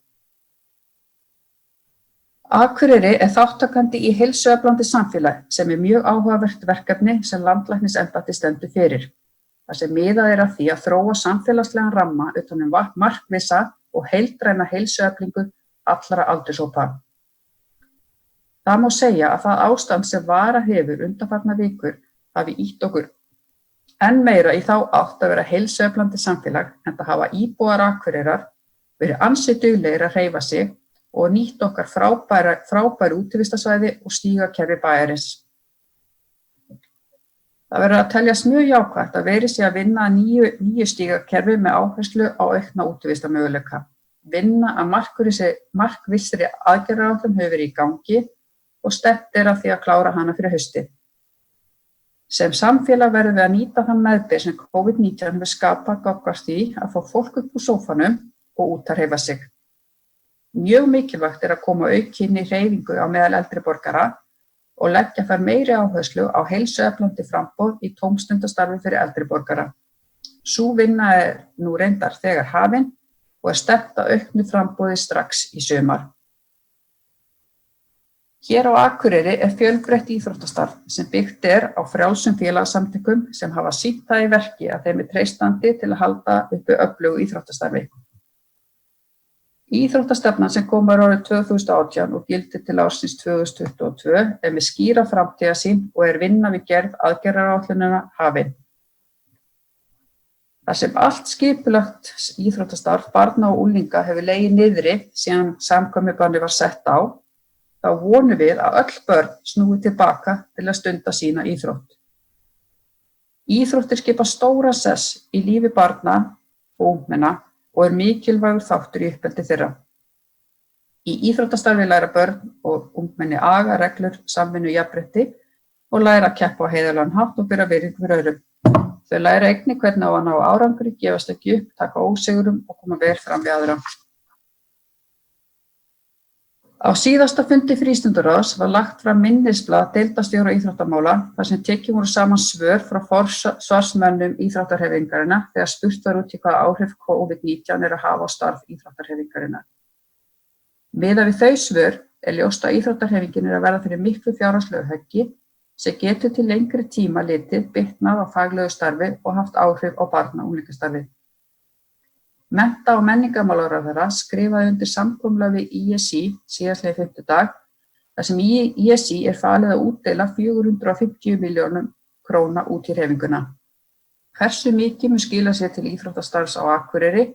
Akureyri þátttakandi í heilsueflandi samfélag sem mjög áhugavert verkefni sem landlæknisembættið stendur fyrir. Það sem miðað að því að þróa samfélagslegan ramma utan markvissa og heildræna heilsueflingu allra aldurshópa. Það má segja að það ástand sem varað hefur undanfarnar vikur hafi ýtt okkur enn meira í þá átt að vera heilsueflandi samfélag en það hafa íbúar Akureyrar verið ansi duglegir að hreyfa sig og nýtt okkar frábæru útivistarsvæði og stígakerfi bæjarins. Það verður að teljast mjög jákvætt að verið sé að vinna að nýju stígakerfi með áherslu á aukna útivistarmöguleika. Vinna að markvissri aðgerðaáætlun hefur verið í gangi og stefnt að því að klára hana fyrir haustið. Sem samfélag verðum við að nýta þann meðbyr sem COVID-19 hefur skapað gagnvart því að fá fólk upp úr sófanum og út að hreyfa sig. Mjög mikilvægt að koma aukinni hreyfingu á meðal eldri borgara og leggja þar meiri áherslu á heilsueflandi framboð í tómstundastarfi fyrir eldri borgara. Sú vinna nú reyndar þegar hafin og stefnt að auknu framboði strax í sumar. Hér á Akureyri fjölbreytt íþróttastarf sem byggt á frjálsum félagasamtökum sem hafa sýnt það í verki að þeim treystandi til að halda uppi öflugu íþróttastarfi. Íþróttastefnan sem kom árið 2018 og gildir til ársins 2022 með skýra framtíðarsýn og vinna við gerð aðgerðaáætlunina hafin. Þar sem allt skipulagt íþróttastarf barna og unglinga hefur legið niðri síðan samkomubanni var sett á, þá vonum við að öll börn snúi tilbaka til að stunda sína íþrótt. Íþróttir skipa stóra sess í lífi barna og ungmenna og mikilvægur þáttur í uppeldi þeirra. Í íþróttastarfi læra börn og ungmenni aga, reglur, samvinnu, jafnrétti og læra að keppa á heiðarlegan hátt og bera virðingu fyrir öðrum. Þau læra einnig hvernig á að ná árangri, gefast ekki upp, taka ósigurum og koma vel fram við aðra. Á síðasta fundi frístundaráðs var lagt fram minnisblað deildarstjóra íþróttamála þar sem tekin voru saman svör frá forsvarsmönnum íþróttahreyfingarinnar þegar spurt var út í hvaða áhrif COVID-19 að hafa á starf íþróttahreyfingarinnar. Miðað við þau svör ljóst að íþróttahreyfingin að verða fyrir miklu fjárhagslegu höggi sem getur til lengri tíma litið bitnað á faglegu starfi og haft áhrif á barna- og unglingastarfið. Mennta- og menningarmálaráðherra skrifaði undir samkomulag við ISÍ síðastliðinn fimmtudag þar sem ISÍ falið að útdeila 450 milljónum króna út í hreyfinguna. Hversu mikið mun skila sér til íþróttastarfs á Akureyri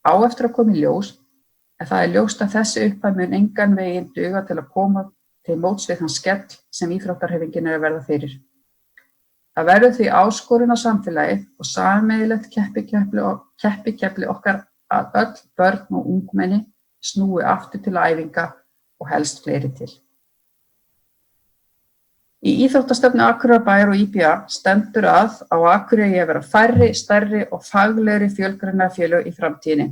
á eftir að koma í ljós, en það ljóst að þessi upphæð mun engan veginn duga til að koma til móts við þann skell sem íþróttarhreyfingin að verða fyrir. Það verður því áskorun á samfélagið og sameiginlegt keppikefli okkar að öll börn og ungmenni snúi aftur til æfinga og helst fleiri til. Í íþróttastefnu Akureyrarbæjar og IPA stendur að á Akureyri að vera færri, stærri og faglegri fjölgreinafélög í framtíðinni.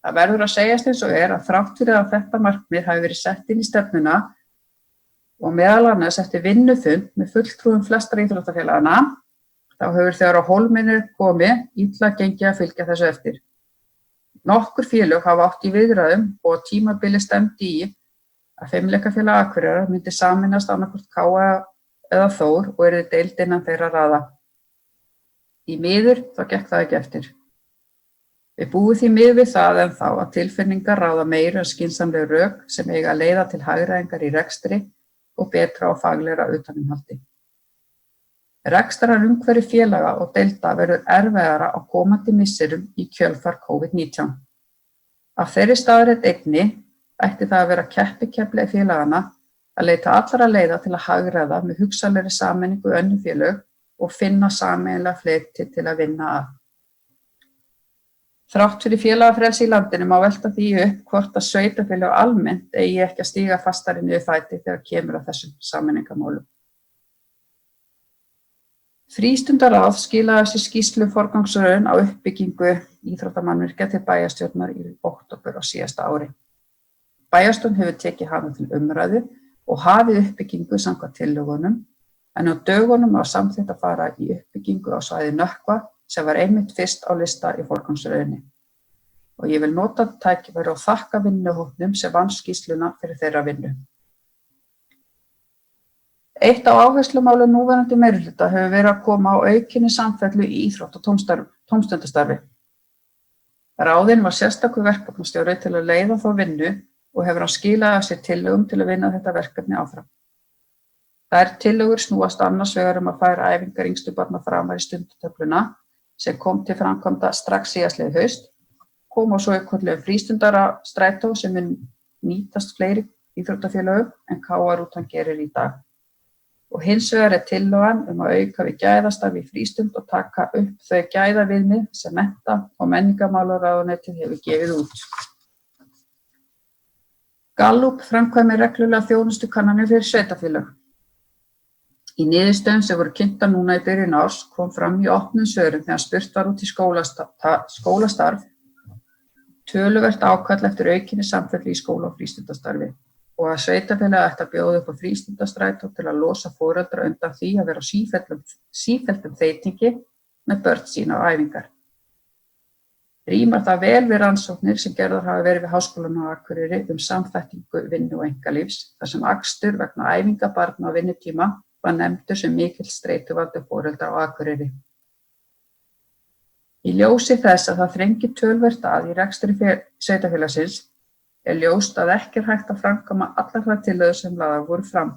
Það verður að segjast eins og að þrátt fyrir að þetta markmið hafi verið sett inn í stefnuna og meðal annars eftir vinnufund með fulltrúum flestra íþróttafélagana, þá hefur þegar á hólminn komið illa gengið að fylgja þessu eftir. Nokkur félög hafa átt í viðræðum og tímabili stefndi í að Fimleikafélag Akureyrar myndi sameinast annaðhvort KA eða Þór og yrði deild innan þeirra raða. Í miður þá gekk það ekki eftir. Við búum því miður við það ennþá að tilfinningar ráða meira en skynsamleg rök sem eiga að leiða til hagræðingar í rekstri og betra og faglegra utanumhaldi. Rekstrarumhverfi félaga og deilda verður erfiðara á komandi misserum í kjölfar COVID-19. Af þeirri staðreynd einni ætti það að vera keppikefli félagana að leita allra leiða til að hagræða með hugsanlegri sameiningu önnur félög og finna sameiginlega fleti til að vinna að. Þrátt fyrir félagafrelsi í landinu má velta því upp hvort að sveitarfélög almennt eigi ekki að stíga fastari niður fæti þegar kemur að þessum sameiningarmálum. Frístundaráð skilaði sér skýrslu forgangsröðun á uppbyggingu íþróttamannvirkja til bæjarstjórnar í október á síðasta ári. Bæjarstjórn hefur tekið hana til umræðu og hafið uppbyggingu samkvæmt tillögunum, en á dögunum var samþykkt að fara í uppbyggingu á svæði Nökkva sem var einmitt fyrst á lista í forgangsröðunni. Og ég vil nota tækifæri og þakka vinnuhópnum sem vann skýrsluna fyrir þeirra vinnu. Eitt af áherslumálum núverandi meirihluta hefur verið að koma á aukinni samfellu í íþrótt- og tómstundastarfi. Ráðinn var sérstakur verkefnastjóri til að leiða þá vinnu og hefur hann skilað af sér tillögum til að vinna þetta verkefni áfram. Þær tillögur snúast annars vegar að færa æfingar yngstu barna framar í stundatöfluna sem kom til framkvæmda strax síðastliðið haust, kom á svo eitthvað frístundastrætó sem mun nýtast fleiri íþróttafélögum en KR-rútan gerir í dag. Og hins vegar tillagan að auka við gæðastarf í frístund og taka upp þau gæðaviðmið sem mennta- og menningarmálaráðuneytið hefur gefið út. Gallup framkvæmir reglulega þjónustukannanir fyrir sveitarfélög. Í niðurstöðum sem voru kynntar núna í byrjun árs kom fram í opnum svörum þegar spurt var út í skólastarf töluvert ákall eftir aukinni samfellu í skóla- og frístundastarfi og að sveitarfélagi ætti að bjóða upp á frístundastrætó til að losa foreldra undan því að vera á sífelldum þeytingi með börn sín á æfingar. Rímar það vel við rannsóknir sem gerðar hafa verið við Háskólann á Akureyri samþættingu vinnu og einkalífs, þar sem akstur vegna æfinga barna á vinnutíma var nefndur sem mikill streituvaldur foreldra á Akureyri. Í ljósi þess að það þrengir töluvert að í rekstri sveitarfélagsins ljóst að ekki hægt að framkvæma allar þær tillögur sem lagðar voru fram.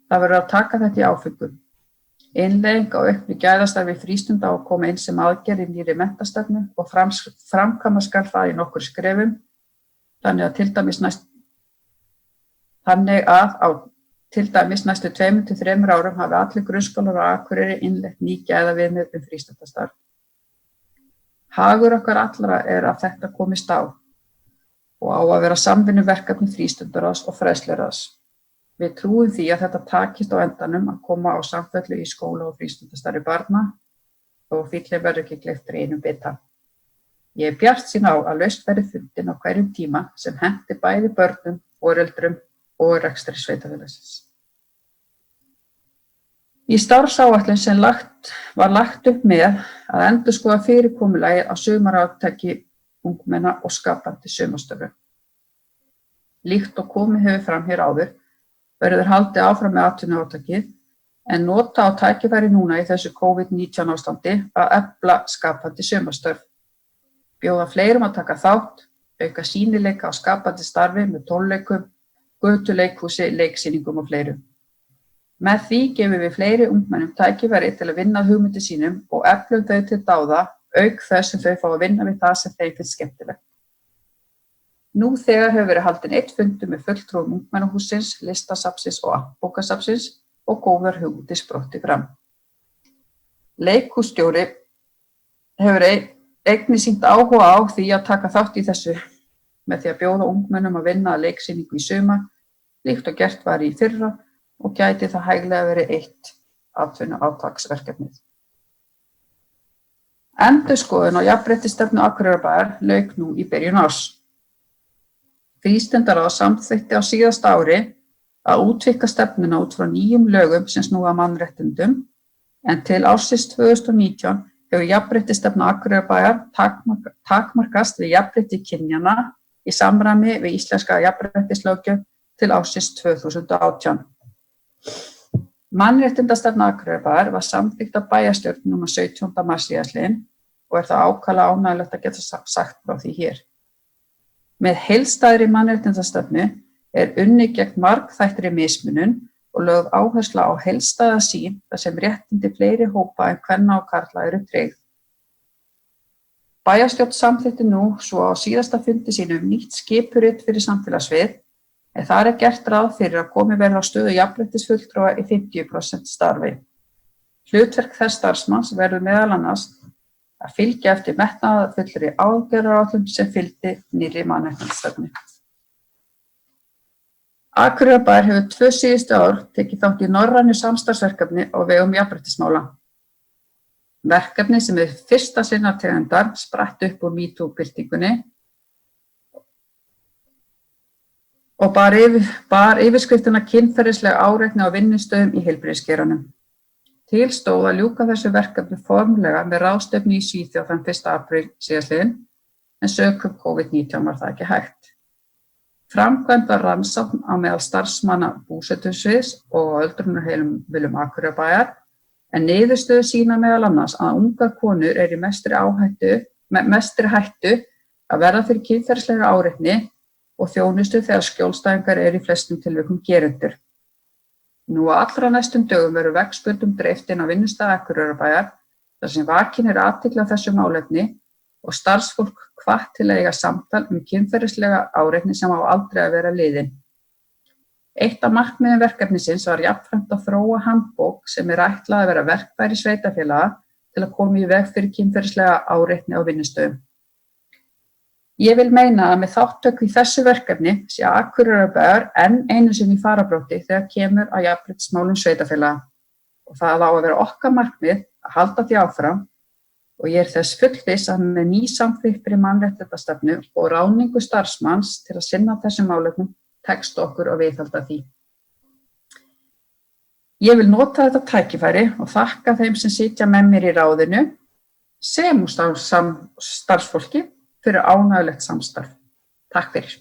Það verður að taka þetta í áföngum. Innleiðing á auknu gæðastarfi frístunda á að koma inn sem aðgerð í nýrri menntastefnu og framkvæma skal það í nokkur skrefum, þannig að til dæmis næstu 2 til 3 árum hafi allir grunnskólar á Akureyri innleitt ný gæðaviðmið frístundastarf. Hagur okkar allra að þetta komist á og á að vera samvinnuverkefni frístundaráðs og fræðsluráðs. Við trúum því að þetta takist á endanum að koma á samfellu í skóla- og frístundastarfi barna og fíllinn verður ekki gleyptur í einum bita. Ég bjartsýn á að lausn verði fundin á hverjum tíma sem henti bæði börnum, foreldrum og rekstri sveitarfélagsins. Í starfsáætlun sem var lagt upp með að endurskoða fyrirkomulagið á sumarátaki ungmenna og skapandi sumarstörfum. Líkt og komið hefur fram hér áður, verður haldið áfram með atvinnuátakið en nota á tækifæri núna í þessu COVID-19 ástandi að efla skapandi sumarstörf. Bjóða fleirum að taka þátt, auka sýnileika á skapandi starfi með tónleikum, götuleikhúsi, leiksýningum og fleiru. Með því gefum við fleiri ungmennum tækifæri til að vinna að hugmyndum sínum og eflum þau til dáða, auk þess sem þau fá að vinna við það sem þeim finnst skemmtilegt. Nú þegar hefur verið haldinn einn fundur með fulltrúum ungmennahússins, listasafnsins og bókasafnsins og góðar hugmyndir sprottið fram. Leikhússtjóri hefur einnig sýnt áhuga á því að taka þátt í þessu með því að bjóða ungmennum að vinna að leiksýningu í sumar, líkt og gert var í fyrra og gæti það hæglega verið eitt atvinnuátaksverkefnið. Endurskoðun á jafnréttisstefnu Akureyrarbæjar lauk nú í byrjun árs. Frístundaráð samþykkti á síðasta ári að útvíkka stefnuna út frá nýjum lögum sem snúa að mannréttindum, en til ársins 2019 hefur jafnréttisstefna Akureyrarbæjar takmarkast við jafnrétti kynjanna í samræmi við íslenska jafnréttislöggjöf til ársins 2018. Mannréttindastefna Akureyrarbæjar var samþykkt af bæjarstjórn númer 17. mars síðastliðinn og það ákaflega ánægjulegt að geta sagt frá því hér. Með heildstæðri mannréttindastefnu unnið gegn margþættri mismunun og lögð áhersla á heildstæða sýn þar sem réttindi fleiri hópa en kvenna og karla eru tryggð. Bæjarstjórn samþykkti nú svo á síðasta fundi sínum nýtt skipurit fyrir samfélagssvið, en þar gert ráð fyrir að komið verði á stöðu jafnréttisfulltrúa í 50% starfi. Hlutverk þess starfsmanns verður meðal annars að fylgja eftir metnaðarfullri aðgerðaáætlun sem fylgdi nýrri mannréttindastefnu. Akureyrarbær hefur 2 síðustu ár tekið þátt í norrænu samstarfsverkefni á vegum jafnréttismála. Verkefni sem fyrsta sinnar tegundar spratt upp úr MeToo-byltingunni og bar yfirskriftina kynferðisleg áreitni á vinnustöðum í heilbrigðisgeiranum. Til stóð að ljúka þessu verkefni formlega með ráðstefnu í Svíþjóð þann 1. apríl síðastliðinn, en sökum COVID-19 var það ekki hægt. Framkvæmd var rannsókn á meðal starfsmanna búsetusviðs og öldrunarheimilum Akureyrarbæjar, en niðurstöður sýna meðal annars að ungar konur eru í mestri hættu að verða fyrir kynferðislegri áreitni og þjónustu þegar skjólstæðingar eru í flestum tilvikum gerendur. Nú á allra næstum dögum verður veggspjöldum dreift inn á vinnustað Akureyrarbæjar þar sem vakin er athygli á þessu málefni og starfsfólk hvatt til að eiga samtal kynferðislega áreitni sem á aldrei að vera liðin. Eitt af markmiðum verkefnisins var jafnframt að þróa handbók sem er ætlað að vera verkfæri sveitarfélaga til að koma í veg fyrir kynferðislega áreitni á vinnustöðum. Ég vil meina að með þátttöku í þessu verkefni sé Akureyrarbær enn einu sinni í fararbroddi þegar kemur að jafnréttismálum sveitarfélaga og það á að vera okkar markmið að halda því áfram og ég er þess fullviss að með nýsamþykktri mannréttindastefnu og ráðningu starfsmanns til að sinna þessum málefnum tekst okkur að viðhalda því. Ég vil nota þetta tækifæri og þakka þeim sem sitja með mér í ráðinu sem og starfsfólki fyrir ánægjulegt samstarf. Takk fyrir.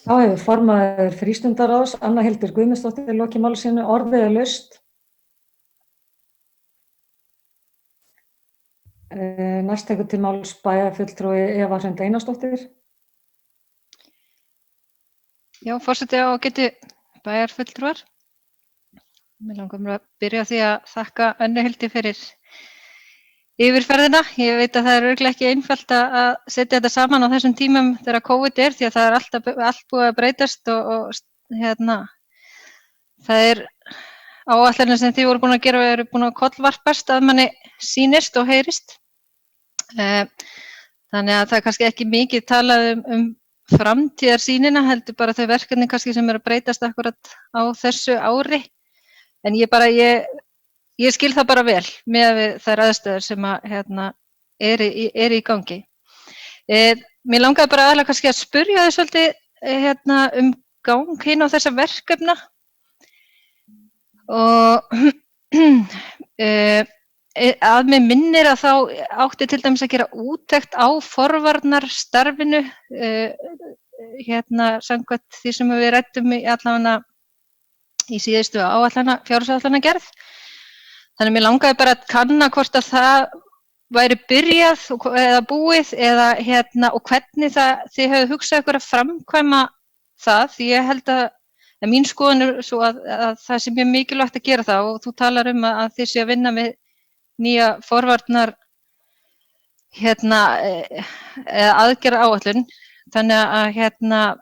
Þá hefur formaður frístundaráðs, Anna Hildur Guðmundsdóttir, lokið máli sínu. Orðið er laust. Næst tekur til máls bæjarfulltrúi Eva Hrund Einarsdóttir. Já, forseti ágætu bæjarfulltrúar. Mig langar að byrja á því að þakka Önnu Hildi fyrir yfirferðina. Ég veit að það er örugglega ekki einfalt að setja þetta saman á þessum tímum þegar COVID er því að það er allt búið að breytast og það er áætlanir sem þið voru búin að gera og eru búin að kollvarpast að manni sýnist og heyrist. Þannig að það er kannski ekki mikið talað um framtíðarsýnina, heldur bara þau verkefni kannski sem eru að breytast akkurat á þessu ári. En ég skil það bara vel með þær aðstæður sem er í gangi. Mér langaði bara aðalega kannski að spyrja þið svolítið gang hinn á þessa verkefna og að mig minnir að þá átti til dæmis að gera úttekt á forvarnarstarfinu samkvæmt því sem við ræddum í síðustu fjárhagsáætlanagerð. Þannig mér langaði bara að kanna hvort að það væri byrjað eða búið eða og hvernig þið hefðu hugsað ykkur að framkvæma það, því ég held að mín skoðun er svo að það sé mjög mikilvægt að gera það og þú talar um að þið séu að vinna með nýja forvarnar aðgerðaáætlun, þannig að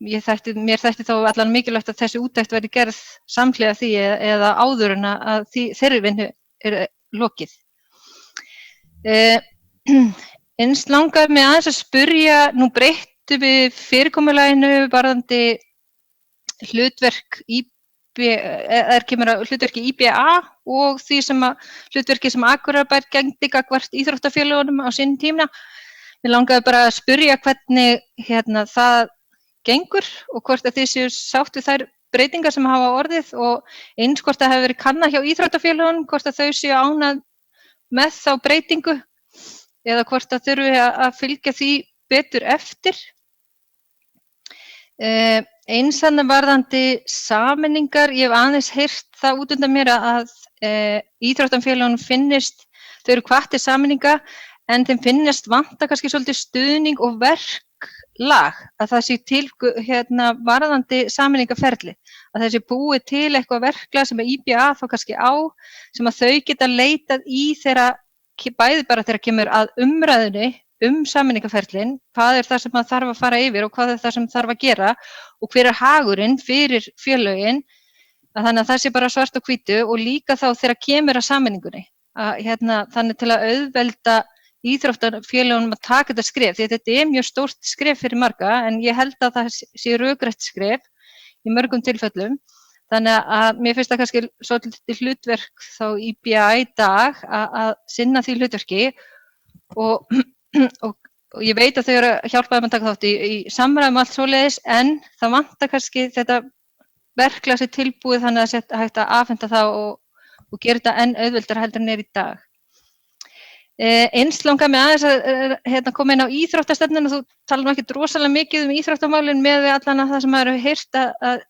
mér þætti þá allan mikilvægt að þessi úttekt verði gerð samhliða því eða áður en að þeirri vinnu er lokið. Eins langaði mig aðeins að spyrja, nú breyttum við fyrirkomulaginu varðandi hlutverki IBA og því hlutverki sem Akureyrarbær gegndi gagnvart íþróttafélögunum á sínum tíma. Mér langaði bara að spyrja hvernig það gengur og hvort að þið séu sátt við þær breytingar sem hafa orðið og eins hvort það hefur verið kannað hjá íþróttafélögunum, hvort að þau séu ánægð með þá breytingu eða hvort að þurfi að fylgja því betur eftir. Eins varðandi sameiningar, ég hef aðeins heyrt það út undan mér að íþróttafélögunum finnist, þau eru hvatt til sameininga en þeim finnist vanta kannski svolítið stuðning og verk lag, að það sé til varðandi sameiningarferli, að það sé búið til eitthvað verklag sem IBA þá kannski á, sem að þau geta leitað í þegar bæði bara þegar kemur að umræðunni sameiningarferlin, hvað það sem að þarf að fara yfir og hvað það sem þarf að gera og hver hagurinn fyrir félögin, að þannig að það sé bara svart og hvítu og líka þá þegar kemur að sameiningunni, að þannig til að auðvelda íþróttafélögunum að taka þetta skref, því að þetta mjög stórt skref fyrir marga, en ég held að það sé rökrétt skref í mörgum tilfellum. Þannig að mér finnst það kannski svolítið hlutverk þá IBA í dag að sinna því hlutverki og ég veit að þau eru að hjálpa þeim að taka þátt í samræðum allt svoleiðis, en það vantar kannski þetta verklag sé tilbúið þannig að það sé hægt að afhenda það og gera þetta enn auðveldara heldur en er í dag. Eins langar mig aðeins að koma inn á íþróttastefnuna, þú talar ekki rosalega mikið íþróttamálin með allan að það sem maður hefur heyrt að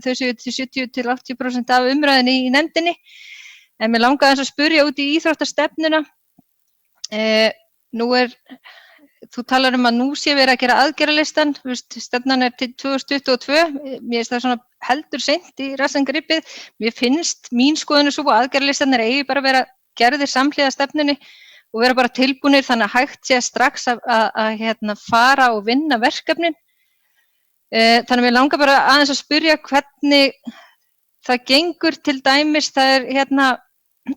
þau séu til 70–80% af umræðinni í nefndinni, en mér langar aðeins að spyrja út í íþróttastefnuna. Þú talar að nú sé verið að gera aðgerðalistan, stefnan til 2022, mér finnst það svona heldur seint í rassan gripið, mér finnst mín skoðun svo að aðgerðalistanir eigi bara að vera gerðir samhliða stefnunni og vera bara tilbúnir þannig að hægt sé strax að fara og vinna verkefnin. Þannig að mér langar bara aðeins að spyrja hvernig það gengur til dæmis, það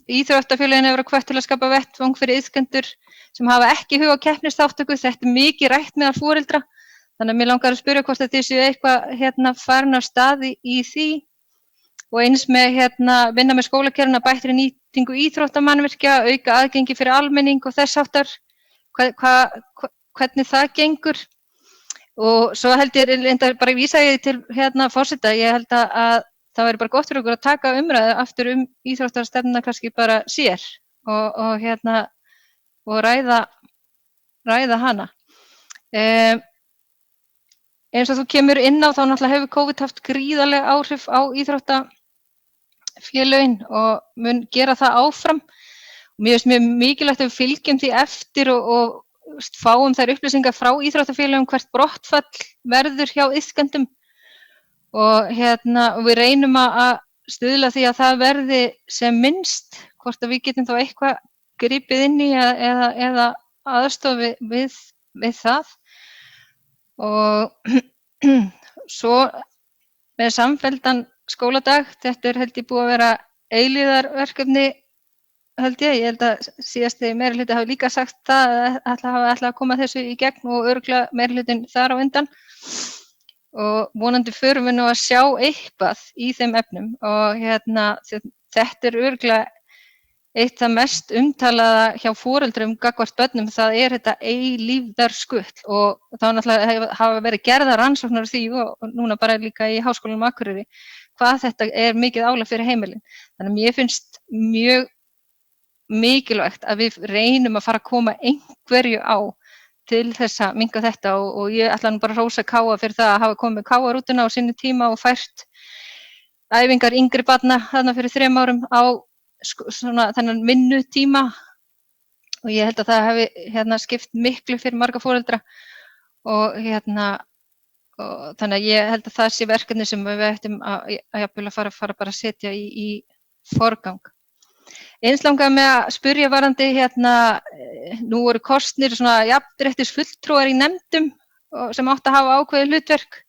íþróttafélögin hefur hvött til að skapa vettvang fyrir iðkendur sem hafa ekki hug á keppnisþátttöku, þetta mikið rætt meðal foreldra, þannig að mér langar að spyrja hvort að þið séu eitthvað farin af stað í því. Og eins með vinna með skólakerfinu að bættri nýtingu íþróttamannvirkja, auka aðgengi fyrir almenning og þess háttar, hvernig það gengur. Og svo held ég bara vísa ég til forseta, ég held að það væri bara gott fyrir okkur að taka umræðu aftur íþróttastefnuna kannski bara sér og ræða hana. Eins og þú kemur inn á þá náttúrulega hefur COVID haft gríðarlega áhrif á íþróttafélögin og mun gera það áfram. Mér finnst mjög mikilvægt að við fylgjum því eftir og fáum þær upplýsingar frá íþróttafélögum hvert brottfall verður hjá iðkendum og við reynum að stuðla því að það verði sem minnst, hvort að við getum þá eitthvað gripið inn í eða aðstoð við það. Og svo með samfelldan skóladag, þetta held ég búið að vera eilífðarverkefni, held ég að síðasti meirihluti hafi líka sagt það að ætla að koma þessu í gegn og örugglega meirihlutin þar á undan og vonandi förum við nú að sjá eitthvað í þeim efnum og þetta örugglega eitt það mest umtalaða hjá foreldrum gagnvart börnum, það þetta eilífðarskull og þá náttúrulega hafa verið gerðar rannsóknar því og núna bara líka í Háskólanum á Akureyri hvað þetta mikið álag fyrir heimilin. Þannig að mér finnst mjög mikilvægt að við reynum að fara að koma einhverju á til þess að minnka þetta og ég ætla nú bara að hrósa Káa fyrir það að hafa komið með Káa-rútuna á sinni tíma og fært æfingar yngri barna þarna fyrir 3 árum á þennan vinnutíma og ég held að það hefði skipt miklu fyrir marga foreldra og þannig að ég held að það sé verkefni sem við ættum að fara bara að setja í forgang. Eins langaði mig að spyrja varðandi nú voru kosnir svona jafnréttis fulltrúar í nefndum sem átt að hafa ákveðið hlutverk.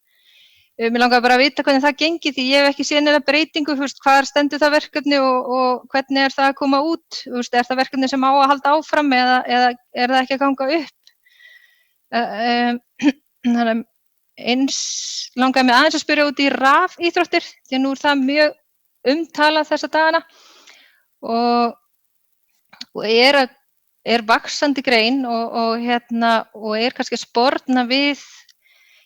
Mér langaði bara að vita hvernig það gengi því ég hef ekki séð neina breytingu, hvar stendur það verkefni og hvernig það að koma út, það verkefni sem á að halda áfram eða það ekki að ganga upp. Þannig að eins langaði mig aðeins að spyrja út í rafíþróttir því nú það mjög umtalað þessa dagana og vaxandi grein og kannski sporna við,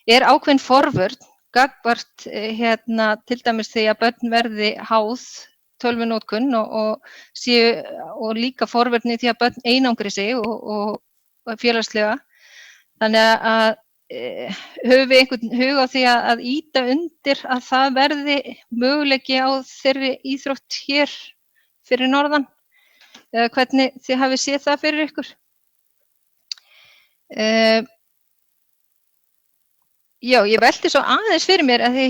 ákveðin forvörn gagnvart til dæmis því að börn verði háð tölvunotkun og líka forvörn í því að börn einangri sig og félagslega. Þannig að höfum við einhvern hug á því að ýta undir að það verði möguleiki á þeirri íþrótt hér fyrir norðan eða hvernig þið hafið séð það fyrir ykkur. Já, ég velti svo aðeins fyrir mér að því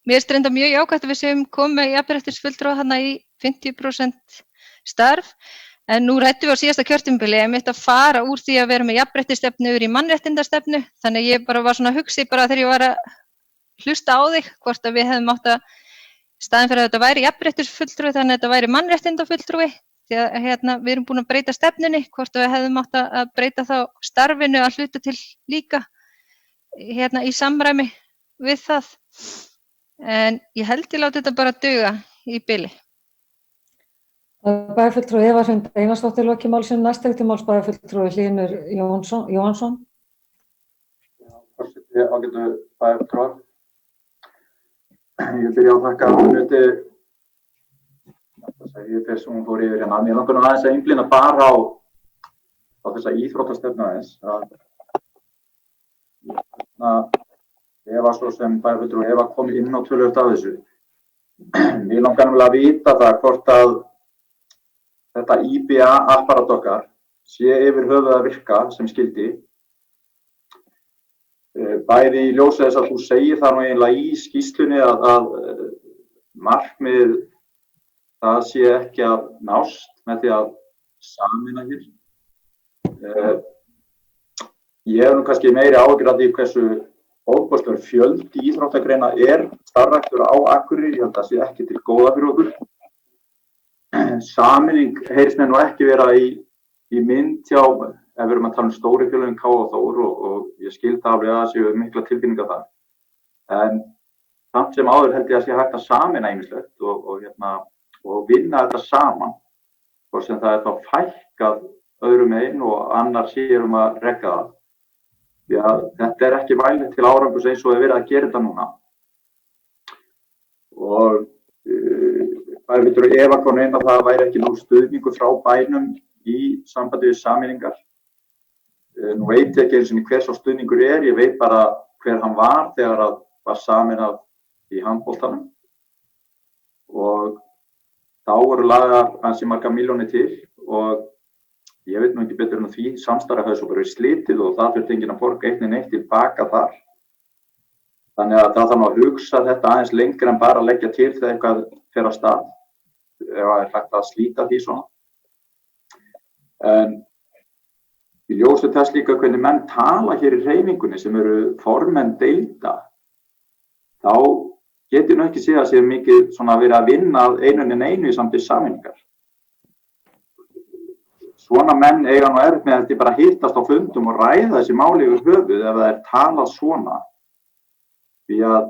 mér er reynda mjög jákvætt að við séum komið með jafnréttisfulltrúa þarna í 50% starf, en nú ræddum við á síðasta kjörtímabili einmitt að fara úr því að vera með jafnréttisstefnu yfir í mannréttindastefnu, þannig að ég bara var svona að hugsa bara þegar ég var að hlusta á þig, hvort að við hefðum átt að staðinn fyrir að þetta væri jafnréttisfulltrúi þannig að þetta væri mannréttindafulltrúi, því að við erum búin að breyta stefnunni, hvort að við hefðum átt að breyta þá starfinu að hluta til líka í samræmi við það. En ég held ég láti þetta bara duga í bili. Bæjarfulltrúi Eva Hrund Einarsdóttir loki málsins, næst til máls bæjarfulltrúi Hlynur Jóhannsson. Forseti, ágætu bæjarfulltrúar. Ég byrja á að þakka hluti, ég fyrst hún fór yfir hérna. Mér langar nú aðeins að einblína bara á þessa íþróttastefnu aðeins. Eva svo sem bæjarfulltrúi Eva kom inn á töluvert af þessu. Mér langar nefnilega að vita það hvort að þetta IBA-apparat okkar sé yfir höfuð að virka sem skyldi. Bæði í ljósi þess að þú segir það nú eiginlega í skýrslunni að markmið það sé ekki að nást með því að sameina hér. Ég hef nú kannski meiri áhyggjur af því hversu ofboðslegur fjöldi íþróttagreina starfræktur á Akureyri, ég held að það sé ekki til góða fyrir okkur. Sameining heyrist mér nú ekki vera í mynd hjá, ef við erum að tala um stóri félögin K og Þór og ég skil það alveg að það séu mikla tilfinningar þar. En samt sem áður held ég að sé hægt að sameina ýmislegt og vinna þetta saman, hvort sem það þá fækkað öðrum einn og annar sér að rekka það. Því að þetta ekki vænlegt til árangurs eins og verið að gera þetta núna. Og bæjarfulltrúi Eva kom inn að það væri ekki nú stuðningur frá bænum í sambandi við sameiningar. Nú veit ég ekki eins og hver sá stuðningur ég veit bara hver hann var þegar það var sameinað í handboltanum. Og þá voru lagðar ansi margar milljónir til og ég veit nú ekki betur en því samstarfið hefði svo bara slitið og það þurfti enginn að borga neitt tilbaka þar. Þannig að það þarf nú að hugsa þetta aðeins lengra en bara að leggja til þegar eitthvað fer af stað, ef það er hægt að slíta því svona. En í ljósi þess líka hvernig menn tala hér í hreyfingunni sem eru formenn deilda, þá get ég nú ekki séð að sé mikið svona verið að vinna einu í samtíð sameiningar. Svona menn eiga nú erfitt með þetta bara að hittast á fundum og ræða þessi máli yfir höfuð ef það er talað svona. Því að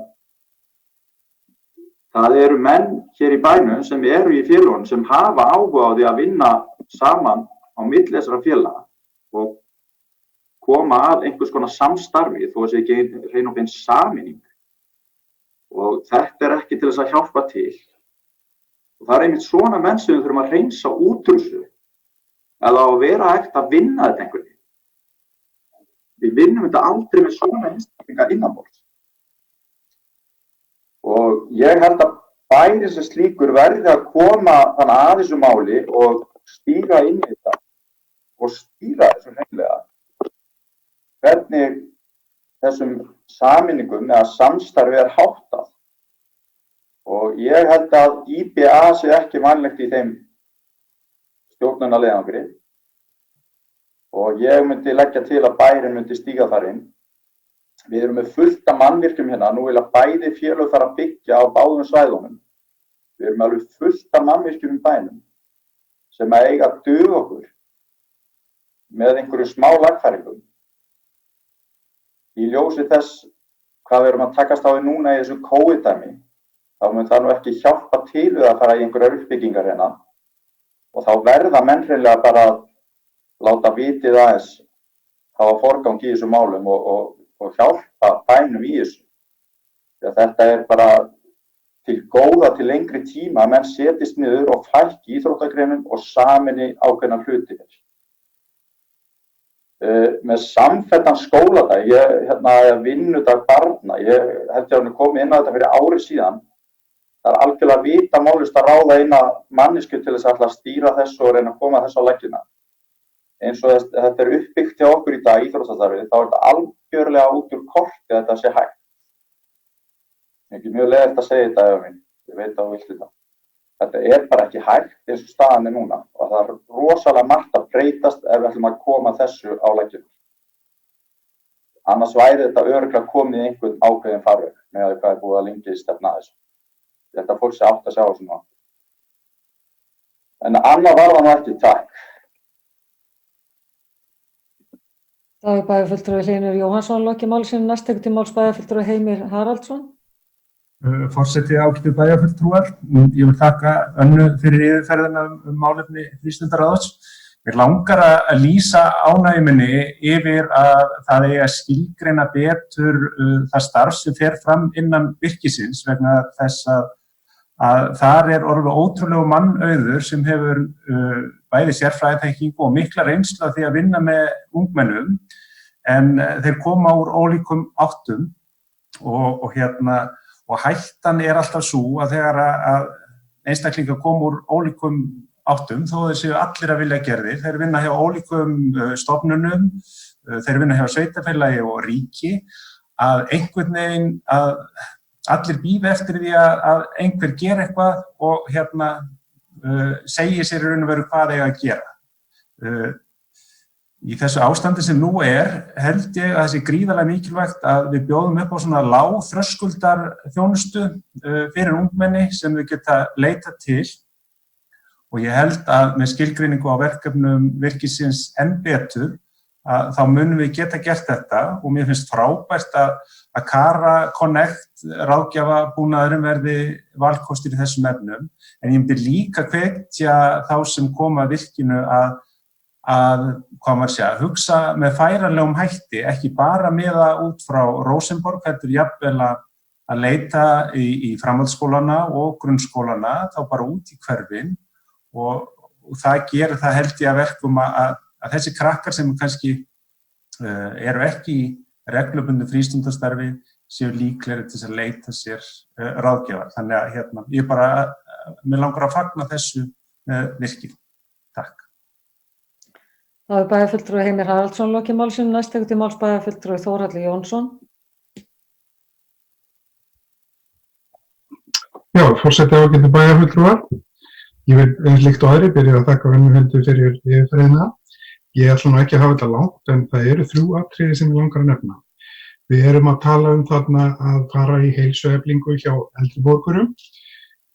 það eru menn hér í bænum sem eru í félögunum sem hafa áhuga á því að vinna saman á milli þessara félaga og koma að einhvers konar samstarfi þó að sé ekki hrein og bein sameining. Og þetta er ekki til þess að hjálpa til. Og það er einmitt svona menn sem við þurfum að hreinsa út úr þessu. Eða á að vera hægt að vinna þetta einhvern veginn. Við vinnum þetta aldrei með svona einstaklinga innanborðs. Og ég held að bæri sem slíkur verði að koma þannig að þessu máli og stíga inn í þetta og stýra þessu hreinlega. Hvernig þessum sameiningum eða samstarfi er háttað. Og ég held að IBA sé ekki vanlegt í þeim stjórnunarleiðangri og ég myndi leggja til að bærinn myndi stíga þar inn. Við erum með fullt af mannvirkjum hérna, nú vilja bæði félög þar að byggja á báðum svæðunum. Við erum alveg fullt af mannvirkjum í bænum sem að eiga duga okkur með einhverju smá lagfæringum. Í ljósi þess hvað við erum að takast á við núna í þessu COVID-dæmi, þá mun það nú ekki hjálpa til við að fara í einhverjar uppbyggingar hérna. Og þá verða menn hreinlega bara að láta vitið aðeins hafa forgang í þessu málum og hjálpa bænum í þessu. Þetta er bara til góða til lengri tíma að menn setjist niður og fækki íþróttagreinum og sameini ákveðna hluti. Með samfelldan skóladag, vinnudag barna, ég held ég að hann komið inn á þetta fyrir ári síðan. Það er algjörlega vitamálaust að ráða eina mannesku til þess að stýra þessu og reyna að koma þessu á leggina. eins og þetta uppbyggt hjá okkur í dag, íþróttastarfið, þá þetta algjörlega út úr korti að þetta sé hægt. Ekki mjög leiðilegt að segja þetta, Eva mín, ég veit að þú vilt þetta. Þetta bara ekki hægt eins og staðan núna og það rosalega margt að breytast ef við ætlum að koma þessu á leggjum. Annars væri þetta örugglega komið í einhvern ákveðin farveg með hvað búið að lengi stefna þessu. Þetta fólk sé átt að sjá þessu nú. En annað var það ekki, takk. Það bæjarfulltrúi Hlynur Jóhannsson lokið máli sínu, næst tekur til máls bæjarfulltrúi Heimir Haraldsson. Forseti, ágætu bæjarfulltrúar, ég vil þakka Önnu fyrir yfirferðina málefni frístundaráðs. Mér langar að lýsa ánægju minni yfir að það eigi að skilgreina betur það starf sem fer fram innan virkisins vegna þess að þar orðið ótrúlegu mannauður sem hefur bæði sérfræðiþekkingu og mikla reynslu af því að vinna með ungmennum en þeir koma úr ólíkum áttum og hættan alltaf sú að þegar að einstaklingar koma úr ólíkum áttum, þó þeir séu allir að vilja gerðir, þeir vinna hjá ólíkum stofnunum, þeir vinna hjá sveitarfélagi og ríki, að einhvern veginn að allir bíða eftir því að einhver gera eitthvað og segi sér í raun og veru hvað þeir að gera. Í þessu ástandi sem nú held ég að það sé gríðarlega mikilvægt að við bjóðum upp á svona lágþröskuldar þjónustu fyrir ungmenni sem þau geta leitað til og ég held að með skilgreiningu á verkefnum virkisins enn betur þá munum við geta gert þetta og mér finnst frábært að Kara Connect ráðgjafabúnaðurinn verði valkostur í þessum efnum en ég myndi líka hvetja þá sem koma að virkinu að hvað maður segja, hugsa með færanlegum hætti, ekki bara miða út frá Rósenborg, heldur jafnvel að leita í framhaldsskólana og grunnskólana, þá bara út í hverfin og það gerir það held ég að verkum að þessi krakkar sem kannski eru ekki í reglubundnu frístundastarfi séu líklegri til að leita sér ráðgjafar. Þannig að ég mér langar að fagna þessu virkið. Takk. Það bæjarfulltrúi Heimir Haraldsson lokið máli sínu, næst tekur til máls bæjarfulltrúi Þórhallur Jónsson. Já, forseti ágætu bæjarfulltrúar. Ég vil eins líkt og aðri byrja að þakka Önnu Hildi fyrir yfirferðina. Ég ætla nú ekki að hafa þetta langt en það eru 3 atriði sem ég langar að nefna. Við erum að tala þarna að fara í heilsueflingu hjá eldri borgurum.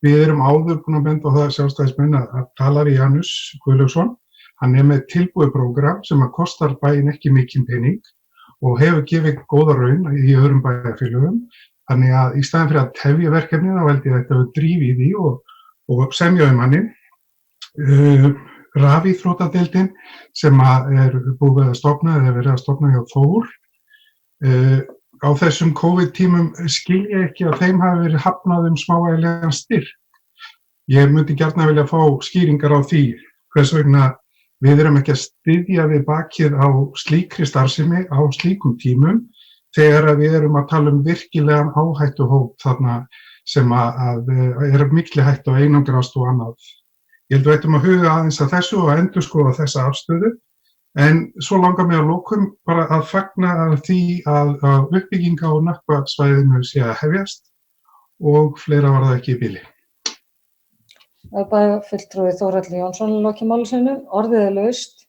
Við erum áður búin að benda á það sjálfstæðismenn að talar í Janus Guðlaugsson. Hann með tilbúið prógram sem að kostar bæinn ekki mikinn pening og hefur gefið góða raun í öðrum bæjarfélögum. Þannig að í staðinn fyrir að tefja verkefnið þá held ég að þetta hefur drífið í því og semja hann. Rafíþróttadeildin sem búið að stofna eða verið að stofna hjá Þór. Á þessum COVID-tímum skil ég ekki að þeim hafi verið hafnað smávægilegan styrk. Ég myndi gjarna vilja fá skýringar á því hvers vegna við erum ekki að styðja við bakið á slíkri starfsemi á slíkum tímum þegar við erum að tala virkilegan áhættuhóp þarna sem að miklu hættu á einangrast og annað. Ég held að við ættum að huga aðeins að þessu og endurskoða þessa afstöðu en svo langar mig að lokum bara að fagna því að uppbygging á Nökkvasvæðinu sé að hefjast og fleira var það ekki í bili. Það bæjarfulltrúi Þórhallur Jónsson lokið máli sínu, orðið laust.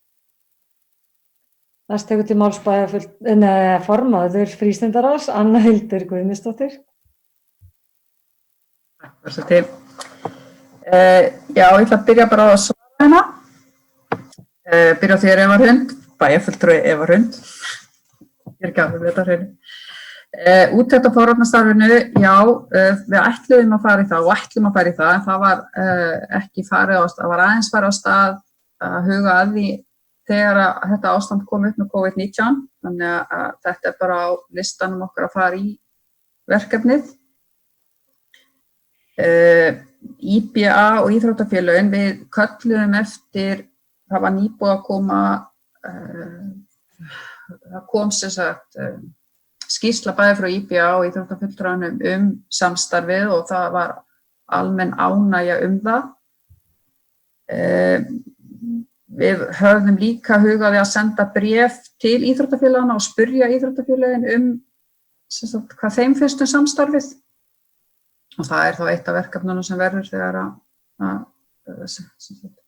Næst tekur til máls formaður frístundaráðs, Anna Hildur Guðmundsdóttir. Takk, forseti. Já, ég ætla að byrja bara á að svara hana. Byrja á þér Eva Hrund, bæjarfulltrúi Eva Hrund. Ég ekki að við þetta hreinu. Úttekt á forvarnastarfinu, já, við ætluðum að fara í það og ætlum að fara í það, en það var ekki farið á stað, það var aðeins farið á stað að huga að því þegar þetta ástand kom upp með COVID-19, þannig að þetta bara á listanum okkar að fara í verkefnið. IBA og íþróttafélögin, við kölluðum eftir, það var nýbúið að koma, það kom sem sagt skýrsla bæði frá IBA og íþróttafulltrúanum samstarfið og það var almenn ánægja það. Við höfðum líka hugaði að senda bréf til íþróttafélagana og spyrja íþróttafélagin hvað þeim finnst samstarfið. Og það þá eitt af verkefnunum sem verður þegar að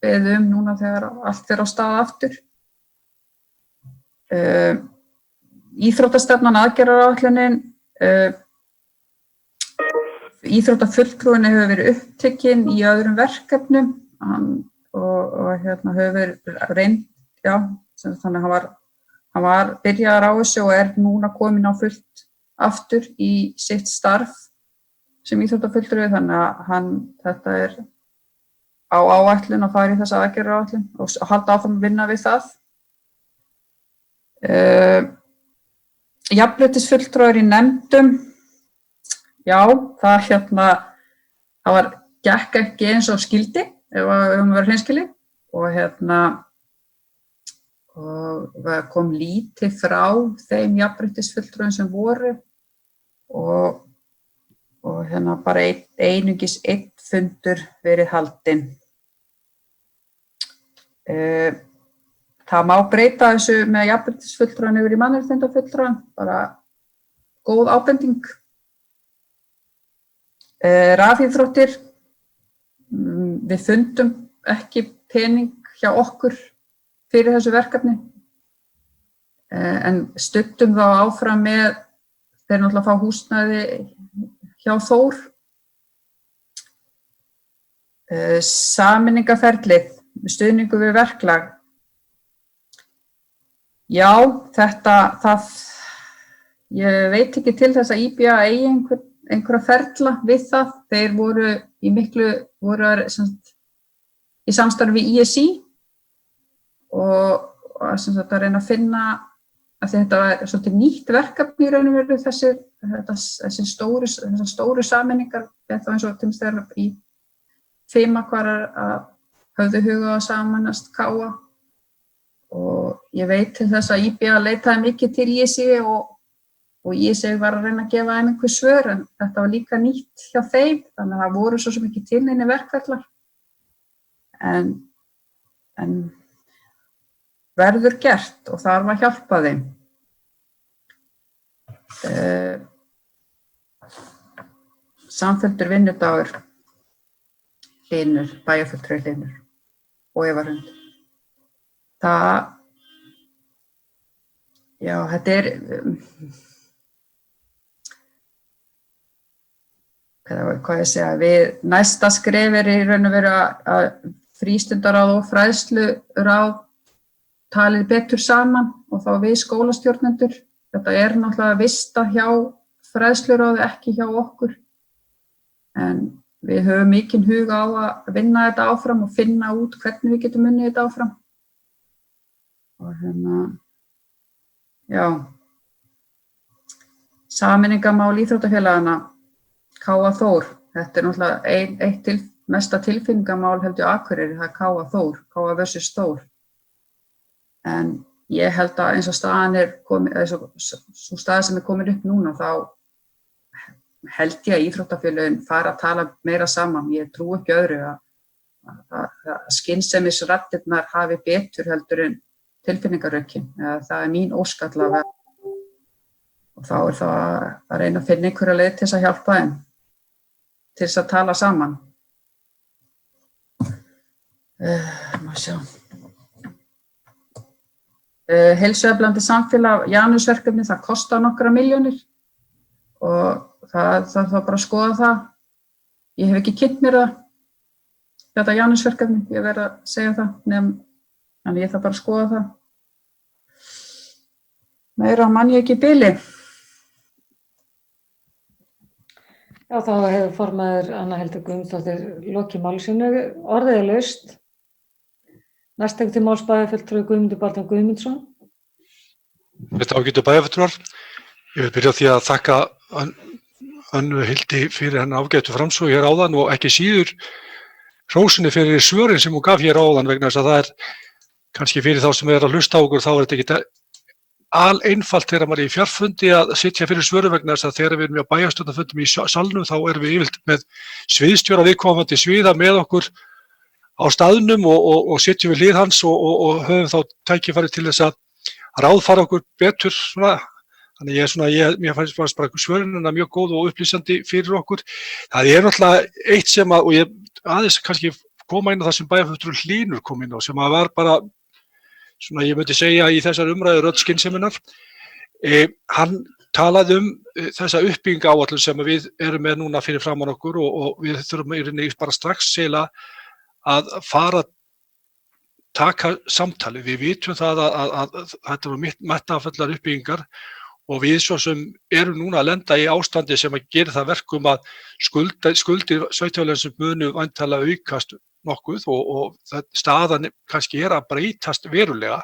beðum núna þegar allt fer á stað aftur. Íþróttastefnan, aðgerðaráætlunin, íþróttafulltrúinn hefur verið upptekinn í öðrum verkefnum og hefur verið reynd, þannig að hann var byrjaður á þessu og núna komin á fullt aftur í sitt starf sem íþróttafulltrúi, þannig að þetta á áætlun að fara í þessa aðgerðaráætlun og halda áfram að vinna við það. Jafnréttisfulltrúar í nefndum, það gekk ekki eins og skildi ef við verðum hreinskilin og kom lítið frá þeim jafnréttisfulltrúum sem voru og bara einungis einn fundur verið haldinn. Það má breyta þessu með jafnréttisfulltrúan yfir í mannréttindafulltrúan, bara góð ábending. Rafíþróttir, við fundum ekki pening hjá okkur fyrir þessu verkefni, en studdum þá áfram með þeir náttúrulega fá húsnæði hjá Þór. Sameiningarferlið, stuðningu við verklag. Já, ég veit ekki til þess að IBA eigi einhverja ferla við það. Þeir voru í samstarfi við ISI og að reyna að finna að þetta var svolítið nýtt verkefni í raun og veru þessar stóru sameiningar, þá eins og til þess þegar í Fimakvarar að höfðu hugað að sameinast KA og ég veit til þess að IBA leitaði mikið til ISI og ISI var að reyna að gefa þeim einhver svör, en þetta var líka nýtt hjá þeim, þannig að það voru svo sem ekki til neini verkferlar. En verður gert og þarf að hjálpa þeim. Samfelldur vinnudagur, Hlynur, bæjarfulltrúi Hlynur og Eva Hrund. Þetta hvað ég segja, næsta skref í raun og veru að frístundaráð og fræðsluráð talið betur saman og þá við skólastjórnendur. Þetta náttúrulega vista hjá fræðsluráði, ekki hjá okkur. En við höfum mikinn hug á að vinna þetta áfram og finna út hvernig við getum unnið þetta áfram. Og sameiningarmál íþróttafélagana, KA Þór, þetta náttúrulega eitt mesta tilfinningamál heldur Akureyri, það KA Þór, KA versus Þór. En ég held að eins og staðan svo staða sem komin upp núna, þá held ég að íþróttafélögin fara að tala meira saman. Ég trú ekki öðru að skynsemisraddirnar hafi betur heldur en tilfinningarökin. Það mín ósk allavega. Og þá það að reyna að finna einhverja leið til þess að hjálpa þeim, til þess að tala saman. Má sjá. Heilsueflandi samfélag, Janusverkefni, það kostar nokkra milljónir og það þarf bara að skoða það. Ég hef ekki kynnt mér þetta Janusverkefni, ég verð að segja það, en ég þarf bara að skoða það. Meira mann ég ekki í bili. Já, þá hefur formaður Anna Hildur Guðmundsdóttir lokið máli sínu. Orðið er laust. Næst tekur til máls bæjarfulltrúi Guðmundur Baldvin Guðmundsson. Þetta ágætu bæjarfulltrúar. Ég vil byrja á því að þakka Önnu Hildi fyrir hennar ágætu framsögu hér áðan og ekki síður hrósinni fyrir svörin sem hún gaf hér áðan, vegna þess að það kannski fyrir þá sem að hlusta á okkur, þá þetta ekki aleinfalt þegar maður er í fjarfundi að sitja fyrir svörum, vegna þess að þegar við erum á bæjarstjórnarfundum í salnum þá erum við yfirleitt með sviðstjóra viðkomandi sviða með okkur á staðnum og sitjum við hlið hans og höfum þá tækifæri til þess að ráðfara okkur betur svona. Þannig mér fannst bara svörinina mjög góð og upplýsandi fyrir okkur. Það náttúrulega eitt sem og ég aðeins kannski koma inn á það sem bæjarfulltrúi Hlynur kom inn á, sem var bara svona, ég myndi segja í þessar umræður rödd skynseminnar. Hann talaði þessa uppbyggingaráætlun sem við erum með núna fyrir framan okkur og við þurfum í rauninni bara strax eiginlega að fara taka samtali. Við vitum það að þetta eru metnaðarfullar uppbyggingar og við svo sem erum núna að lenda í ástandi sem að gera það verkum að skuldir sveitarfélagsins munu væntanlega aukast nokkuð og staðan kannski að breytast verulega.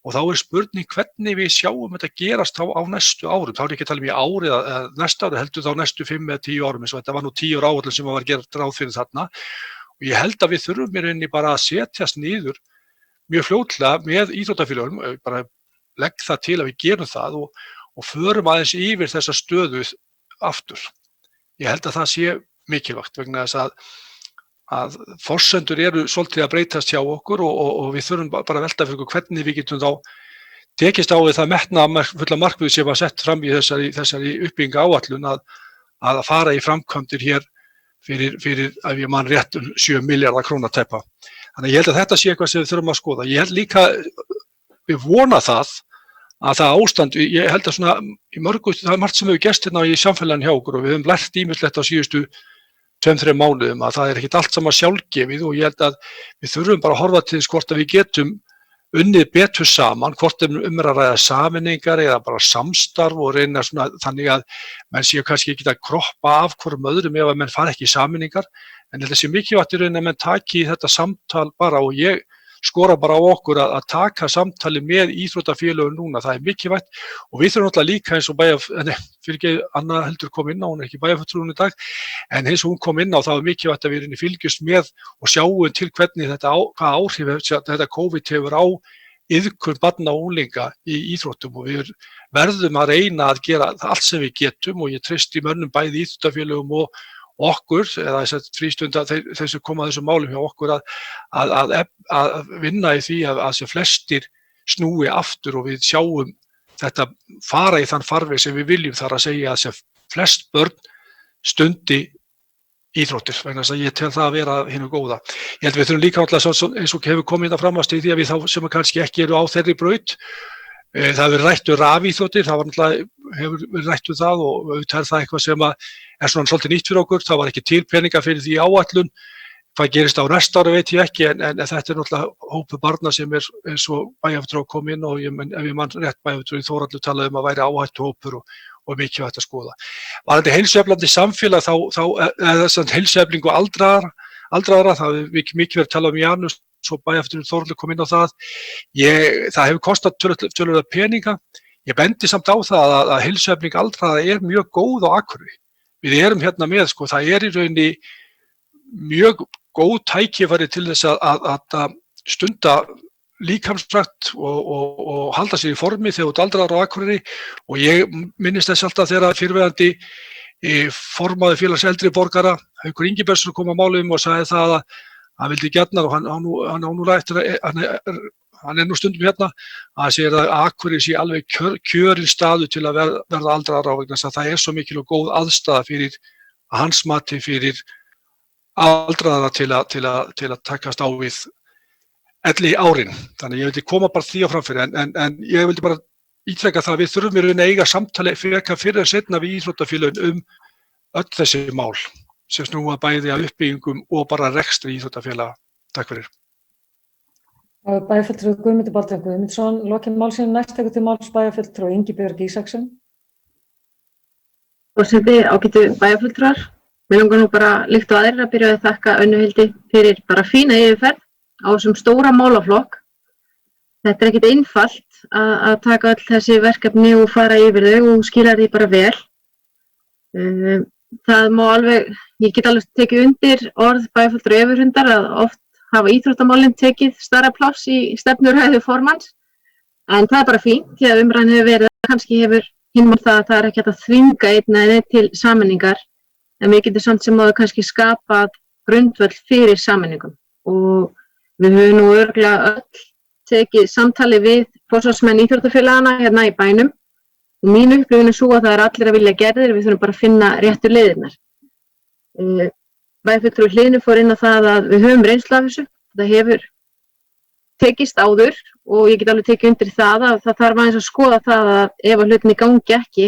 Og þá spurning hvernig við sjáum þetta gerast á næstu árum. Þá ekki að tala um í ári eða næsta ári, heldur þá næstu 5 eða 10 árum, eins og þetta var nú 10 ára áætlun sem var gert ráð fyrir þarna. Og ég held að við þurfum í rauninni bara að setjast niður mjög fljótlega með íþróttafélögum, bara legg það til að við gerum það og förum aðeins yfir þessa stöðu aftur. Ég held að það sé mikilvægt vegna þess að forsendur eru svolítið að breytast hjá okkur og við þurfum bara að velta fyrir okkur hvernig við getum þá tekist á við það metnaðarfulla markmið sem var sett fram í þessari uppbyggingaráætlun að fara í framkvæmdir hér fyrir ef ég man rétt 7 milljarða króna tæpa. Þannig að ég held að þetta sé eitthvað sem við þurfum að skoða. Ég held líka, við vona það ástand, ég held að svona í mörgu, það margt sem hefur gerst hérna í samfélaginu hjá okkur og við höfum lært ýmislegt á síðustu 2-3 mánuðum að það ekkert allt saman sjálfgefið og ég held að við þurfum bara að horfa til þess hvort að við getum unnið betur saman, hvort að ræða sameiningar eða bara samstarf og reyna svona þannig að menn séu kannski ekki að kroppa af hvorum öðrum ef að menn fara ekki í sameiningar, en þetta sé mikilvægt í rauninni að menn taki þetta samtal bara og ég skora bara á okkur að taka samtali með íþróttafélögum núna, það er mikilvægt og við þurfum náttúrulega líka eins og Anna heldur kom inn á, hún er ekki bæjarfulltrúin í dag, en eins og hún kom inn á þá er mikilvægt að við fylgjumst með og sjáum til hvernig hvaða áhrif þetta COVID hefur á iðkun barna og unglinga í íþróttum og við verðum að reyna að gera allt sem við getum og ég treysti mönnum bæði íþróttafélögum og okkur, eða frístunda þeir sem koma að þessum málum hjá okkur að vinna í því að sem flestir snúi aftur og við sjáum þetta fara í þann farveg sem við viljum þar að segja að sem flest börn stundi íþróttir, vegna þess að ég tel það að vera hinu góða. Ég held við þurfum líka alltaf eins og hefur komið það framast í því að við þá sem kannski ekki eru á þeirri braut. Það hefur rætt rafíþróttir, það hefur verið rætt það og auðvitað er það eitthvað sem er svona svolítið nýtt fyrir okkur, það var ekki til peninga fyrir því áætlun, hvað gerist á næsta ári veit ég ekki en þetta er náttúrulega hópu barna sem er eins og bæjarfulltrúi kom inn og ef ég man rétt bæjarfulltrúi Þórhallur talaði að væri áhættuhópur og mikilvægt að skoða. Varðandi heilsueflandi samfélag eða heilsueflingu aldraðra, það er mikið verið að tala um Janus og bæjarfulltrúi Þórhallur kom inn á það. Það hefur kostað töluverða peninga. Ég bendi samt á það að heilsuefling aldraðra er mjög góð á Akureyri. Við erum hérna með, það er í rauninni mjög góð tækifæri til þess að stunda líkamsrækt og halda sér í formi þegar þú ert aldraður á Akureyri og ég minnist þess alltaf þegar fyrrverandi formaður félags eldri borgara, Haukur Ingibergsson kom á málum og sagði það að hann vildi gjarnan og hann er nú stundum hérna að segja að Akureyri sé alveg kjörinn staður til að verða aldraðar á vegna þess að það er svo mikil og góð aðstaða fyrir að hans mati fyrir aldraðara til að takast á við elli árin. Þannig ég vildi koma bara því á framfyrir en ég vildi bara ítreka það að við þurfum í rauninni að eiga samtali fyrir en setna við íþróttafélögum öll þessi mál sem snúa bæði að uppbyggingum og bara rekstri íþróttafélaga. Takk fyrir. Bæjarfulltrúi Guðmundur Baldvin Guðmundsson, lokið málsins næst tekur til máls bæjarfulltrúi Ingibjörg Ísaksson. Forseti, ágætu bæjarfulltrúar, mig langar nú bara líkt og aðrir að byrja að þakka Önnu Hildi fyrir bara fína yfirferð á þessum stóra málaflokk. Þetta er ekkert einfalt að taka öll þessi verkefni og fara yfir þau og skila því bara vel. Það má alveg, ég get alveg tekið undir orð bæjarfulltrúa Yfirhundar að oft hafa íþróttamálin tekið stærra pláss í stefnuræðu formanns, en það er bara fínt því að umræðan hefur verið að kannski hefur hinum það að það er ekki hægt að þvinga einn eða neitt til sameiningar, en við getum samt sem áður kannski skapað grundvöll fyrir sameiningum. og við höfum nú örugglega öll tekið samtali við forsvarsmenn íþróttafélagana hérna í bænum og mín upplifun sú að það allir að vilja gerðir, við þurfum bara að finna réttu leiðirnar. Bæjarfulltrúi Hlíðnu fór inn á það að við höfum reynslu af þessu, það hefur tekist áður og ég get alveg tekið undir það að það þarf aðeins að skoða það að ef að hlutinni gangi ekki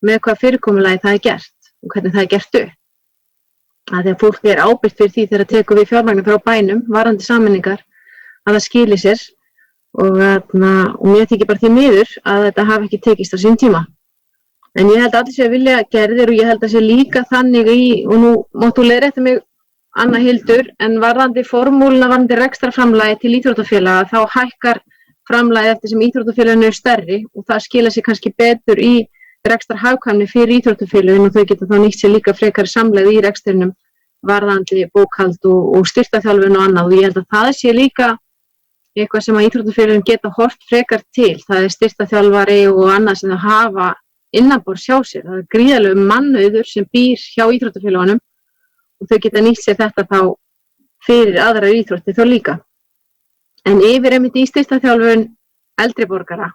með hvað fyrirkomulagi það gert og hvernig það gert upp. Að því að fólk ábyrgt fyrir því þegar tekur við fjármagni frá bænum, varðandi sameiningar, að það skili sér og mér þykir bara því miður að þetta hafi ekki tekist á sín tíma. En ég held að allir sé að vilja gerðir og ég held að sé líka þannig og nú máttu leiðrétta mig Anna Hildur, en varðandi formúluna, varðandi rekstrarframlagi til íþróttafélaga, þá hækkar framlagið eftir sem íþróttafélaginu stærri og það skila sér kannski betur í rekstrarhagkvæmni fyrir íþróttafélaginu og þau geta þá nýtt sér líka frekari samlegð í rekstrinum varðandi bókhald og styrktarþjálfun og annað og ég held að það sé líka eitthvað sem að íþróttafélagin geta hort frekar til. Það styrktarþjálfari og annað sem það hafa innanborðs hjá sér. Það gríðarlegur mannauður sem býr hjá íþróttafélagunum og þau geta nýtt sér þetta þá fyrir aðrar íþróttir þá líka. En yfir einmitt í styrktarþjálfun eldri borgara.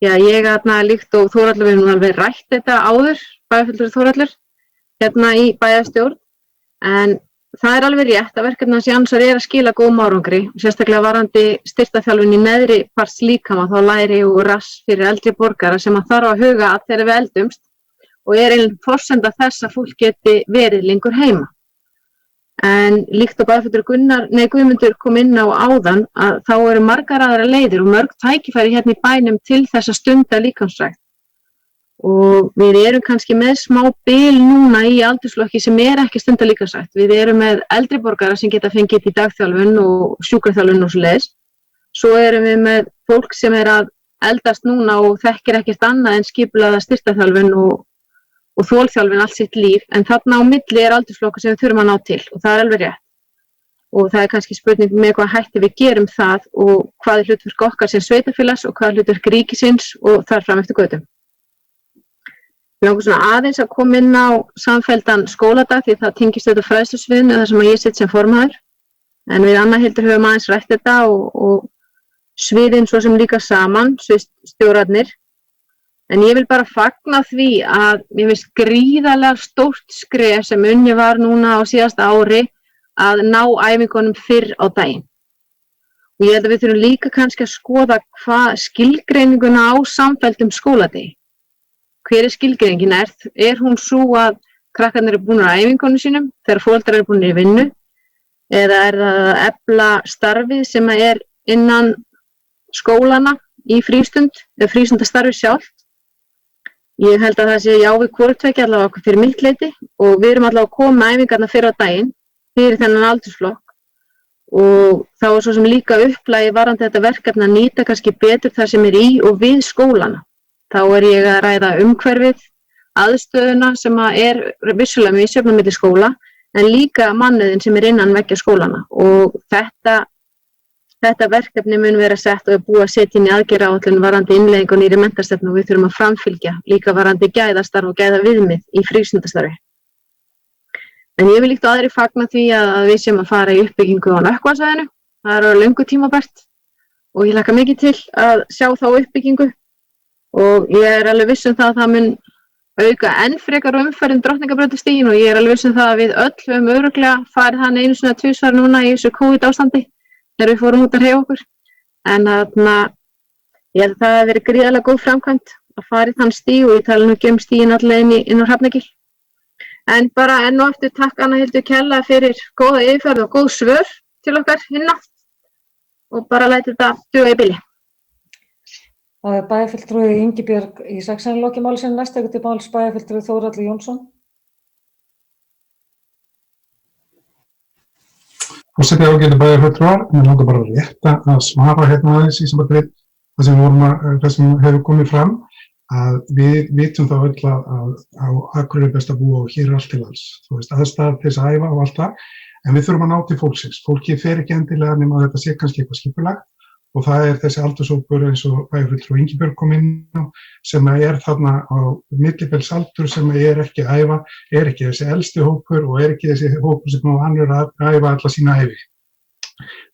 Já, ég líkt og Þórhallur við höfum alveg rætt þetta áður, bæjarfulltrúi Þórhallur, hérna í bæjarstjórn, en það alveg rétt að verkefni hans Jansar að skila góðum árangri, sérstaklega varðandi styrktarþjálfun í neðri parts líkama, þá læri og rass fyrir eldri borgara sem að þarf að huga að þegar við eldumst og einnig forsenda þess að fólk geti verið lengur heima. En líkt og bæjarfulltrúi Guðmundur kom inn á áðan að þá eru margar aðra leiðir og mörg tækifæri hérna í bænum til þess að stunda líkamsrækt. Og við erum kannski með smá bil núna í aldursflokki sem ekki stunda líkamsrækt. Við erum með eldri borgara sem geta fengið í dagþjálfun og sjúkraþjálfun og svoleiðis. Svo erum við með fólk sem að eldast núna og þekkir ekkert annað en skipulagða styrktarþjálfun og þolþjálfun allt sitt líf, en þarna á milli aldursflokkur sem við þurfum að ná til og það alveg rétt. Og það kannski spurning með hvað hætti við gerum það og hvað hlutverk okkar sem sveitarfélags og hvað hlutverk ríkisins og þar fram eftir götum. Við langar svona aðeins að koma inn á samfelldan skóladag því það tengist þetta fræðslusviðinu þar sem ég sitt sem formaður. En við Anna Hildur höfum aðeins rætt þetta og sviðin svo sem líka saman, stjórarnir. En ég vil bara fagna því að mér finnst gríðarlega stórt skref sem unnið var núna á síðasta ári að ná æfingunum fyrr á daginn. Og ég held að við þurfum líka kannski að skoða hvað skilgreininguna á samfelldum skóladegi. Hver skilgreiningin? Hún svo að krakkarnir eru búin á æfingunum sínum þegar foreldrar eru búin í vinnu? Eða það að efla starfið sem innan skólana í frístund, eða frístundastarfi sjálft? Ég held að það sé já við hvoru tveggja allavega okkur fyrir mitt leyti og við erum allavega að koma með æfingarna fyrr á daginn fyrir þennan aldursflokk og þá svo sem líka upplagi varðandi þetta verkefni að nýta kannski betur það sem í og við skólana. Þá ég að ræða umhverfið, aðstöðuna sem vissulega misjöfn á milli skóla en líka mannauðinn sem innan veggja skólana og þetta verkefni mun vera sett og búið að setja inn í aðgerðaáætlun varðandi innleiðingu og nýrri menntastefnu og við þurfum að framfylgja líka varðandi gæðastarf og gæðaviðmið í frístundastarfi. En ég vil líkt og aðri fagna því að við séum að fara í uppbyggingu á Nökkvasvæðinu. Það á löngu tímabært og ég hlakka mikið til að sjá þá uppbyggingu og ég alveg viss það að það mun auka enn frekar umferð Drottningarbrautastíginn og ég alveg viss það að við öll höfum örugglega farið hann einu sinni eða tvisvar núna í þessu COVID ástandi þegar við fórum út að hreyfa okkur. En ég held að það hafi verið gríðarlega góð framkvæmd að fara í þann stíg og ég tala nú ekki stíginn allavega inn á Hrafnagil. En bara enn og aftur takk Anna Hildur kærlega fyrir góða yfirferð og góð svör til okkar hinna og bara læta þetta duga í bili. Það bæjarfulltrúi Ingibjörg í Saxenloki málsinn næst til máls bæjarfulltrúi Þórhallur Jónsson. Forseti ágætu bæjarfulltrúar, mér langar bara rétt að svara hérna aðeins í sambandi við það sem hefur komið fram að við vitum þá öll að á Akureyri best að búa og hér allt til alls. Þú veist, aðstæða til þess að æfa og allt það, en við þurfum að ná til fólksins. Fólkið fer ekki endilega nema að þetta sé kannski eitthvað skipulagt og það þessi aldurshópur eins og bæjarfulltrúi Ingibjörg kom inn á sem þarna á millibilsaldur sem ekki að æfa, ekki þessi elsti hópur og ekki þessi hópur sem hann að æfa alla sína ævi.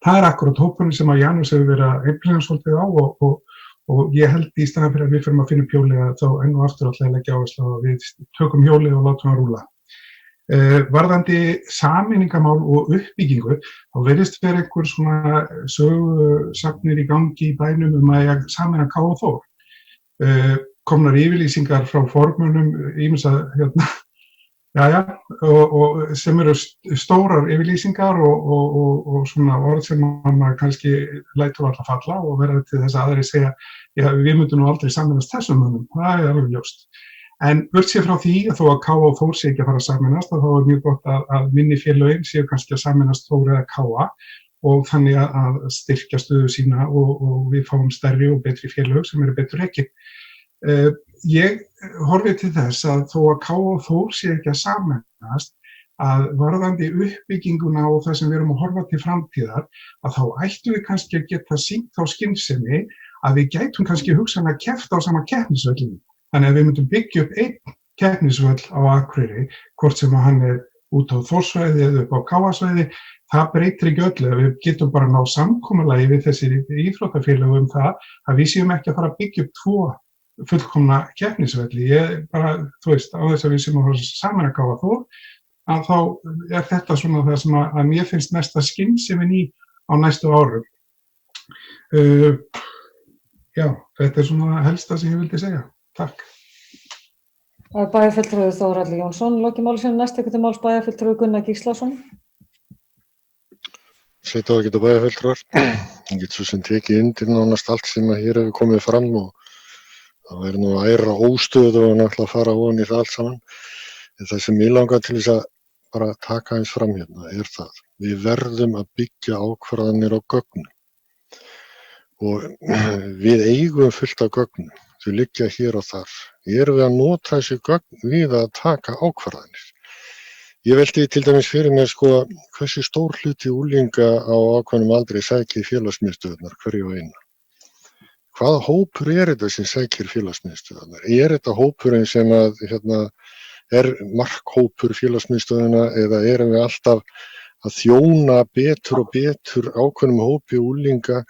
Það akkurat hópurinn sem að Janus hefur verið að einblína svolítið á og ég held í staðan fyrir að við förum að finna hjólið að þá enn og aftur alltaf leggja áherslu á að við tökum hjólið og látum það rúlla. Varðandi sameiningamál og uppbyggingu, þá virðist vera einhver svona sögusagnir í gangi í bænum að sameina K og Þór. Komnar yfirlýsingar frá formönnum ýmissa og sem eru stórar yfirlýsingar og svona orð sem maður kannski lætur alltaf falla og verða til þess að aðri segja við myndum nú aldrei sameinast þessum mönnum, það alveg ljóst. En burtséð frá því að þó að K og Þór sé ekki að fara að sameinast, þá mjög gott að minni félögin séu kannski að sameinast Þór eða K og þannig að styrkja stöðu sína og við fáum stærri og betri félög sem eru betur rekin. Ég horfi til þess að þó að K og Þór sé ekki að sameinast, að varðandi uppbygginguna og það sem við erum að horfa til framtíðar, að þá ættum við kannski að geta sýnt þá skynsemi að við gætum kannski hugsanlega keppt á sama keppnisvöllum. Þannig að við myndum byggja upp einn keppnisvöll á Akureyri, hvort sem að hann út á Þórssvæði eða upp á Káasvæði, það breytir ekki öllu. Við getum bara ná samkomulagi við þessi íþróttafélög það að við séum ekki að fara að byggja upp 2 fullkomna keppnisvelli. Ég bara, þú veist, á þess að við séum að fara saman að K og Þór, að þá þetta svona það sem að mér finnst mesta skynsemin í á næstu árum. Þetta svona helsta sem ég vildi segja. Takk. Bæjarfulltrúi Þórhallur Jónsson, loki máli sem næst ykkur til máls bæjarfulltrúi Gunnar Gíslason. Sveita og geta bæjarfulltrúar. Ég get svo sem tekið undir nánast allt sem að hér hefur komið fram og það væri nú að æra óstöðu og náttúrulega að fara ofan í það allt saman. En það sem ég langar til þess að bara taka eins fram hérna það. Við verðum að byggja ákvarðanir á gögnum. Og við eigum fullt af gögnum. Þau liggja hér og þar. Erum við að nota þessi gögn við að taka ákvarðanir? Ég velti til dæmis fyrir mér hversu stór hluti unglinga á ákveðnum aldri sækir félagsmiðstöðvarnar hverju og eina. Hvaða hópur þetta sem sækir félagsmiðstöðvarnar? Þetta hópurinn sem markhópur félagsmiðstöðvarna eða erum við alltaf að þjóna betur og betur ákveðnum hópi unglinga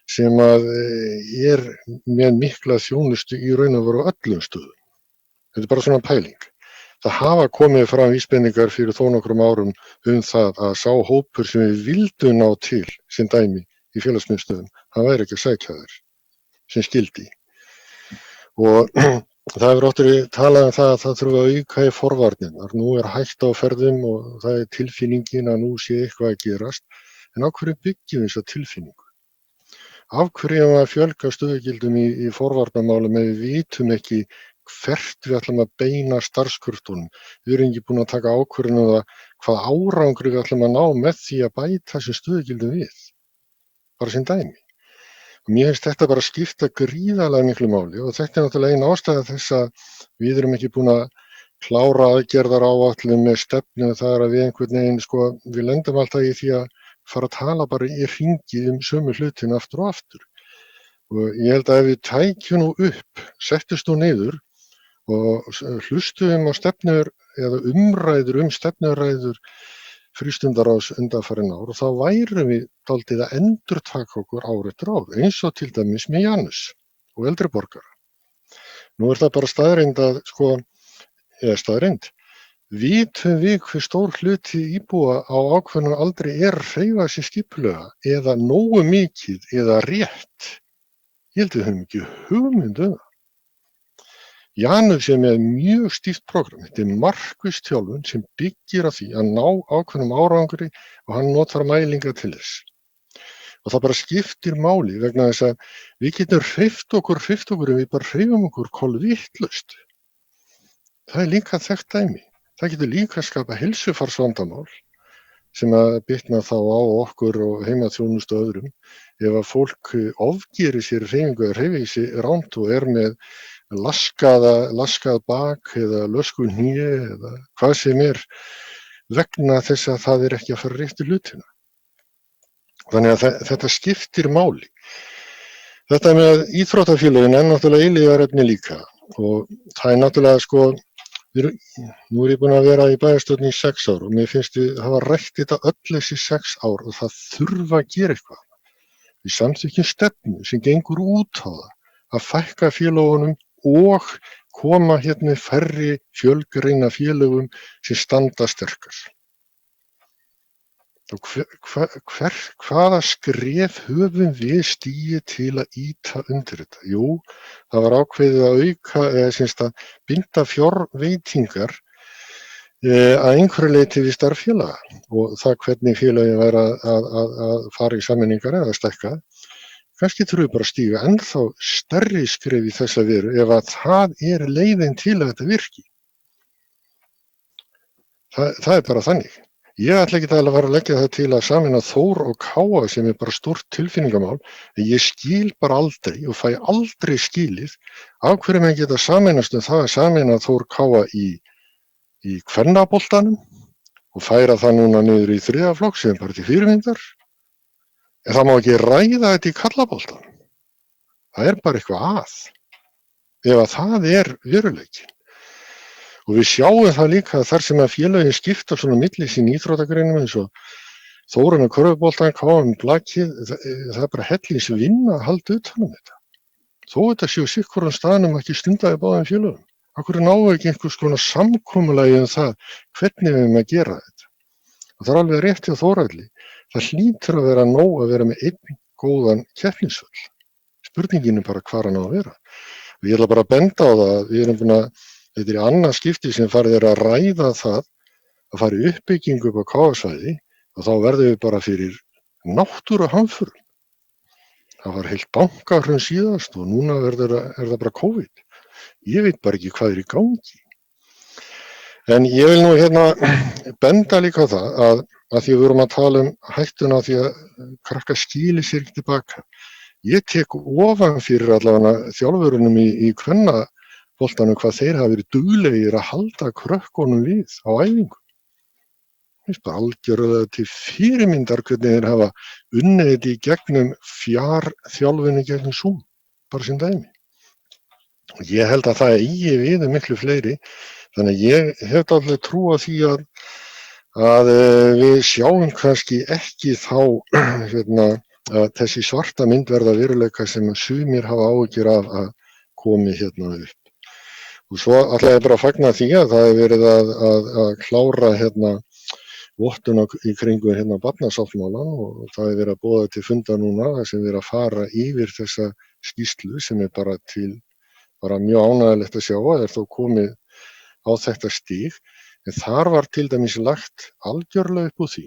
sem með mikla þjónustu í raun og veru á öllum stöðum. Þetta bara svona pæling. Það hafa komið fram vísbendingar fyrir þó nokkrum árum það að sá hópur sem við vildum ná til sem dæmi í félagsmiðstöðum, hann væri ekki að sækja þær sem skyldi. Og það hefur oft verið talað það að það þurfa að auka í forvarnirnar. Nú hætta á ferðum og það tilfinningin að nú sé eitthvað að gerast. En á hverju byggjum við þessa tilfinningu? Af hverju erum við að fjölga stöðugildum í forvarnarmálum ef við vitum ekki hvert við ætlum að beina starfskröftunum? Við erum ekki búin að taka ákvörðun hvað árangri við ætlum að ná með því að bæta þessum stöðugildum við. Bara sem dæmi. Mér finnst þetta bara skipta gríðarlega miklu máli og þetta náttúrulega ein ástæða þess að við erum ekki búin að klára aðgerðaráætlun með stefnu þar að við einhvern veginn við lendum alltaf í því að fara að tala bara í hringi sömu hlutina aftur og aftur. Og ég held að ef við tækjum nú upp, settust nú niður og hlustuðum á stefnur eða umræður stefnuræður frístundaráðs undanfarin ár og þá værum við dálítið að endurtaka okkur ár eftir ár, eins og til dæmis með Janus og eldri borgara. Nú það bara staðreynd staðreynd. Vitum við hver stór hluti íbúa á ákveðnum aldri hreyfa sig skipulega eða nógu mikið eða rétt? Ég held við höfum ekki hugmynd það. Janus með mjög stíft prógram. Þetta markviss þjálfun sem byggir að því að ná ákveðnum árangri og hann notar mælingar til þess. Og það bara skiptir máli vegna þess að við getum hreyft okkur en við bara hreyfum okkur kolvitlaust. Það líka þekkt dæmi. Það getur líka skapa heilsufarsvandamál sem að bitna þá á okkur og heimaþjónustu og öðrum. Ef að fólk ofgerir sér hreyfingu eða hreyfir sig rangt og með laskað bak eða löskuð hné eða hvað sem vegna þess að það ekki að fara rétt í hlutina. Þannig að þetta skiptir máli. Þetta með íþróttafélögin náttúrulega eilífðarefni líka og það náttúrulega Nú er ég búinn að vera í bæjarstjórn í 6 ár og mér finnst við hafa rætt þetta öll þessi 6 ár og það þurfa að gera eitthvað. Við samþykkjum stefnu sem gengur út á það að fækka félögunum og koma hérna færri fjölgreina félögum sem standa sterkast. Og hvaða skref höfum við stigið til að ýta undir þetta? Jú, það var ákveðið að auka, eða binda fjárveitingar að einhverju leyti við starf félaga og það hvernig félagin væri að fara í sameiningar eða stækka. Kannski þurfum við bara að stíga ennþá stærri skref í þessa veru ef að það er leiðin til að þetta virki. Það er bara þannig. Ég ætla ekki að fara að leggja það til að sameina Þór og Káa sem er bara stórt tilfinningamál, en ég skil bara aldrei og fæ aldrei skilið af hverju menn geta sameinast það að sameina Þór Káa í kvennaboltanum og færa það núna niður í 3. flokk sem bara til fyrirmyndar. En það má ekki ræða þetta í karlaboltanum. Það er bara eitthvað að. Ef að það er veruleikinn. Og við sjáum það líka þar sem að félögin skipta svona milli sín íþróttagreinum eins og Þóra með körfuboltann, Káa með blakið, það er bara hellings vinna að halda utan þetta. Þó þetta séu sikkurum staðnum ekki stundaði báðum félögum. Akkur náum við ekki einhvers konar samkomulagi það hvernig við erum að gera þetta. Og það er alveg rétt hjá Þóralli. Það hlýtur að vera nóg að vera með einn góðan keppnisvöll. Spurningin er bara hvar hann á að vera. Og ég ætla bara að benda á það að við erum búin að þetta er annað skipti sem farið að ræða það að fara í uppbyggingu upp á Káasvæði og þá verðum við bara fyrir náttúruhamförum. Það var heilt bankahrun síðast og núna er það bara COVID. Ég veit bara ekki hvað er í gangi. En ég vil nú hérna benda líka á það að því við vorum að tala hættuna því að krakka skili sér ekki tilbaka. Ég tek ofan fyrir allavega þjálfurunum í kvennaboltanum hvað þeir hafa verið duglegir að halda krökkunum við á æfingu. Það er bara algjörlega til fyrirmyndar hvernig þeir hafa unnið þetta í gegnum fjarþjálfunni gegnum Zoom, bara sem dæmi. Og ég held að það eigi við miklu fleiri, þannig að ég hef alveg trú á því að við sjáum kannski ekki þá að þessi svarta mynd verða veruleika sem sumir hafa áhyggjur af að komi hérna upp. Og svo ætla ég bara að fagna því að það hefur verið að klára vottun í kringum barnasáttmálann og það hefur verið að boða til funda núna þar sem verið að fara yfir þessa skýrslu sem er bara mjög ánægjulegt að sjá að er þó komið á þetta stig. En þar var til dæmis lagt algjörlega upp úr því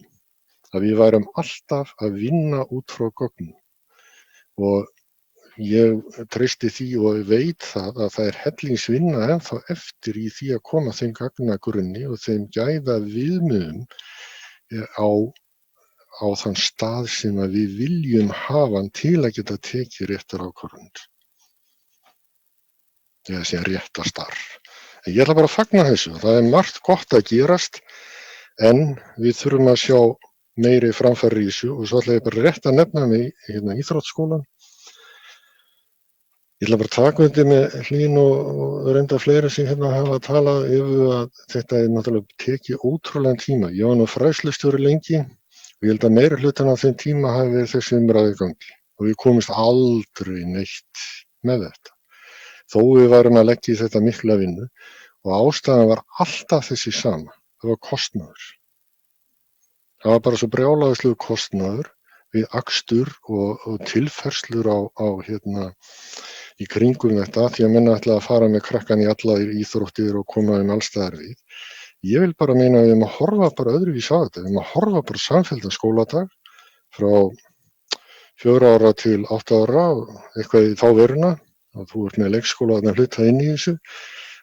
að við værum alltaf að vinna út frá gögnum og ég treysti því og veit það að það er hellingsvinna ennþá eftir í því að koma þeim gagnagrunni og þeim gæða viðmiðum á þann stað sem að við viljum hafa hann til að geta tekið réttar ákvörðun. Eða sem réttar starf. En ég ætla bara að fagna þessu. Það er margt gott að gerast en við þurfum að sjá meiri framfæri í þessu og svo ætla ég bara rétt að nefna mig íþróttaskólann. Ég ætla bara að taka undir með Hlín og reynda fleiri sem hafa talað yfir að þetta er náttúrulega tekið ótrúlegan tíma. Ég var nú fræðslustjóri lengi og ég held að meiri hlutan af þeim tíma hafi verið þessi umræðu í gangi og við komumst aldrei neitt með þetta. Þó við varum að leggja í þetta mikla vinnu og ástæðan var alltaf þessi sama, það var kostnaður. Það var bara svo brjálæðislegur kostnaður við akstur og tilfærslur í kringum þetta því að menn ætla að fara með krakkan í alla íþróttir og koma alls staðar við. Ég vil bara meina að við erum að horfa bara öðruvísi á þetta, við erum að horfa bara samfelldan skóladag frá 4 ára til 8 ára og eitthvað í þá veruna og þú ert með leikskóla að hluta inn í þessu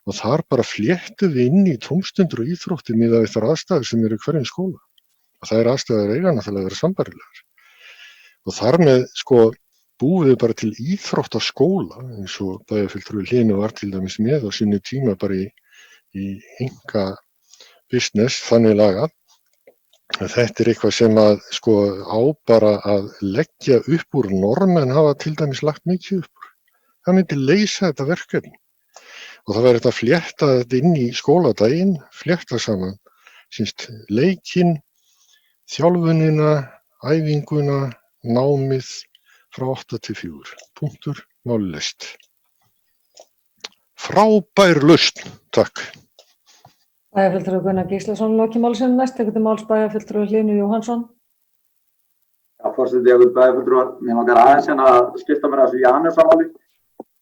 og þar bara fléttum við inn í tómstundur og íþróttir miðað við þær aðstæður sem eru í hverjum skóla. Og það er aðstæður eiga náttúrulega að vera sambærilegar. Og þar með búum við bara til íþróttaskóla eins og bæjarfulltrúi Hlínu var til dæmis með á sinni tíma bara í enga business þannig lagað. Þetta er eitthvað sem að á bara að leggja upp úr Norðmenn hafa til dæmis lagt mikið upp úr. Það myndi leysa þetta verkefni. og það væri hægt að flétta þetta inn í skóladaginn, flétta saman leikinn, þjálfunina, æfinguna, námið frá 8 til 4. Punktur, máli leyst. Frábær lausn, takk. Bæjarfulltrúi Gunnar Gíslason loki máli sínu. Næst tekur til máls bæjarfulltrúi Hlynur Jóhannsson. Já, forseti, ég vil bæjarfulltrúar, mér langar aðeins að skipta mér að þessu Janusarmáli.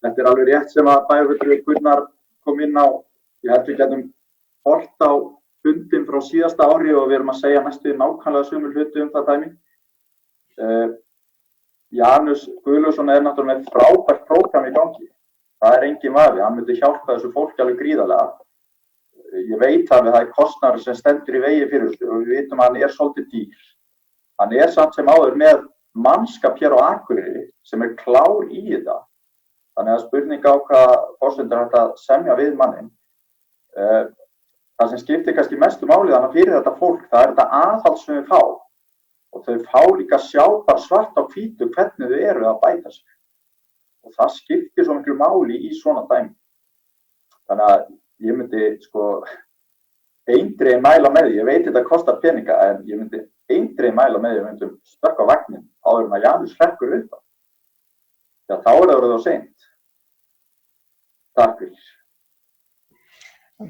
Þetta alveg rétt sem að bæjarfulltrúi Gunnar kom inn á. Ég held við getum hort á fundin frá síðasta ári og við erum að segja næstu nákvæmlega sömu hluti það dæmi. Janus Guðlaugsson náttúrulega með frábært prógram í gangi. Það engin vafi, hann myndi hjálpa þessu fólki alveg gríðarlega. Ég veit að það kostnaður sem stendur í vegi fyrir þessu og við vitum að hann svolítið dýr. Hann samt sem áður með mannskap hér á Akureyri sem klár í þetta. Þannig að spurning á hvað forsendur hægt að semja við manninn. Það sem skiptir kannski mestu máli þannig fyrir þetta fólk, það þetta aðhald sem við fá. Og þau fá líka sjá bara svart á hvítu hvernig þau eru að bæta sig. Og það skiptir svo miklu máli í svona dæmi. Þannig að ég myndi eindregið mæla með því, ég veit þetta kostar peninga, en ég myndi eindregið mæla með því að við myndum stökka á vagnin áður en að Janus hrekkur upp það. Já, þá það orðið á seint. Takk fyrir.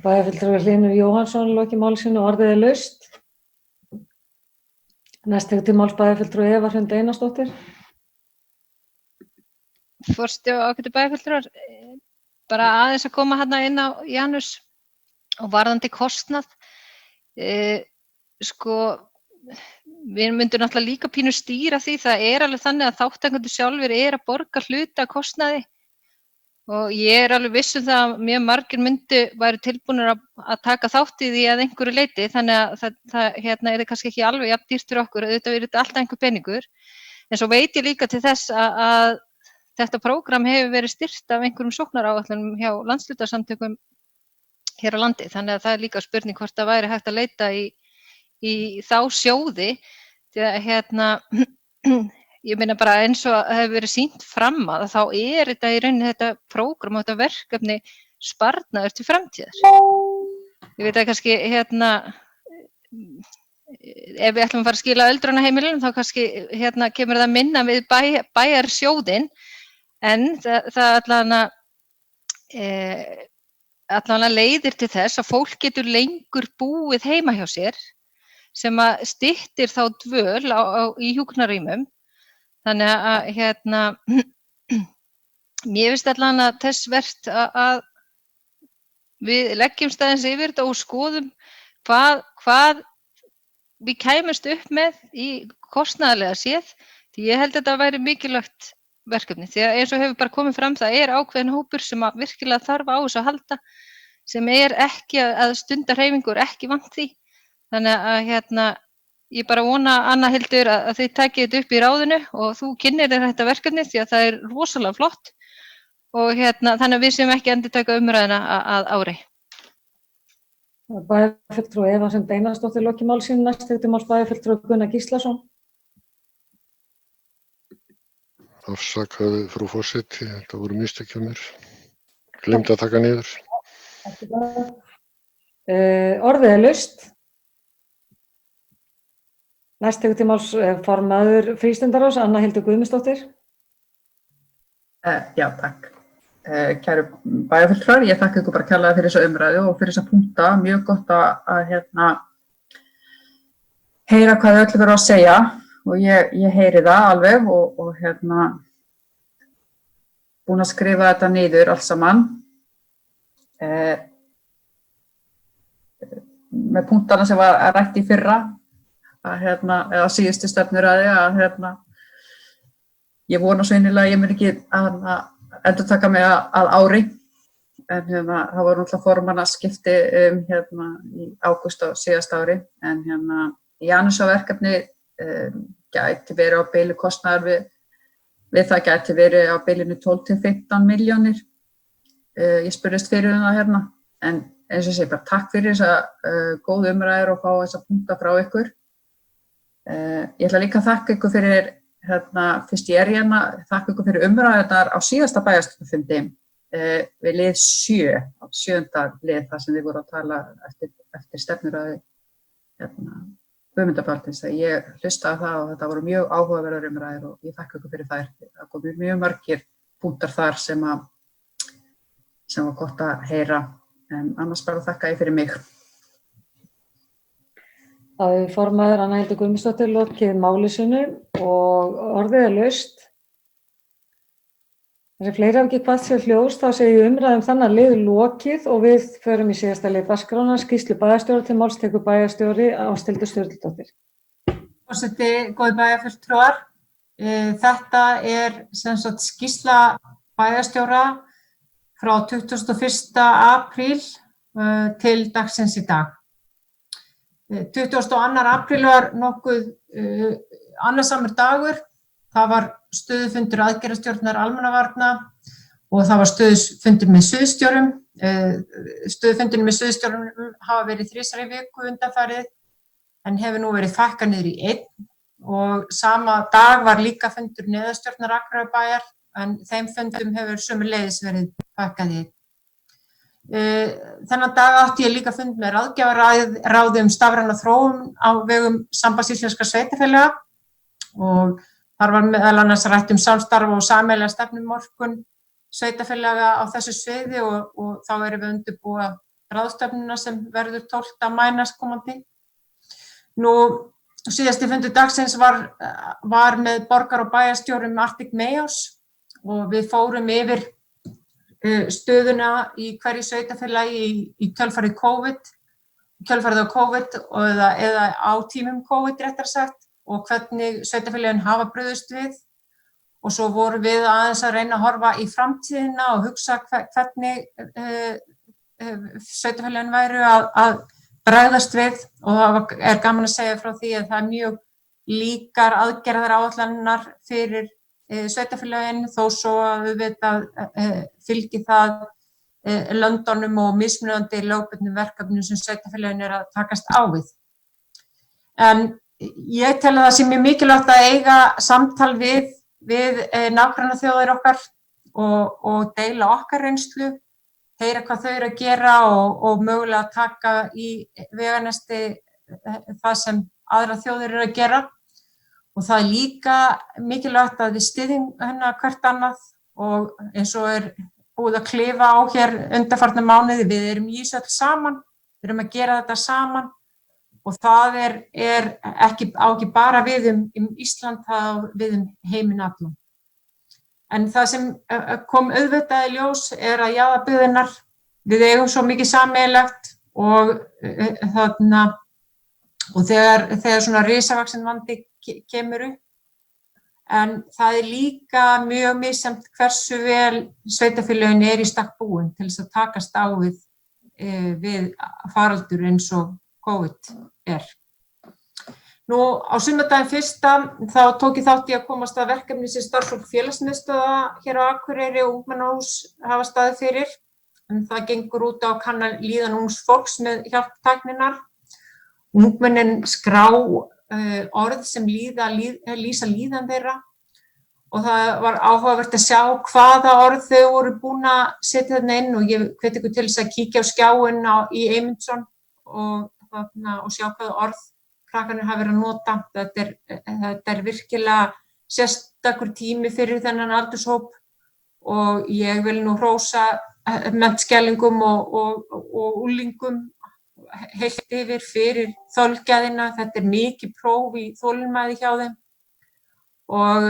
Bæjarfulltrúi Hlynur Jóhannsson loki máli sínu. Orðið laust. Næst tekur til máls bæjarfulltrúi Eva Hrund Einarsdóttir. Forseti og ágætu bæjarfulltrúar, bara aðeins að koma hérna inn á Janus og varðandi kostnað. Við myndum náttúrulega líka pínu stýra því, það alveg þannig að þátttakendur sjálfir að borga hluta af kostnaði og ég alveg viss það að mjög margir væru tilbúnir að taka þátt í því að einhverju leyti, þannig að það kannski ekki alveg jafn dýrt fyrir okkur, auðvitað þetta alltaf einhver peningur, en svo veit ég líka til þess að þetta prógram hefur verið styrkt af einhverjum sóknaráætlunum hjá landshlutasamtökum hér á landi, þannig að það líka spurning hvort það væri hægt að leita í þá sjóði, því að ég meina bara eins og hefur verið sýnt fram að þá þetta í rauninni þetta prógram og þetta verkefni sparnaður til framtíðar. Ég veit að kannski ef við ætlum að fara að skila öldrunarheimilunum þá kannski kemur það minna við bæjarsjóðinn, en það allavega leiðir til þess að fólk getur lengur búið heima hjá sér sem að styttir þá dvöl í hjúkrunarrýmum. Þannig að mér finnst allavega þess vert að við leggjumst aðeins yfir þetta og skoðum hvað við kæmumst upp með í kostnaðarlega séð, því ég held að þetta væri mikilvægt verkefni, því að eins og hefur bara komið fram það ákveðin hópur sem að virkilega þarf á þessu að halda, sem ekki að stunda hreyfingu og ekki vant því. Þannig að ég bara vona, Anna Hildur, að þið takið þetta upp í ráðinu og þú kynnir þér þetta verkefni því að það rosalega flott og þannig að við sem ekki endurtaka umræðina að ári. Bæjarfulltrúi Eva Hrund Einarsdóttir loki máli sínu. Næst tekur til máls bæjarfulltrúi Gunnar Gíslason. Afsakaðu, frú forseti, þetta voru mistök hjá mér. Gleymdi að taka niður. Orðið laust. Næst tekur til máls formaður Frístundaráðs, Anna Hildur Guðmundsdóttir. Já, takk. Kæru bæjarfulltrúar, ég þakka ykkur bara kærlega fyrir þessa umræðu og fyrir þessa punkta. Mjög gott að heyra hvað þau öll verður að segja. Og ég heyri það alveg og búin að skrifa þetta niður alls saman. Með punktana sem var rætt í fyrra, eða síðustu stefnuræði, ég vona svo innilega að ég mun ekki endurtaka mig að ári, en það voru náttúrulega formannaskipti í ágúst á síðasta ári, en Janusarverkefni gæti verið á bilinu kostnaðar við það gæti verið á bilinu 12 til 15 milljónir. Ég spurðist fyrir það en eins og ég segi bara takk fyrir þessa góðu umræður og fá þessa punkta frá ykkur. Ég ætla líka að þakka ykkur fyrir, fyrst ég þakka ykkur fyrir umræðunar á síðasta bæjarstjórnarfundi. við lið 7, á 7. lið þar sem þið voru að tala eftir stefnuræðu Guðmundar-Baldvins. Ég hlustaði á það og þetta voru mjög áhugaverðar umræður og ég þakka ykkur fyrir þær. Það komu mjög margir punktar þar sem var gott að heyra, en annars bara þakka ég fyrir mig. Það er formaður Anna Hildur Guðmundsdóttir lokið máli sínu og orðið laust. Það fleiri hafa ekki hvað sér hljós, þá segi ég umræðum þannig lið lokið og við förum í síðasta lið dagskránar, skýrslu bæjarstjóra til máls tekur bæjarstjóri Ásthildur Sturludóttir. Forseti, góðir bæjarfulltrúar, þetta sem sagt skýrsla bæjarstjóra frá 21. apríl til dagsins í dag. 22. apríl var nokkuð annarsamur dagur. Það var stöðufundur aðgerðastjórnar almannavarna og það var stöðufundur með sviðsstjórum. Stöðufundurinn með sviðsstjórum hafa verið 3 í viku undanfarið en hefur nú verið fækkað niður í 1 og sama dag var líka fundur neðastjórnar Akureyrarbæjar en þeim fundum hefur sömuleiðis verið fækkað í 1. Þennan dag átti ég líka fund með ráðgjafarráði stafræna þróun á vegum Sambands íslenskra sveitarfélaga og þar var meðal annars rætt samstarf og sameiginlega stefnumörkun sveitarfélaga á þessu sviði og þá erum við undirbúa ráðstefnuna sem verður 12. maí næstkomandi. Nú, síðasti fundur dagsins var með borgar- og bæjarstjórum Arctic Mayors og við fórum yfir stöðuna í hverju sveitarfélagi í kjölfarið á COVID eða á tímum COVID réttar sagt og hvernig sveitarfélögin hafa brugðist við og svo vorum við aðeins að reyna að horfa í framtíðina og hugsa hvernig sveitarfélögin væru að bregðast við og það gaman að segja frá því að það mjög líkar aðgerðaráætlanirnar fyrir sveitarfélögin þó svo að við fylgi það löndunum og mismunandi lögbundnum verkefnum sem sveitarfélögin að takast á við. En ég tel að það sé mjög mikilvægt að eiga samtal við nágrannaþjóðir okkar og deila okkar reynslu, heyra hvað þau eru að gera og mögulega taka í veganesti það sem aðrar þjóðir eru að gera. Og það er líka mikilvægt að við styðjum hvert annað og eins og búið að klifa á hér undanfarna mánuði, við erum í þessu öll saman, við erum að gera þetta saman. Og það á ekki bara við Ísland, það við heiminn allan. En það sem kom auðvitað í ljós að jaðarbyggðirnar, við eigum svo mikið sameiginlegt og þegar svona risavaxinn vandi kemur upp. En það er líka mjög misjafnt hversu vel sveitarfélögin í stakk búin til þess að takast á við faraldur eins og COVID Nú á sumardaginn 1. þá tók ég þátt í að komast að verkefni sem starfsfólk félagsmiðstöðva hér á Akureyri og ungmennahús hafa staðið fyrir. En það gengur út á að kanna líðan ungs fólks með hjálp tækninnar. Ungmennin skrá orð sem lýsa líðan þeirra og það var áhugavert að sjá hvaða orð þau voru búin að setja þarna inn og ég hvet ykkur til þess að kíkja á skjáinn í Eymundsson og sjá hvaða orð krakkarnir hafa verið að nota. Þetta virkilega sérstakur tími fyrir þennan aldurshóp og ég vil nú hrósa mennskælingum og unglingum heilt yfir fyrir þolgæðina. Þetta mikið próf í þolinmæði hjá þeim og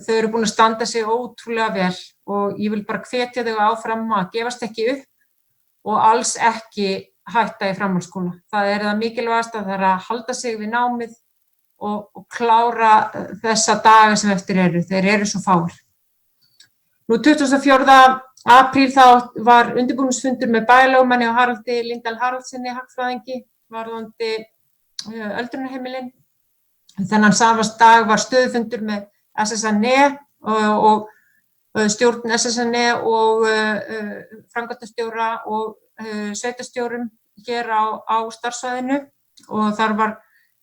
þau eru búin að standa sig ótrúlega vel og ég vil bara hvetja þau áfram að gefast ekki upp og alls ekki hætta í framhaldsskóla. Það mikilvægast að það að halda sig við námið og klára þessa daga sem eftir eru. Þeir eru svo fáir. Nú 24. apríl þá var undirbúningsfundur með bæjarlögmanni og Haraldi Líndal Haraldsinni hagfræðingi varðandi öldrunarheimilin. Þennan sama dag var stöðufundur með SSNE og stjórn SSNE og framkvæmdastjóra og sveitarstjórum hér á starfssvæðinu og þar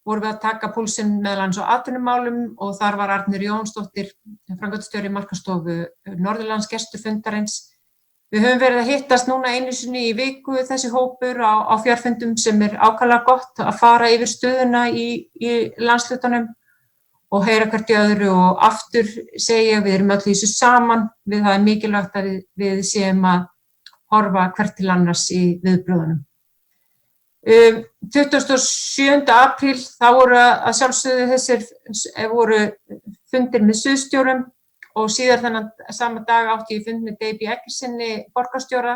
vorum við að taka púlsinn meðal annars á atvinnumálum og þar var Arnir Jónsdóttir, framkvæmdastjóri markastofu Norðurlands gestur fundarins Við höfum verið að hittast núna einu sinni í viku þessi hópur á fjarfundum sem ákaflega gott að fara yfir stöðuna í landshlutanum og heyra hvert í öðru og aftur segja við erum öll í þessu saman, það er mikilvægt að við séum að horfa hvert til annars í viðbröðunum. 27. apríl þá voru að sjálfsögðu þessir voru fundir með suðstjórum og síðar þennan sama dag átti ég fund með Deibi Eggersinni borgarstjóra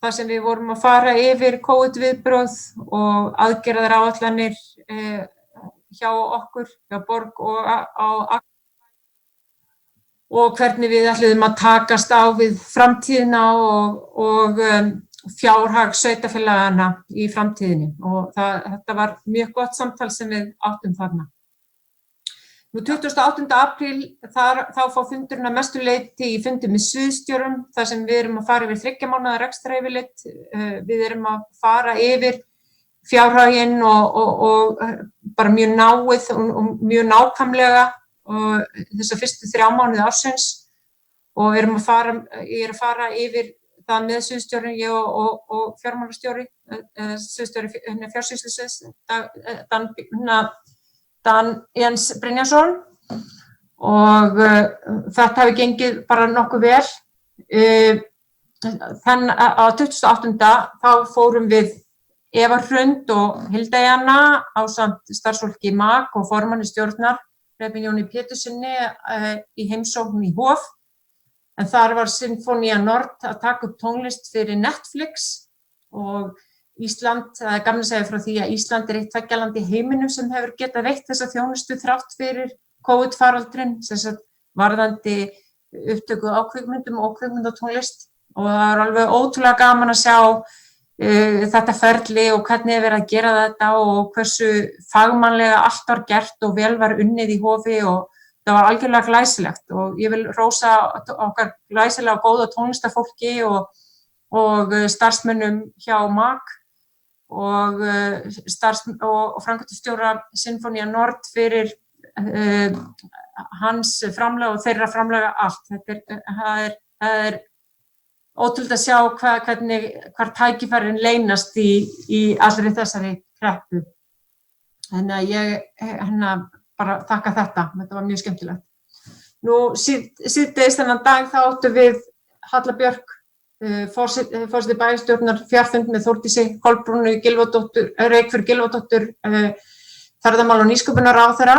þar sem við vorum að fara yfir COVID-viðbrögð og aðgerðaráætlanir hjá okkur, hjá borg og hvernig við ætluðum að takast á við framtíðina og fjárhag sveitarfélagana í framtíðinni og þetta var mjög gott samtal sem við áttum þarna. 28. apríl þá fá fundurinn að mestu leyti í fundi með sviðsstjórum þar sem við erum að fara yfir 3 mánaða rekstraryfirlit, við erum að fara yfir fjárhaginn og bara mjög náið og mjög nákvæmlega þessa fyrstu 3 mánuði ársins og ég er að fara yfir það með sviðsstjórin, ég og fjármálastjóri, sviðsstjóri fjársýslusviðs, Dan Jens Brynjarsson og þetta hefur gengið bara nokkuð vel. Á 28. þá fórum við Eva Hrund og Hilda Jana ásamt starfsfólki MAG og formanni stjórnar Rebin Jóni Pétursinni í heimsókn í Hof en þar var Sinfonía Nord að taka upp tónlist fyrir Netflix og Ísland, það er gaman að segja frá því að Ísland er eitt tveggja land í heiminum sem hefur getað veitt þessa þjónustu þrátt fyrir COVID-faraldurinn, sem sagt varðandi upptöku á kvikmyndum og kvikmyndatónlist og það er alveg ótrúlega gaman að sjá þetta ferli og hvernig er verið að gera þetta og hversu fagmannlega allt var gert og vel var unnið í Hofi og það var algjörlega glæsilegt og ég vil rósa okkar glæsilega og góða tónlistafólki og starfsmönnum hjá MAG og framkvæmdastjóra Sinfonía Nord fyrir hans framlag og þeirra framlaga allt. Það er ótrúlegt að sjá hvar tækifærin leynast í allri þessari kreppu. Þannig að ég bara þakka þetta var mjög skemmtilegt. Nú síðdegis þennan dag þá áttum við Halla Björk, forseti bæjarstjórnar fjarfund með Þórdísi Kolbrúnu Reykfjörð Gylfadóttur, ferðamála og nýsköpunarráðherra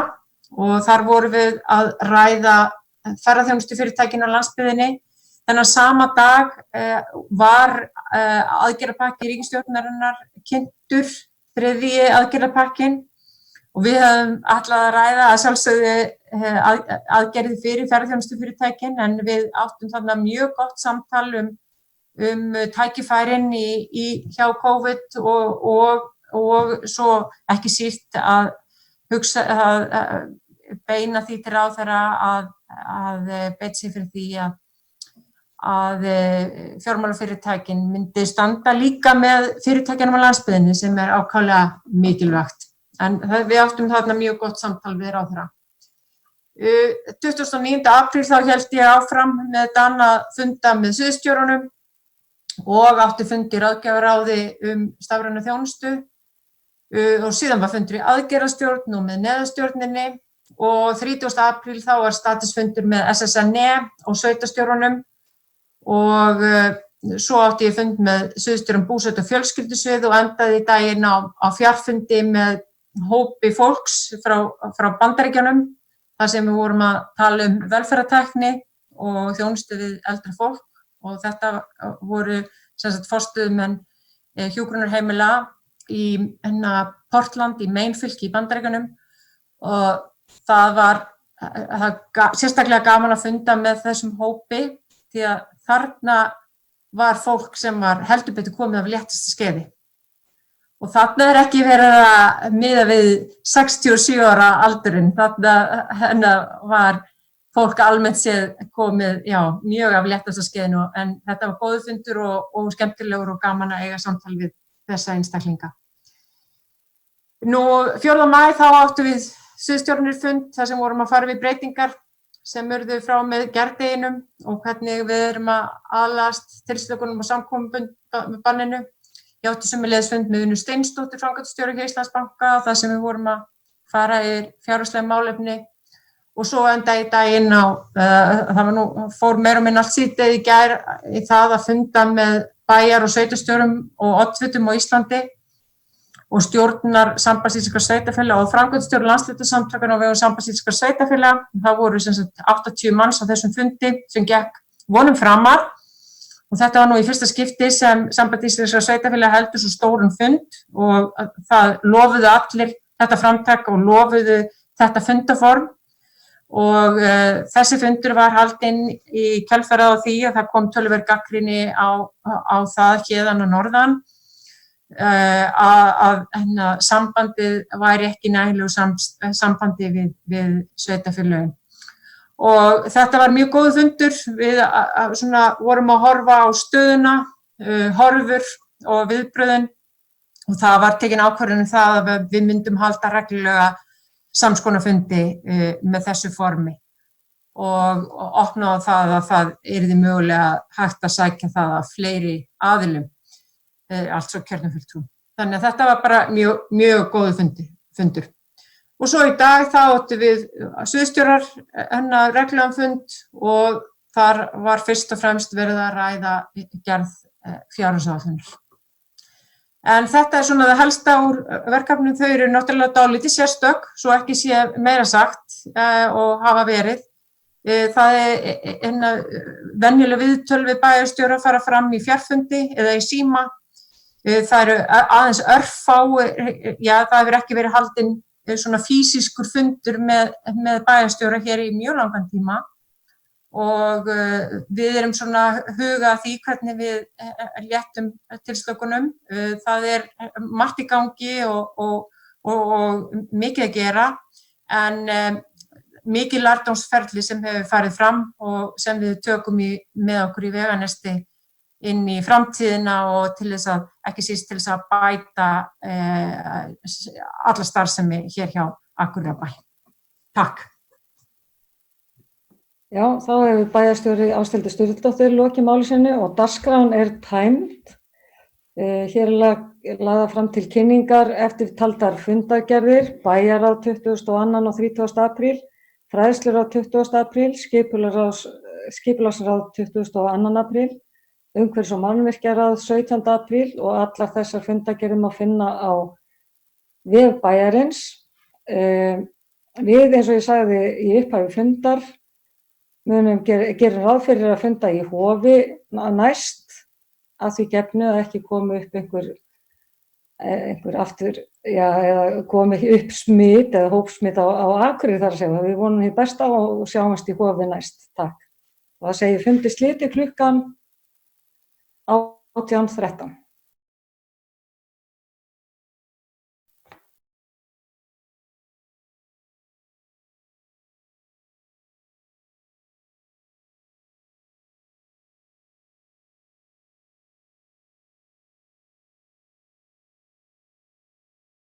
og þar vorum við að ræða ferðaþjónustufyrirtækin á landsbyggðinni. Þennan sama dag var aðgerðapakki ríkisstjórnarinnar kynntur, 3. aðgerðapakkinn og við höfum ætlað að ræða að sjálfsögðu aðgerði fyrir ferðaþjónustufyrirtækin en við áttum þarna mjög gott samtal tækifærin hjá COVID og svo ekki síst að hugsa að beina því til ráðherra að beita sig fyrir því að fjármálafyrirtækin myndi standa líka með fyrirtækjunum á landsbyggðinni sem er ákaflega mikilvægt. En við áttum þarna mjög gott samtal við ráðherra. 29. apríl þá hélt ég áfram með Dan að funda með sviðsstjórunum og átti fundi í ráðgjafaráði stafræna þjónustu og síðan var fundur í aðgerðastjórn og með neðastjórninni og 30. apríl þá var statusfundur með SSNE og sveitarstjórunum og svo átti ég fund með sviðsstjórum búsett og fjölskyldusvið og endaði daginn á fjarfundi með hópi fólks frá Bandaríkjunum þar sem við vorum að tala velferðartækni og þjónustu við eldra fólk og þetta voru forstöðumenn hjúkrunarheimila í Portland í Maine fylki í Bandaríkjunum og það var sérstaklega gaman að funda með þessum hópi því að þarna var fólk sem var heldur betur komið af léttasta skeiði. Og þarna er ekki verið að miða við 67 ára aldurinn, þarna var fólk almennt séð komið, mjög af léttasta skeiðinu en þetta var góður fundur og skemmtilegur og gaman að eiga samtal við þessa einstaklinga. Nú 4. maí þá áttum við sviðsstjórnir fund þar sem vorum að fara við breytingar sem urðu frá með gerðdeginum og hvernig við erum að aðlagast tilslökunum og samkomubanninu. Ég átti sömuleiðis fund með Unu Steinsdóttur, framkvæmdastjóra hjá Íslandsbanka, þar sem við vorum að fara yfir fjárhagsleg málefni og svo enda í daginn fór meira og minna allt síðdegið í gær í það að funda með bæjar- og sveitarstjórum og oddvitum á Íslandi og stjórnar Sambands íslenskra sveitarfélaga og framkvæmdastjóri landshlutasamtakanna á vegum Sambands íslenskra sveitarfélaga. Það voru sem sagt 80 manns á þessum fundi sem gekk vonum framar og þetta var nú í fyrsta skipti sem Samband íslenskra sveitarfélaga heldur svo stóran fund og það lofuðu allir þetta framtak og lofuðu þetta fundaform og þessi fundur var haldinn í kjölfarið á því að það kom töluverð gagnrýni á það héðan og norðan að sambandið væri ekki nægilegu sambandi við sveitarfélögin. Og þetta var mjög góður fundur, við vorum að horfa á stöðuna, horfur og viðbrögðin og það var tekin ákvörðun það að við myndum halda reglulega samskonafundi með þessu formi og opna á það að það yrði mögulega hægt að sækja það af fleiri aðilum. Allt svo kjörnum fulltrúum. Þannig að þetta var bara mjög góður fundur. Og svo í dag þá áttum við sviðsstjórar reglulegan fund og þar var fyrst og fremst verið að ræða gerð fjárhagsáætlunar. En þetta svona það helsta úr verkefnum, þau eru náttúrulega dálítið sérstök, svo ekki sé meira sagt og hafa verið. Það venjuleg viðtöl við bæjarstjóra fara fram í fjarfundi eða í síma. Það eru aðeins það hefur ekki verið haldinn svona físískur fundur með bæjarstjóra hér í mjög langan tíma og við erum svona huga að því hvernig við léttum tilslökunum. Það margt í gangi og mikið að gera en mikið lærdómsferli sem hefur farið fram og sem við tökum með okkur í veganesti inn í framtíðina og til þess að, ekki síst til þess að bæta alla starfsemi hér hjá Akureyrarbæ. Takk. Já, þá hefur bæjarstjóri Ásthildur Sturludóttir lokið máli sínu og dagskráin tæmd. Hér lagðar fram til kynningar eftirtaldar fundargerðir, bæjarráð 22. og 30. apríl, fræðsluráð 20. apríl, skipulagsráð 22. apríl, umhverfis- og mannvirkjaráð 17. apríl og allar þessar fundargerðir má finna á vef bæjarins. Við, eins og ég sagði í upphafi fundar, munum gera ráð fyrir að funda í Hofi næst að því gefnu að ekki komi upp einhver aftur, eða komi upp smit eða hópsmit á Akureyri þar að segja. Við vonum því besta og sjáumst í Hofi næst. Takk. Og það segir fundi slitið klukkan 18:13.